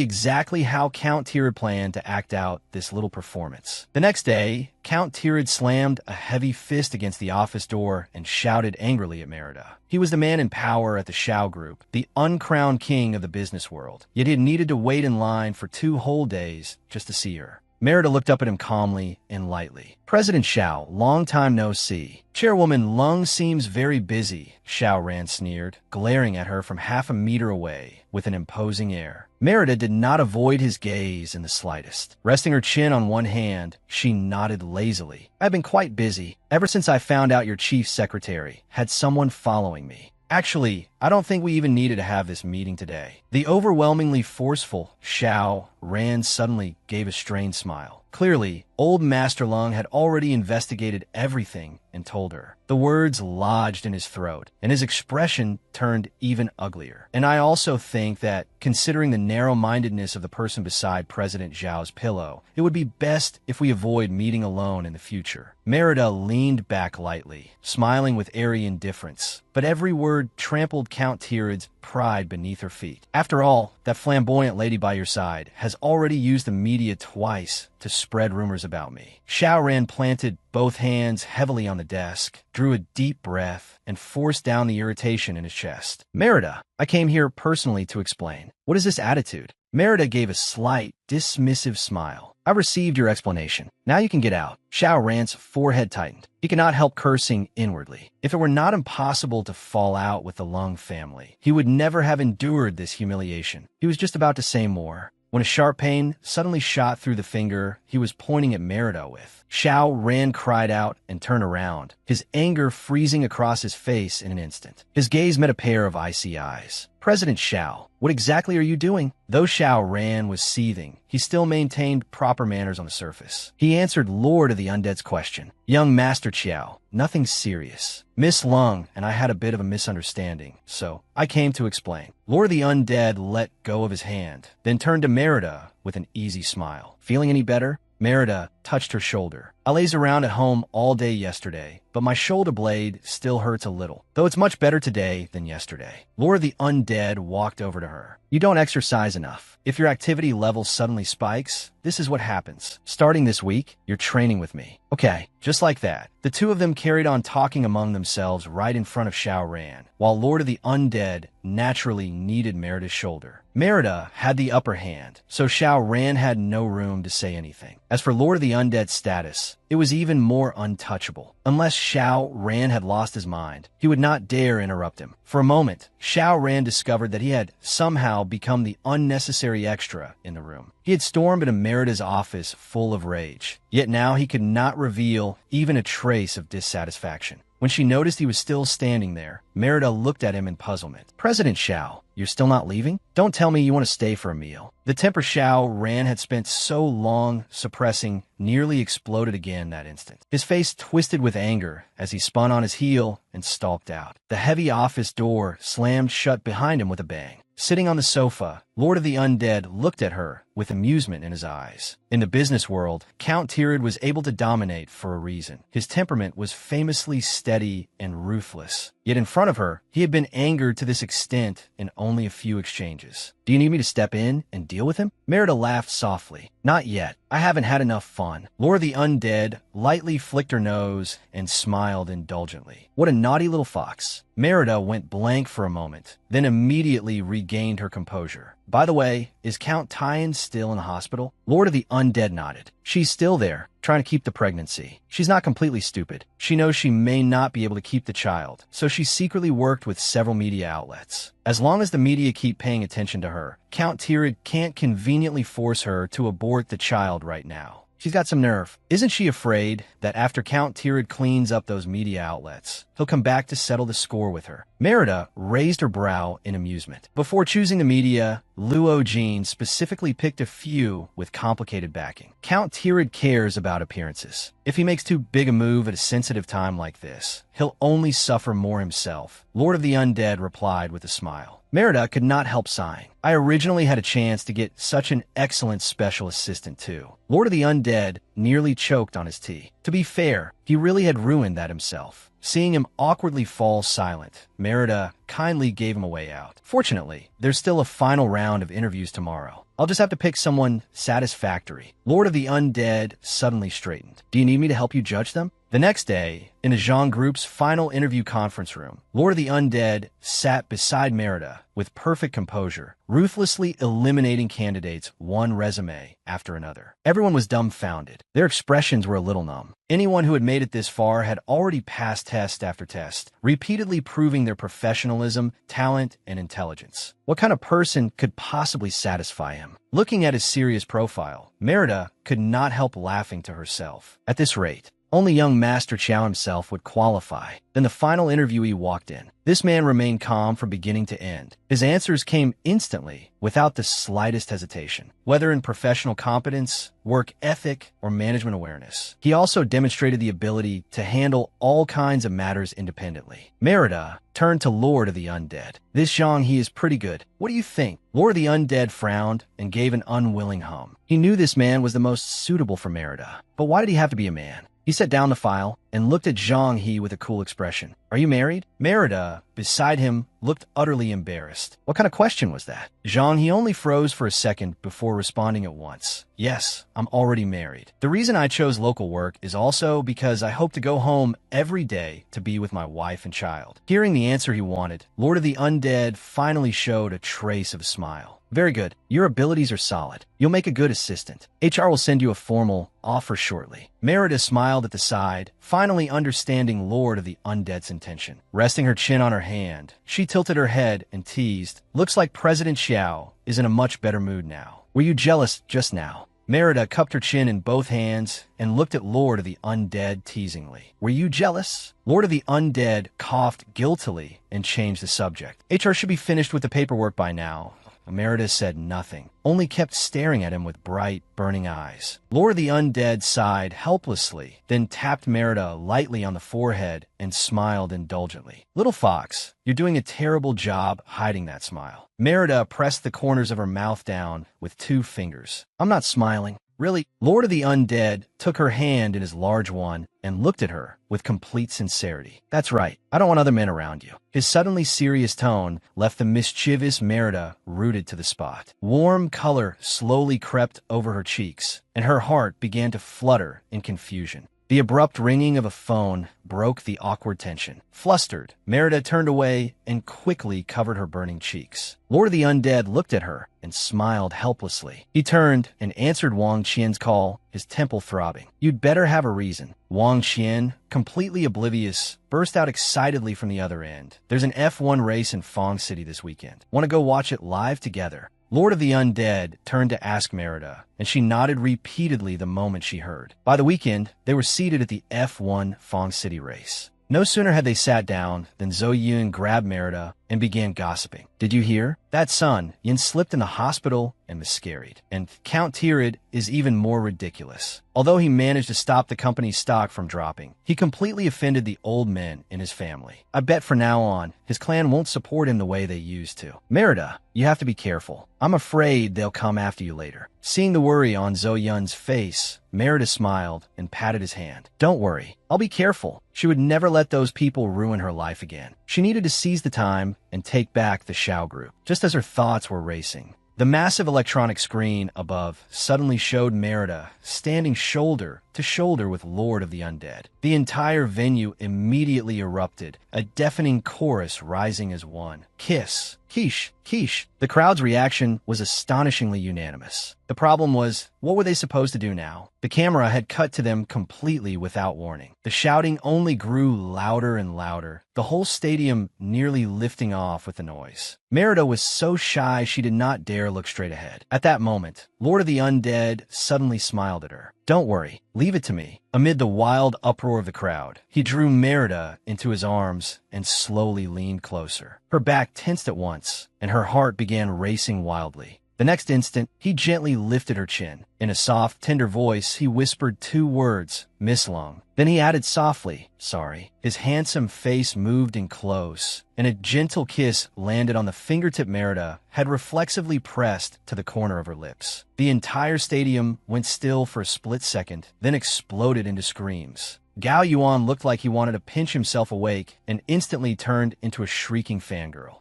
exactly how Count Tyrid planned to act out this little performance. The next day, Count Tyrid slammed a heavy fist against the office door and shouted angrily at Merida. He was the man in power at the Xiao Group, the uncrowned king of the business world, yet he had needed to wait in line for 2 whole days just to see her. Merida looked up at him calmly and lightly. "President Xiao, long time no see." "Chairwoman Lung seems very busy," Xiao Ran sneered, glaring at her from half a meter away with an imposing air. Merida did not avoid his gaze in the slightest. Resting her chin on one hand, she nodded lazily. "I've been quite busy. Ever since I found out your chief secretary had someone following me. Actually, I don't think we even needed to have this meeting today." The overwhelmingly forceful Xiao Ran suddenly gave a strained smile. Clearly, old Master Lung had already investigated everything and told her. The words lodged in his throat, and his expression turned even uglier. "And I also think that, considering the narrow-mindedness of the person beside President Zhao's pillow, it would be best if we avoid meeting alone in the future." Merida leaned back lightly, smiling with airy indifference, but every word trampled Count Tyrid's pride beneath her feet. "After all, that flamboyant lady by your side has already used the media twice to spread rumors about me." Xiao Ran planted both hands heavily on the desk, drew a deep breath, and forced down the irritation in his chest. "Merida, I came here personally to explain. What is this attitude?" Merida gave a slight, dismissive smile. "I've received your explanation. Now you can get out." Xiao Ran's forehead tightened. He could not help cursing inwardly. If it were not impossible to fall out with the Lung family, he would never have endured this humiliation. He was just about to say more, when a sharp pain suddenly shot through the finger he was pointing at Merida with. Xiao Ran cried out and turned around, his anger freezing across his face in an instant. His gaze met a pair of icy eyes. President Xiao, what exactly are you doing? Though Xiao Ran was seething, he still maintained proper manners on the surface. He answered Lord of the Undead's question. Young Master Xiao, nothing serious. Miss Lung and I had a bit of a misunderstanding, so I came to explain. Lord of the Undead let go of his hand, then turned to Merida with an easy smile. Feeling any better? Merida touched her shoulder. I lays around at home all day yesterday, but my shoulder blade still hurts a little, though it's much better today than yesterday. Lord of the Undead walked over to her. You don't exercise enough. If your activity level suddenly spikes, this is what happens. Starting this week, you're training with me. Okay, just like that. The two of them carried on talking among themselves right in front of Xiao Ran, while Lord of the Undead naturally kneaded Merida's shoulder. Merida had the upper hand, so Xiao Ran had no room to say anything. As for Lord of the Undead's status, it was even more untouchable. Unless Xiao Ran had lost his mind, he would not dare interrupt him. For a moment, Xiao Ran discovered that he had somehow become the unnecessary extra in the room. He had stormed into Merida's office full of rage, yet now he could not reveal even a trace of dissatisfaction. When she noticed he was still standing there, Merida looked at him in puzzlement. President Xiao, you're still not leaving? Don't tell me you want to stay for a meal. The temper Xiao Ran had spent so long suppressing nearly exploded again that instant. His face twisted with anger as he spun on his heel and stalked out. The heavy office door slammed shut behind him with a bang. Sitting on the sofa, Lord of the Undead looked at her with amusement in his eyes. In the business world, Count Tyrid was able to dominate for a reason. His temperament was famously steady and ruthless. Yet in front of her, he had been angered to this extent in only a few exchanges. Do you need me to step in and deal with him? Merida laughed softly. Not yet. I haven't had enough fun. Lord of the Undead lightly flicked her nose and smiled indulgently. What a naughty little fox. Merida went blank for a moment, then immediately regained her composure. By the way, is Count Tyan still in the hospital? Lord of the Undead nodded. She's still there, trying to keep the pregnancy. She's not completely stupid. She knows she may not be able to keep the child, so she secretly worked with several media outlets. As long as the media keep paying attention to her, Count Tyrid can't conveniently force her to abort the child right now. She's got some nerve. Isn't she afraid that after Count Tyrid cleans up those media outlets, he'll come back to settle the score with her? Merida raised her brow in amusement. Before choosing the media, Luo Jin specifically picked a few with complicated backing. Count Tyrid cares about appearances. If he makes too big a move at a sensitive time like this, he'll only suffer more himself. Lord of the Undead replied with a smile. Merida could not help sighing. I originally had a chance to get such an excellent special assistant too. Lord of the Undead nearly choked on his tea. To be fair, he really had ruined that himself. Seeing him awkwardly fall silent, Merida kindly gave him a way out. Fortunately, there's still a final round of interviews tomorrow. I'll just have to pick someone satisfactory. Lord of the Undead suddenly straightened. Do you need me to help you judge them? The next day, in the Zhang Group's final interview conference room, Lord of the Undead sat beside Merida with perfect composure, ruthlessly eliminating candidates one resume after another. Everyone was dumbfounded. Their expressions were a little numb. Anyone who had made it this far had already passed test after test, repeatedly proving their professionalism, talent, and intelligence. What kind of person could possibly satisfy him? Looking at his serious profile, Merida could not help laughing to herself. At this rate, only young Master Chow himself would qualify. Then the final interviewee walked in. This man remained calm from beginning to end. His answers came instantly, without the slightest hesitation, whether in professional competence, work ethic, or management awareness. He also demonstrated the ability to handle all kinds of matters independently. Merida turned to Lord of the Undead. This Zhang He is pretty good. What do you think? Lord of the Undead frowned and gave an unwilling hum. He knew this man was the most suitable for Merida. But why did he have to be a man? He set down the file and looked at Zhang He with a cool expression. Are you married? Merida, beside him, looked utterly embarrassed. What kind of question was that? Zhang He only froze for a second before responding at once. Yes, I'm already married. The reason I chose local work is also because I hope to go home every day to be with my wife and child. Hearing the answer he wanted, Lord of the Undead finally showed a trace of a smile. Very good. Your abilities are solid. You'll make a good assistant. HR will send you a formal offer shortly. Merida smiled at the side, finally understanding Lord of the Undead's intention. Resting her chin on her hand, she tilted her head and teased, looks like President Xiao is in a much better mood now. Were you jealous just now? Merida cupped her chin in both hands and looked at Lord of the Undead teasingly. Were you jealous? Lord of the Undead coughed guiltily and changed the subject. HR should be finished with the paperwork by now. Merida said nothing, only kept staring at him with bright, burning eyes. Lord of the Undead sighed helplessly, then tapped Merida lightly on the forehead and smiled indulgently. Little Fox, you're doing a terrible job hiding that smile. Merida pressed the corners of her mouth down with 2 fingers. I'm not smiling. Really? Lord of the Undead took her hand in his large one and looked at her with complete sincerity. That's right. I don't want other men around you. His suddenly serious tone left the mischievous Merida rooted to the spot. Warm color slowly crept over her cheeks, and her heart began to flutter in confusion. The abrupt ringing of a phone broke the awkward tension. Flustered, Merida turned away and quickly covered her burning cheeks. Lord of the Undead looked at her and smiled helplessly. He turned and answered Wang Qian's call, his temple throbbing. You'd better have a reason. Wang Qian, completely oblivious, burst out excitedly from the other end. There's an F1 race in Fong City this weekend. Want to go watch it live together? Lord of the Undead turned to ask Merida, and she nodded repeatedly the moment she heard. By the weekend, they were seated at the F1 Fong City race. No sooner had they sat down than Zhou Yun grabbed Merida and began gossiping. Did you hear? That son, Yin, slipped in the hospital and miscarried. And Count Tirid is even more ridiculous. Although he managed to stop the company's stock from dropping, he completely offended the old men in his family. I bet from now on, his clan won't support him the way they used to. Merida, you have to be careful. I'm afraid they'll come after you later. Seeing the worry on Zhou Yun's face, Merida smiled and patted his hand. Don't worry, I'll be careful. She would never let those people ruin her life again. She needed to seize the time and take back the Shao group, just as her thoughts were racing. The massive electronic screen above suddenly showed Merida standing shoulder to shoulder with Lord of the Undead. The entire venue immediately erupted, a deafening chorus rising as one. Kiss, quiche, quiche. The crowd's reaction was astonishingly unanimous. The problem was, what were they supposed to do now? The camera had cut to them completely without warning. The shouting only grew louder and louder, the whole stadium nearly lifting off with the noise. Merida was so shy she did not dare look straight ahead. At that moment, Lord of the Undead suddenly smiled at her. Don't worry, leave it to me. Amid the wild uproar of the crowd, he drew Merida into his arms and slowly leaned closer. Her back tensed at once, and her heart began racing wildly. The next instant, he gently lifted her chin. In a soft, tender voice, he whispered 2 words, Miss Long. Then he added softly, sorry. His handsome face moved in close, and a gentle kiss landed on the fingertip Merida had reflexively pressed to the corner of her lips. The entire stadium went still for a split second, then exploded into screams. Gao Yuan looked like he wanted to pinch himself awake and instantly turned into a shrieking fangirl.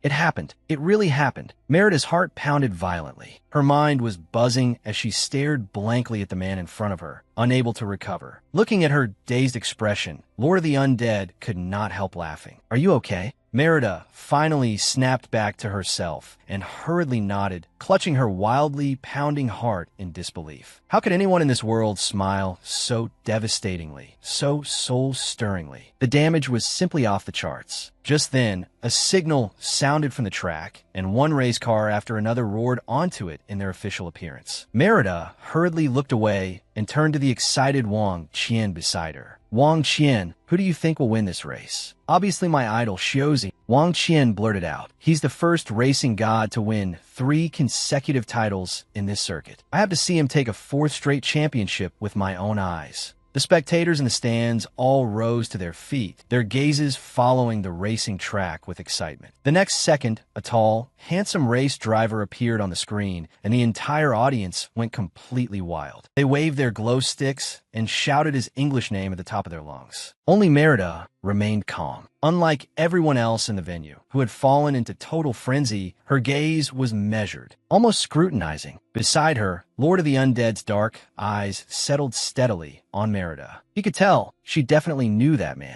It happened. It really happened. Merida's heart pounded violently. Her mind was buzzing as she stared blankly at the man in front of her, unable to recover. Looking at her dazed expression, Lord of the Undead could not help laughing. Are you okay? Merida finally snapped back to herself and hurriedly nodded, clutching her wildly pounding heart in disbelief. How could anyone in this world smile so devastatingly, so soul-stirringly? The damage was simply off the charts. Just then, a signal sounded from the track, and one race car after another roared onto it in their official appearance. Merida hurriedly looked away and turned to the excited Wang Qian beside her. Wang Qian, who do you think will win this race? Obviously my idol, Xiaozi. Wang Qian blurted out. He's the first racing god to win 3 consecutive titles in this circuit. I have to see him take a 4th straight championship with my own eyes. The spectators in the stands all rose to their feet, their gazes following the racing track with excitement. The next second, a tall, handsome race driver appeared on the screen, and the entire audience went completely wild. They waved their glow sticks and shouted his English name at the top of their lungs. Only Merida remained calm. Unlike everyone else in the venue, who had fallen into total frenzy, her gaze was measured, almost scrutinizing. Beside her, Lord of the Undead's dark eyes settled steadily on Merida. He could tell she definitely knew that man.